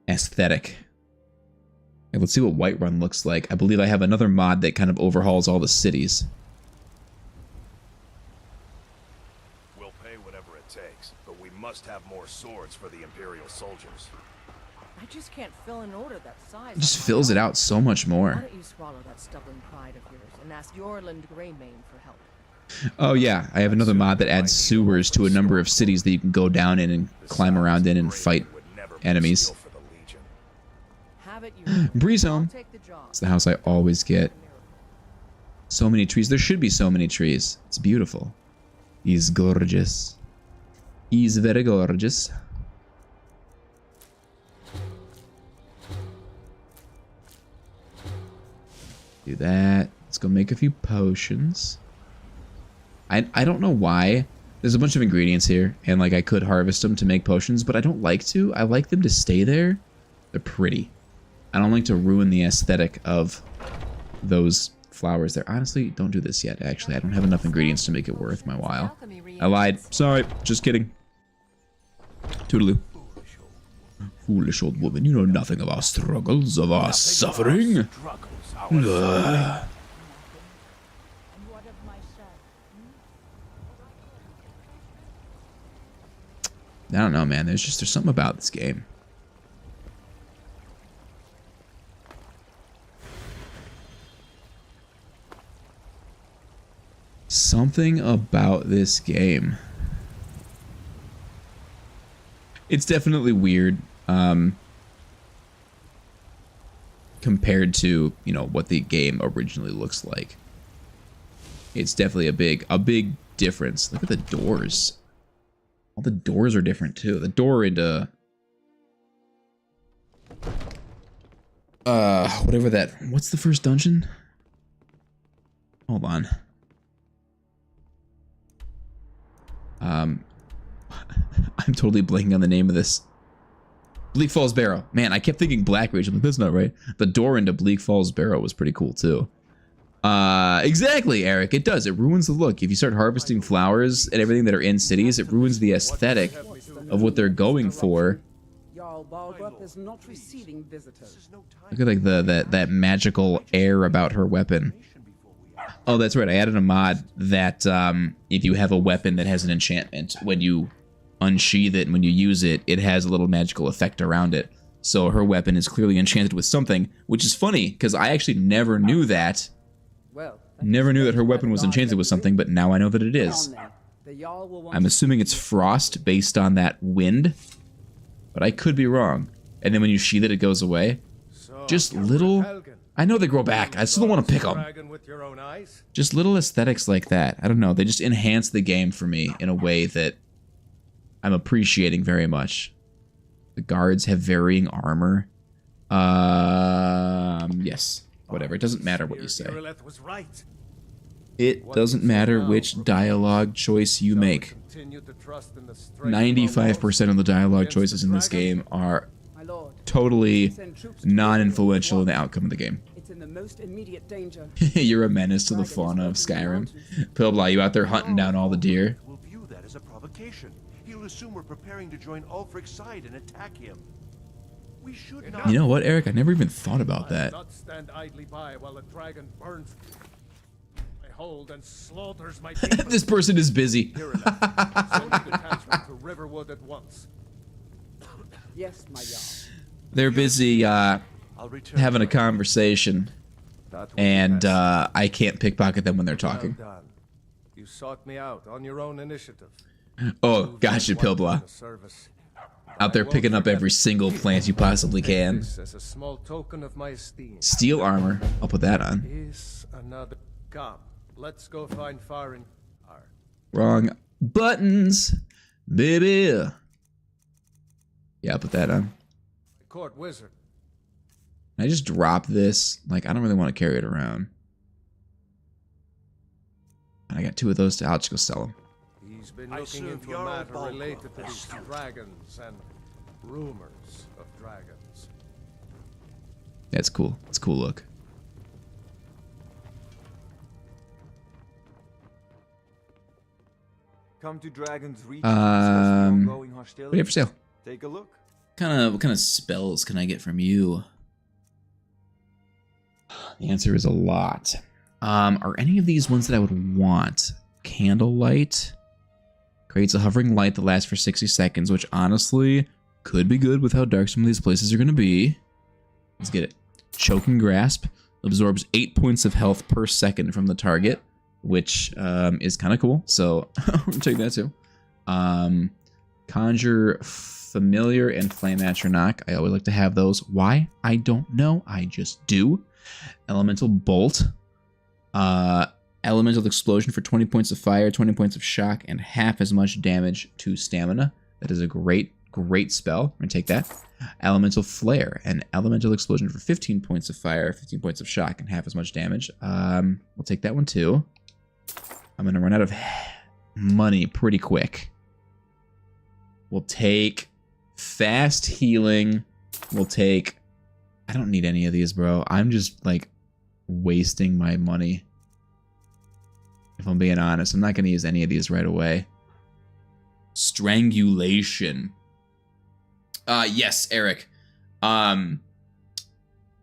aesthetic. Okay, let's see what Whiterun looks like. I believe I have another mod that kind of overhauls all the cities. We'll pay whatever it takes, but we must have more swords for the Imperial soldiers. I just can't fill an order that size. It just fills it out so much Why more. don't you swallow that stubborn pride of yours and ask Yorland Greymane for help? Oh yeah, I have another mod that adds sewers to a number of cities that you can go down in and climb around in and fight enemies. Have it you. Breeze I'll home. take the job. It's the house I always get. So many trees. There should be so many trees. It's beautiful. He's gorgeous. He's very gorgeous. Do that. Let's go make a few potions. I don't know why. There's a bunch of ingredients here, and like I could harvest them to make potions, but I don't like to. I like them to stay there. They're pretty. I don't like to ruin the aesthetic of those flowers there. Honestly, don't do this yet, actually. I don't have enough ingredients to make it worth my while. I lied. Sorry. Just kidding. Toodaloo. Foolish old woman. You know nothing of our struggles, of our suffering. Ugh. And what of my son? I don't know, man. There's something about this game. Something about this game. It's definitely weird, compared to, you know, what the game originally looks like. It's definitely a big difference. Look at the doors. All the doors are different too. The door into whatever that, what's the first dungeon? Hold on. I'm totally blanking on the name of this. Bleak Falls Barrow. Man, I kept thinking Black Rage. I'm like, that's not right. The door into Bleak Falls Barrow was pretty cool too. Exactly, Eric. It does. It ruins the look. If you start harvesting flowers and everything that are in cities, it ruins the aesthetic of what they're going for. Jarl Balgrup is not receiving visitors. Look at like that magical air about her weapon. Oh, that's right. I added a mod that if you have a weapon that has an enchantment, when you unsheath it and when you use it, it has a little magical effect around it. So her weapon is clearly enchanted with something, which is funny because I actually never knew that. Never knew that her weapon was enchanted with something, but now I know that it is. I'm assuming it's frost based on that wind, but I could be wrong. And then when you sheath it, it goes away. Just little... I know they grow back. I still don't want to pick them. Just little aesthetics like that. I don't know. They just enhance the game for me in a way that I'm appreciating very much. The guards have varying armor. Yes. Whatever. It doesn't matter what you say. It doesn't matter which dialogue choice you make. 95% of the dialogue choices in this game are totally non-influential in the outcome of the game. It's in the most immediate danger. You're a menace to the fauna of Skyrim. Pilbla, you out there hunting down all the deer? We'll view that as a provocation. He'll assume we're preparing to join Ulfric's side and attack him. We should not. You know what, Eric? I never even thought about that. Not stand idly by while the dragon burns my hold and slaughters my people. This person is busy. Detachment to Riverwood at once. Yes, my Jarl. They're busy having a conversation, and I can't pickpocket them when they're talking. Well done. You sought me out on your own initiative. Oh, gotcha, Pilbla. Out there picking up every single plant you possibly can. As a small token of my esteem. Steel armor. I'll put that on. Is another. Come, let's go find Farin. Wrong buttons, baby. Yeah, I'll put that on. Court wizard. Can I just drop this? Like, I don't really want to carry it around. And I got 2 of those. I'll just go sell them. He's been looking into a matter related to these dragons and Rumors of dragons. That's cool. It's a cool look. Come to Dragon's Reach. What do you have for sale? Take a look. What kind of spells can I get from you? The answer is a lot. Are any of these ones that I would want? Candlelight creates a hovering light that lasts for 60 seconds, which honestly could be good with how dark some of these places are going to be. Let's get it. Choking Grasp absorbs 8 points of health per second from the target, which is kind of cool. So we'll take that too. Conjure Familiar and Flame Atronach. I always like to have those. Why? I don't know. I just do. Elemental Bolt. Elemental Explosion for 20 points of fire, 20 points of shock, and half as much damage to stamina. That is a great spell. I'm going to take that. Elemental Flare. An Elemental Explosion for 15 points of fire, 15 points of shock, and half as much damage. We'll take that one too. I'm going to run out of money pretty quick. We'll take Fast Healing. We'll take... I don't need any of these, bro. I'm just, like, wasting my money. If I'm being honest, I'm not going to use any of these right away. Strangulation. Yes, Eric.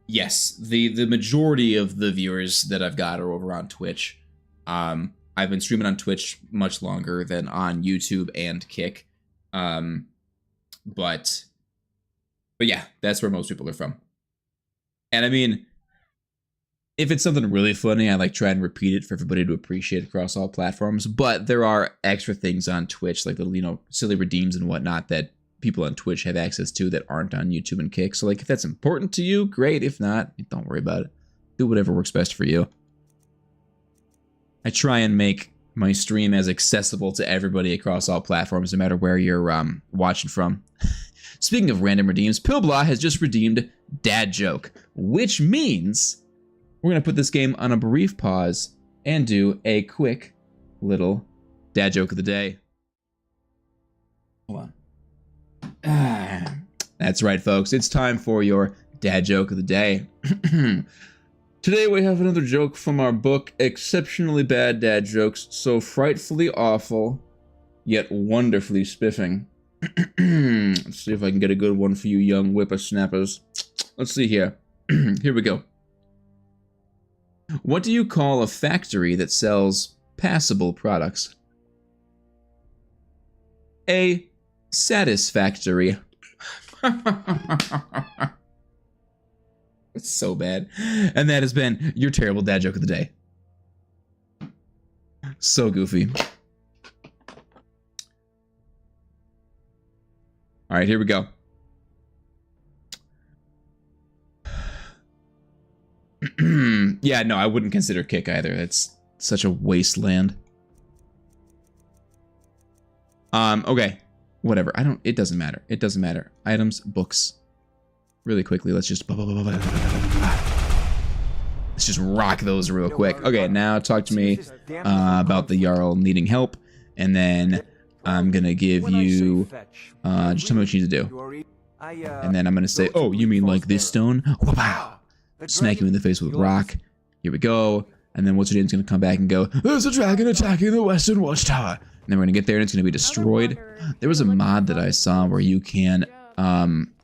Yes, the majority of the viewers that I've got are over on Twitch. I've been streaming on Twitch much longer than on YouTube and Kick. But yeah, that's where most people are from. And I mean, if it's something really funny, I like try and repeat it for everybody to appreciate across all platforms. But there are extra things on Twitch, like little, you know, silly redeems and whatnot that people on Twitch have access to that aren't on YouTube and Kick. So like, if that's important to you, great. If not, don't worry about it. Do whatever works best for you. I try and make my stream as accessible to everybody across all platforms, no matter where you're watching from. Speaking of random redeems, Pilbla has just redeemed Dad Joke, which means we're going to put this game on a brief pause and do a quick little Dad Joke of the day. Hold on. That's right, folks. It's time for your Dad Joke of the day. Today we have another joke from our book, Exceptionally Bad Dad Jokes, So Frightfully Awful, Yet Wonderfully Spiffing. Let's see if I can get a good one for you young whippersnappers. Let's see here. Here we go. What do you call a factory that sells passable products? A satisfactory. It's so bad. And that has been your terrible dad joke of the day. So goofy. All right, here we go. Yeah, no, I wouldn't consider Kick either. That's such a wasteland. Okay. Whatever. It doesn't matter. It doesn't matter. Items, books. Really quickly, let's just rock those real quick. Okay, now talk to me about the Jarl needing help, and then I'm gonna give you just tell me what you need to do, and then I'm gonna say, oh, you mean like this stone? Wow! Smack you in the face with a rock. Here we go. And then what's your name's gonna come back and go, there's a dragon attacking the Western Watchtower. And then we're gonna get there and it's gonna be destroyed. There was a mod that I saw where you can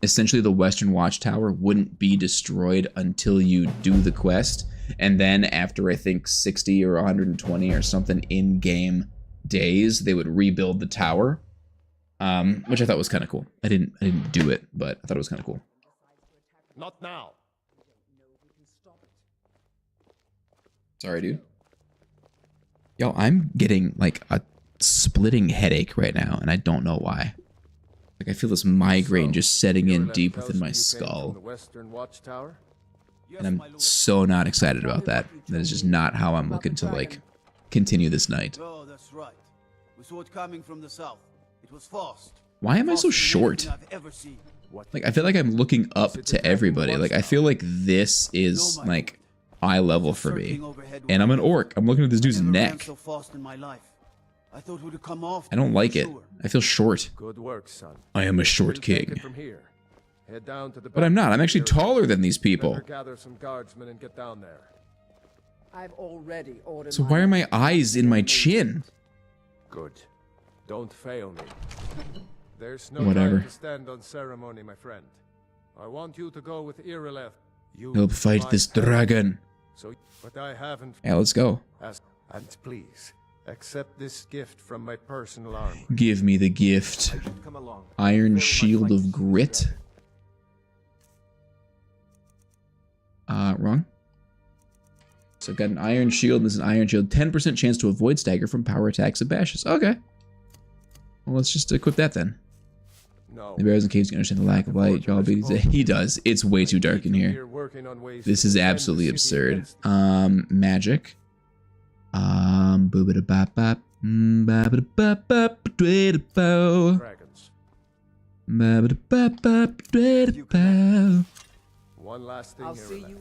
essentially the Western Watchtower wouldn't be destroyed until you do the quest, and then after I think 60 or 120 or something in-game days, they would rebuild the tower, which I thought was kind of cool. I didn't do it, but I thought it was kind of cool. Not now. Sorry, dude. Yo, I'm getting like a splitting headache right now, and I don't know why. Like, I feel this migraine just setting in deep within my skull. And I'm so not excited about that. That is just not how I'm looking to, like, continue this night. Oh, that's right. We saw it coming from the south. It was fast. Why am I so short? Like, I feel like I'm looking up to everybody. Like, I feel like this is, like, eye level for me. And I'm an orc. I'm looking at this dude's neck. I thought we'd come off. I don't like it. I feel short. Good work, son. I am a short Take king. it from here. Head down to the But I'm not. I'm actually taller than these people. Better gather some guardsmen and get down there. I've already ordered. So why are my eyes in my chin? Good. Don't fail me. There's no Whatever. time to stand on ceremony, my friend. I want you to go with Irileth. You Help fight my this friend. dragon. So, but I haven't. Yeah, let's go. And please accept this gift from my personal armor. Give me the gift. Come along. Iron Shield of Grit. Wrong. So I've got an Iron Shield. This is an Iron Shield. 10% chance to avoid stagger from power attacks and bashes. Okay. Well, let's just equip that then. No. The bears and caves can understand the lack of light. Y'all be he does. It's way too dark in here. This is absolutely absurd. Magic. Boobada-bop-bop. Ba-ba-da-bop-bop-dwa-da-bow. Dragons. Ba-ba-da-bop-bop-dwa-da-bow. One last thing, I'll see you.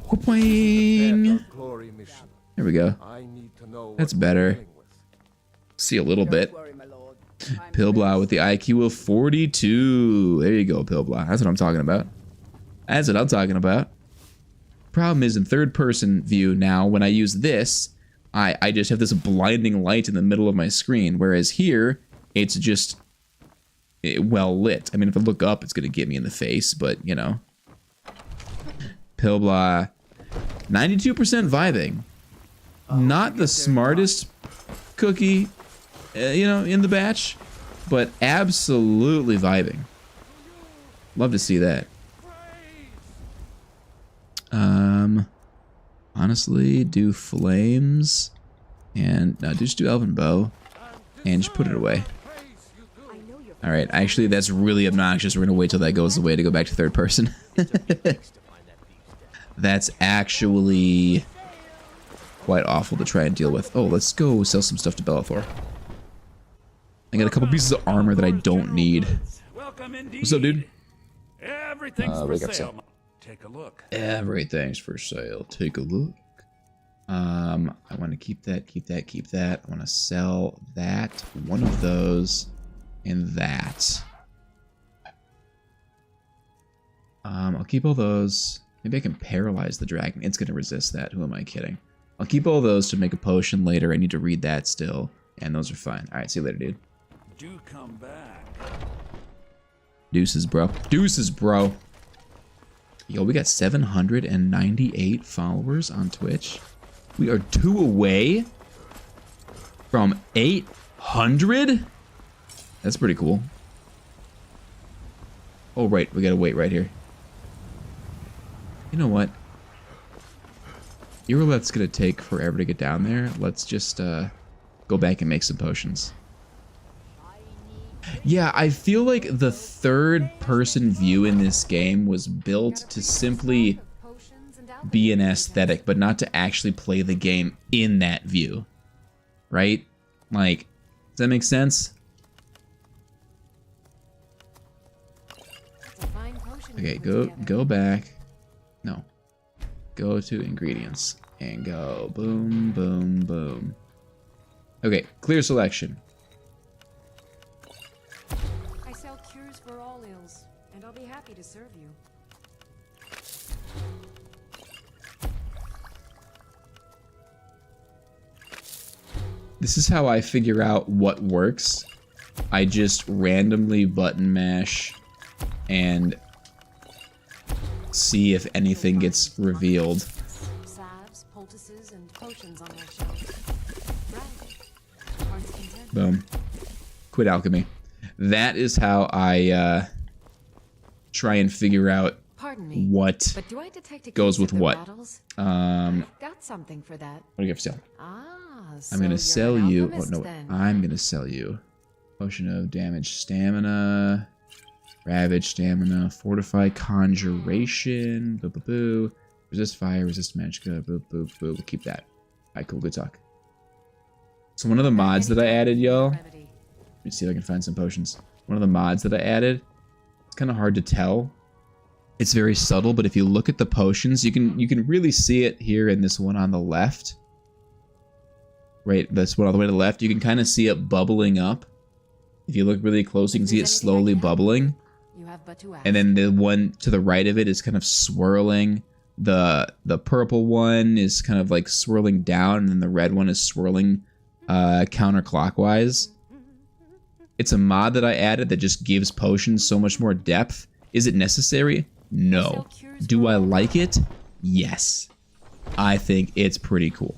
Whooping. glory mission. There we go. I need to know That's what we're better. dealing with. See a little bit. Don't worry, my lord. I'm Pilbla with the IQ of 42. There you go, Pilbla. That's what I'm talking about. That's what I'm talking about. Problem is, in third person view now, when I use this, I just have this blinding light in the middle of my screen. Whereas here, it's just well lit. I mean, if I look up, it's going to get me in the face, but, you know. Pilbla. 92% vibing. Not the smartest cookie, you know, in the batch, but absolutely vibing. Love to see that. Honestly, do flames, and no, just do elven bow, and just put it away. All right, actually, that's really obnoxious. We're gonna wait till that goes away to go back to third person. That's actually quite awful to try and deal with. Oh, let's go sell some stuff to Bellathor. I got a couple pieces of armor that I don't need. What's up, dude? Everything's for wake up, sale. son. Take a look. Everything's for sale. Take a look. I want to keep that, keep that, keep that. I want to sell that, one of those, and that. I'll keep all those. Maybe I can paralyze the dragon. It's going to resist that. Who am I kidding? I'll keep all those to make a potion later. I need to read that still. And those are fine. All right, see you later, dude. Do come back. Deuces, bro. Deuces, bro. Yo, we got 798 followers on Twitch. We are 2 away from 800? That's pretty cool. Oh, right. We gotta wait right here. You know what? Irileth's gonna take forever to get down there. Let's just go back and make some potions. Yeah, I feel like the third person view in this game was built to simply be an aesthetic, but not to actually play the game in that view. Right? Like, does that make sense? Okay, go back. No. Go to ingredients and go boom, boom, boom. Okay, clear selection. I sell cures for all ills, and I'll be happy to serve you. This is how I figure out what works. I just randomly button mash and see if anything gets revealed. Salves, poultices, and potions on their shelves. Heart's content. Boom. Quit alchemy. That is how I try and figure out Pardon me, what but do I detect a goes case with of the what. battles? Got Got something for that. what do you have for sale? So I'm gonna you're sell an you. Oh alchemist, no, then. I'm gonna sell you potion of damage, stamina, ravage, stamina, fortify, conjuration, boo boo boo, resist fire, resist magic, boo boo boo. We'll keep that. Alright, cool, good talk. So one of the mods that I added, y'all. Let me see if I can find some potions. One of the mods that I added. It's kind of hard to tell. It's very subtle, but if you look at the potions, you can really see it here in this one on the left. right, this one all the way to the left, you can kind of see it bubbling up. If you look really close, you can see it slowly bubbling. You have but to ask. And then the one to the right of it is kind of swirling. The purple one is kind of like swirling down, and then the red one is swirling counterclockwise. It's a mod that I added that just gives potions so much more depth. Is it necessary? No. Do I like it? Yes. I think it's pretty cool.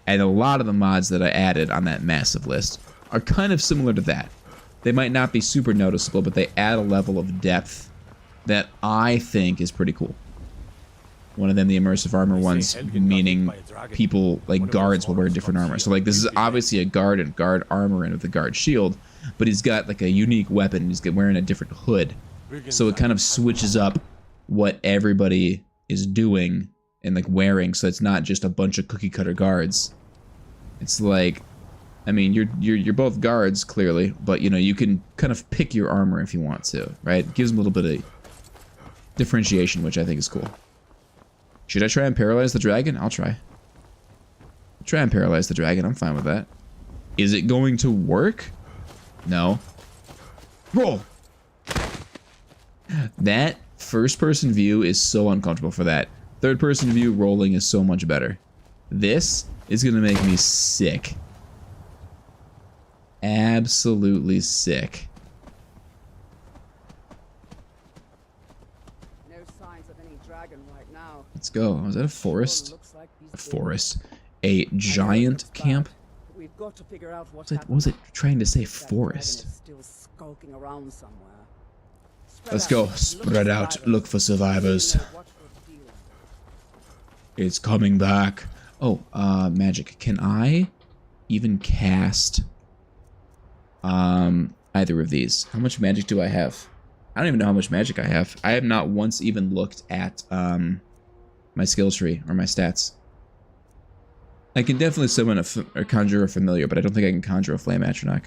And a lot of the mods that I added on that massive list are kind of similar to that. They might not be super noticeable, but they add a level of depth that I think is pretty cool. One of them, the immersive armor ones, meaning people, like guards, will wear different armor. So like this is obviously a guard and guard armor and with a guard shield, but he's got like a unique weapon. He's wearing a different hood. So it kind of switches up what everybody is doing and like wearing. So it's not just a bunch of cookie cutter guards. It's like, I mean, you're both guards clearly, but you know, you can kind of pick your armor if you want to, right? It gives them a little bit of differentiation, which I think is cool. Should I try and paralyze the dragon? I'll try. Try and paralyze the dragon. I'm fine with that. Is it going to work? No. Roll. That first person view is so uncomfortable for that. Third person view rolling is so much better. This is going to make me sick. Absolutely sick. No signs of any dragon right now. Let's go. Oh, is that a forest? A forest. A giant camp? We've got to figure out what was it trying to say forest? Still skulking around somewhere. Let's go. Spread out. Look for survivors. It's coming back. Oh, magic. Can I even cast either of these? How much magic do I have? I don't even know how much magic I have. I have not once even looked at my skill tree or my stats. I can definitely summon or conjure a familiar, but I don't think I can conjure a flame atronach.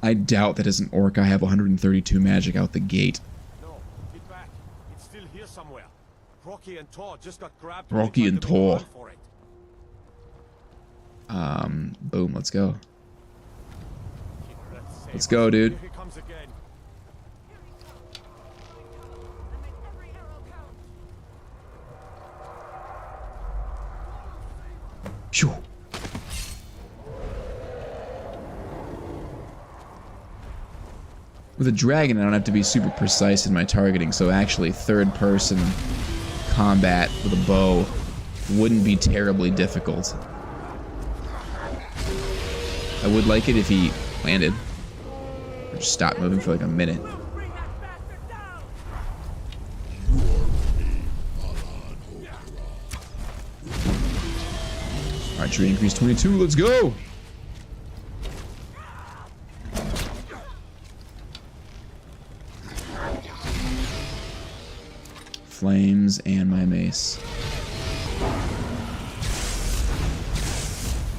I doubt that as an orc I have 132 magic out the gate. No, get back. It's still here somewhere. Rocky and Tor just got grabbed. Rocky and Tor. Boom, let's go. Let's go, dude. Here he comes again. Phew. With a dragon, I don't have to be super precise in my targeting, so actually third-person combat with a bow wouldn't be terribly difficult. I would like it if he landed. Or just stopped moving for like a minute. Archery increase 22, let's go! Flames and my mace.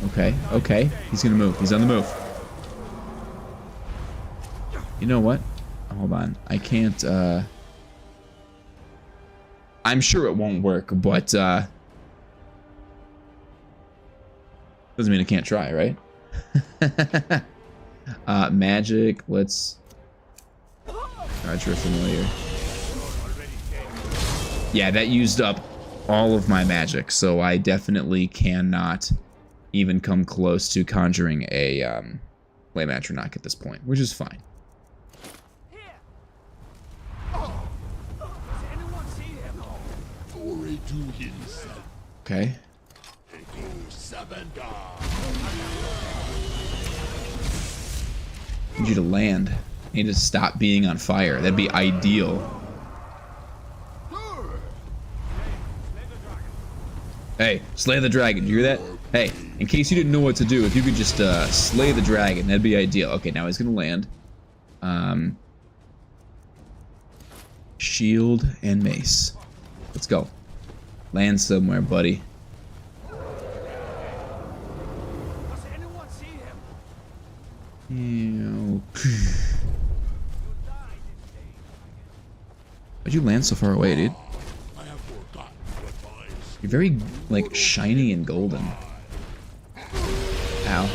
Okay, okay. He's gonna move. He's on the move. You know what? Hold on. I can't, I'm sure it won't work, but, doesn't mean I can't try, right? Magic, let's... Archer familiar. Yeah, that used up all of my magic, so I definitely cannot even come close to conjuring a flame atronach at this point, which is fine. Okay. I need you to land. I need to stop being on fire. That'd be ideal. Hey, slay the dragon. You hear that? Hey, in case you didn't know what to do, if you could just slay the dragon, that'd be ideal. Okay, now he's gonna land. Shield and mace. Let's go. Land somewhere, buddy. Why'd you land so far away, dude? You're very, like, shiny and golden. Ow.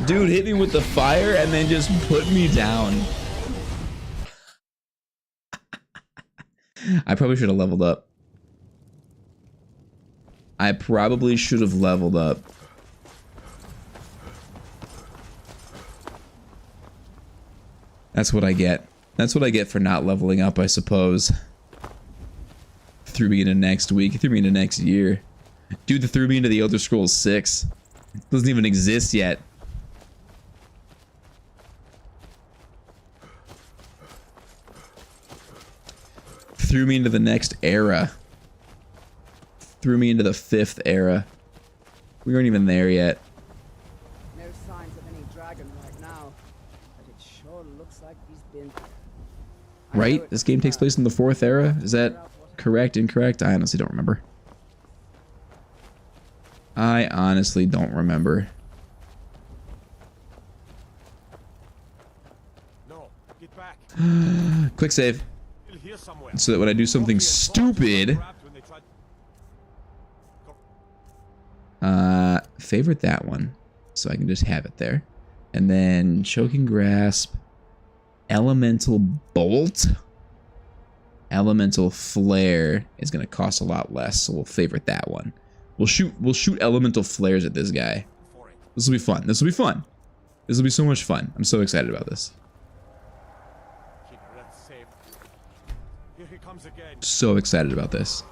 Dude hit me with the fire and then just put me down. I probably should have leveled up. I probably should have leveled up. That's what I get. That's what I get for not leveling up, I suppose. Threw me into next week. Threw me into next year. Dude, threw me into the Elder Scrolls 6. It doesn't even exist yet. Threw me into the next era. Threw me into the 5th era. We weren't even there yet. No signs of any dragon right now, but it sure looks like he's been. Right? This game takes place in the 4th era? Is that correct? Incorrect? I honestly don't remember. I honestly don't remember. No, get back. Quick save. So that when I do something stupid... favorite that one. So I can just have it there. And then Choking Grasp. Elemental Bolt. Elemental Flare is going to cost a lot less, so we'll favorite that one. We'll shoot elemental flares at this guy. This will be fun. This will be fun. This will be so much fun. I'm so excited about this. Here he comes again. So excited about this.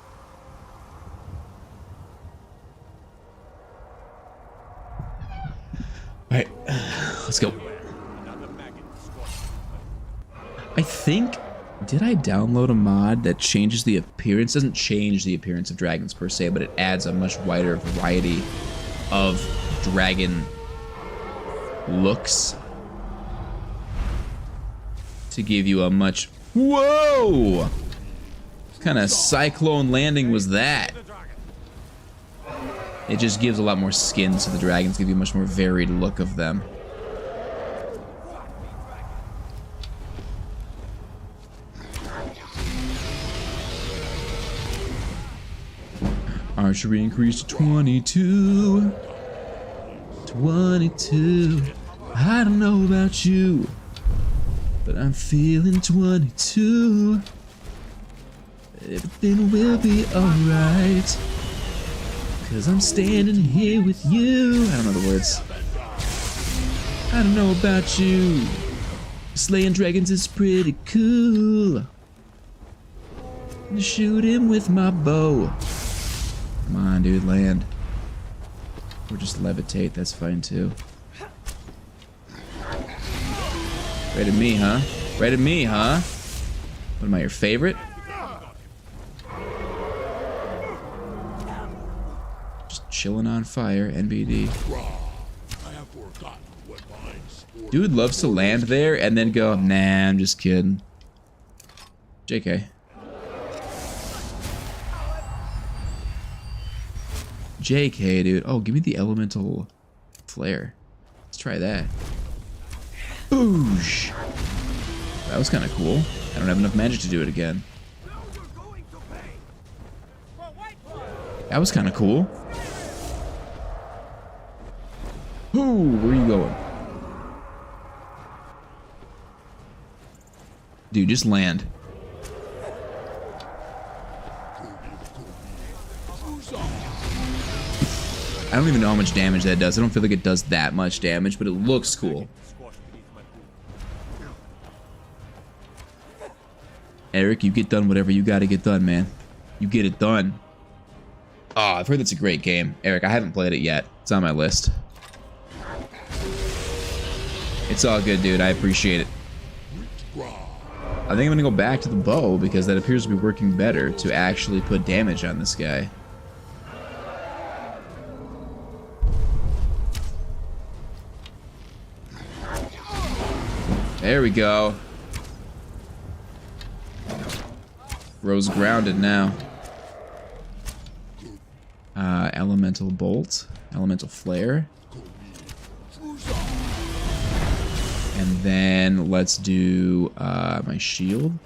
Alright, let's go. I think, did I download a mod that changes the appearance? Doesn't change the appearance of dragons per se, but it adds a much wider variety of dragon looks to give you a much... Whoa! What kind of cyclone landing was that? It just gives a lot more skins to the dragons, give you a much more varied look of them. Archery increased to 22. 22. I don't know about you, but I'm feeling 22. Everything will be alright, 'cause I'm standing here with you. I don't know the words. I don't know about you. Slaying dragons is pretty cool. Shoot him with my bow. Come on, dude, land. Or just levitate, that's fine too. Right at me, huh? Right at me, huh? What am I, your favorite? Just chilling on fire, NBD. Dude loves to land there and then go, nah, I'm just kidding. JK. JK, dude. Oh, give me the elemental flare. Let's try that. Boosh! That was kind of cool. I don't have enough magic to do it again. That was kind of cool. Ooh, where are you going? Dude, just land. I don't even know how much damage that does. I don't feel like it does that much damage, but it looks cool. Eric, you get done whatever you gotta get done, man. You get it done. Oh, I've heard that's a great game. Eric, I haven't played it yet. It's on my list. It's all good, dude. I appreciate it. I think I'm gonna go back to the bow because that appears to be working better to actually put damage on this guy. There we go. Rose grounded now. Elemental bolt. Elemental flare. And then let's do my shield.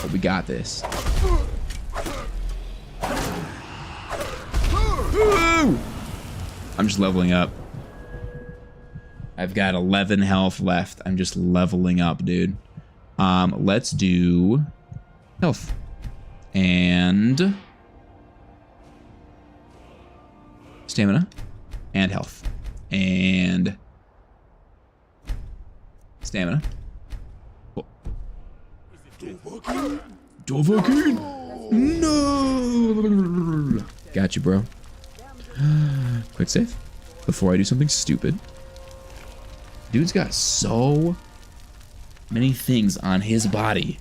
But we got this. I'm just leveling up. I've got 11 health left. I'm just leveling up, dude. Let's do health and stamina and health and stamina. Cool. Dovahkiin! No! Got you, bro. Quick save before I do something stupid. Dude's got so many things on his body.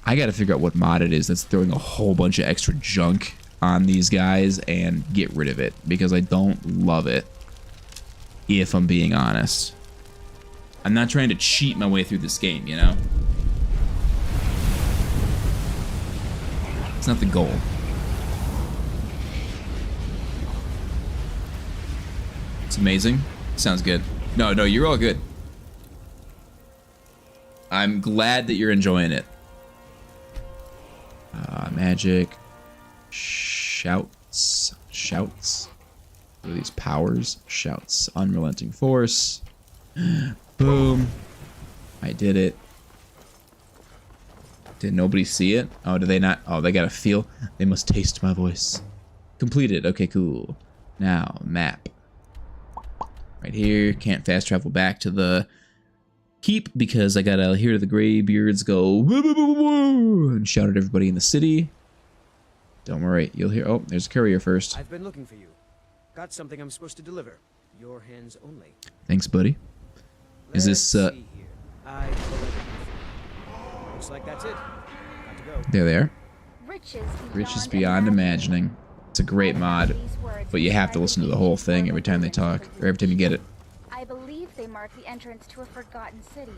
I gotta figure out what mod it is that's throwing a whole bunch of extra junk on these guys and get rid of it, because I don't love it, if I'm being honest. I'm not trying to cheat my way through this game, you know? It's not the goal. It's amazing. Sounds good. No, you're all good. I'm glad that you're enjoying it. Magic. Shouts. What are these powers? Shouts. Unrelenting force. Boom. I did it. Did nobody see it? Oh, did they not? Oh, they gotta feel. They must taste my voice. Completed. Okay, cool. Now, map. Right here. Can't fast travel back to the keep because I gotta hear the graybeards go woo, woo, woo, woo, and shout at everybody in the city. Don't worry, you'll hear. Oh, there's a courier first. I've been looking for you. Got something I'm supposed to deliver. Your hands only. Thanks, buddy. Is this see here. Looks like that's it. Got to go. There they are. Riches Riches beyond imagining. It's a great mod, but you have to listen to the whole thing every time they talk, or every time you get it. I believe they mark the entrance to a forgotten city.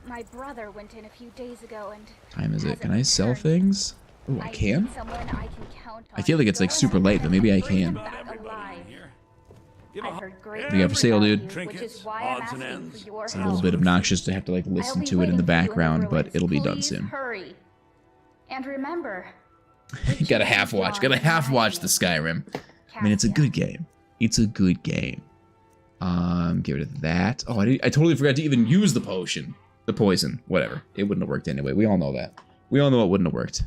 My brother went in a few days ago and Time is it? Can I sell things? Oh, I can? Someone I can count on. I feel like it's like super late, but maybe I can. I heard great What do you got for sale, dude? Trinkets, odds and ends. It's a little bit obnoxious to have to like listen to it in the background, but it'll be done soon. Hurry. And remember, Gotta half watch the Skyrim. I mean, it's a good game. It's a good game. Get rid of that. Oh, I totally forgot to even use the potion. The poison. Whatever. It wouldn't have worked anyway. We all know that. We all know it wouldn't have worked.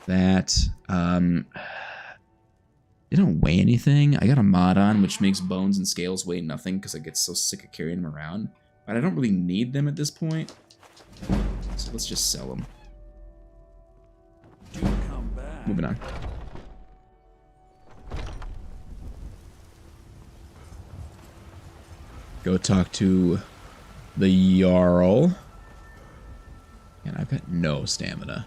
That, they don't weigh anything. I got a mod on, which makes bones and scales weigh nothing because I get so sick of carrying them around. But I don't really need them at this point. So let's just sell them. Come back. Moving on. Go talk to the Jarl. And I've got no stamina.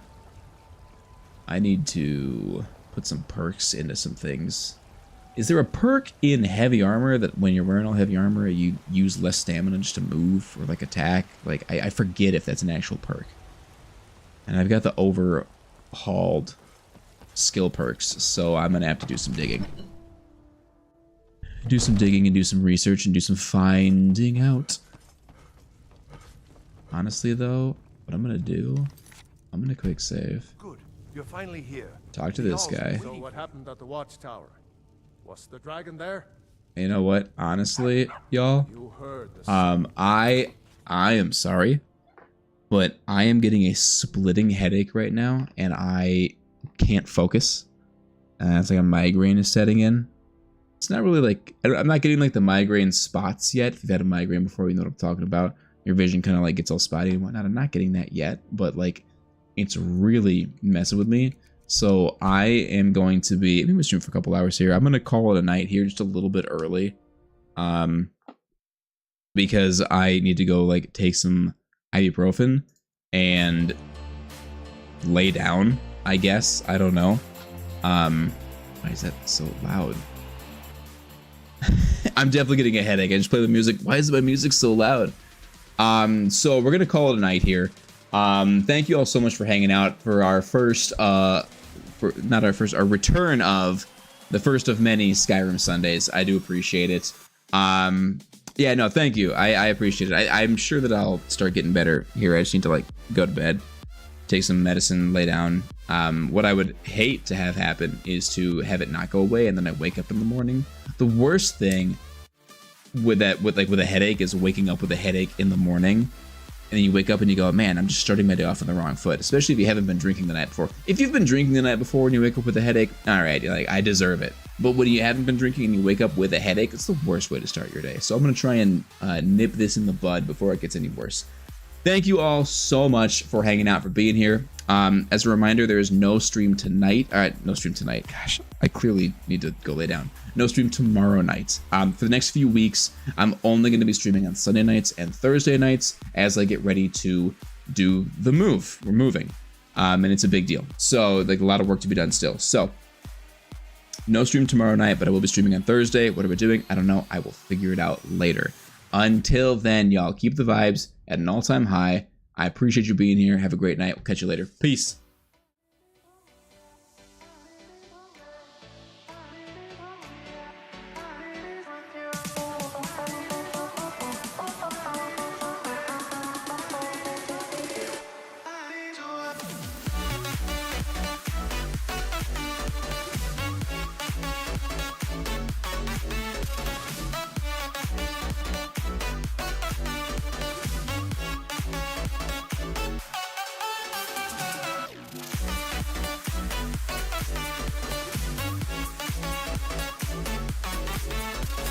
I need to put some perks into some things. Is there a perk in heavy armor that when you're wearing all heavy armor, you use less stamina just to move or like attack? Like, I forget if that's an actual perk. And I've got the overhauled skill perks, so I'm gonna have to do some digging. Do some digging and do some research and do some finding out. Honestly, though, what I'm gonna do, I'm gonna quick save. Good. You're finally here. Talk to this guy. So what happened at the watchtower? Was the dragon there? You know what? Honestly, y'all, You heard the I am sorry, but I am getting a splitting headache right now, and I can't focus. It's like a migraine is setting in. It's not really like, I'm not getting like the migraine spots yet. If you've had a migraine before, you know what I'm talking about. Your vision kind of like gets all spotty and whatnot. I'm not getting that yet, but like, it's really messing with me. So I am going to be, maybe we'll stream for a couple hours here. I'm going to call it a night here just a little bit early. Because I need to go like take some ibuprofen and lay down, I guess. I don't know. Why is that so loud? I'm definitely getting a headache. I just play the music. Why is my music so loud? So we're gonna call it a night here. Thank you all so much for hanging out for our first, our return of the first of many Skyrim Sundays. I do appreciate it. Yeah, no, thank you. I appreciate it. I'm sure that I'll start getting better here. I just need to like go to bed, take some medicine, lay down. What I would hate to have happen is to have it not go away and then I wake up in the morning. The worst thing with a headache is waking up with a headache in the morning. And then you wake up and you go, man, I'm just starting my day off on the wrong foot, especially if you haven't been drinking the night before. If you've been drinking the night before and you wake up with a headache, all right, you're like, I deserve it. But when you haven't been drinking and you wake up with a headache, it's the worst way to start your day. So I'm going to try and nip this in the bud before it gets any worse. Thank you all so much for hanging out, for being here. As a reminder, there is no stream tonight. All right, no stream tonight. Gosh, I clearly need to go lay down. No stream tomorrow night. For the next few weeks, I'm only going to be streaming on Sunday nights and Thursday nights as I get ready to do the move. We're moving, and it's a big deal. So, like, a lot of work to be done still. So, no stream tomorrow night, but I will be streaming on Thursday. What are we doing? I don't know. I will figure it out later. Until then, y'all, keep the vibes at an all-time high. I appreciate you being here. Have a great night. We'll catch you later. Peace.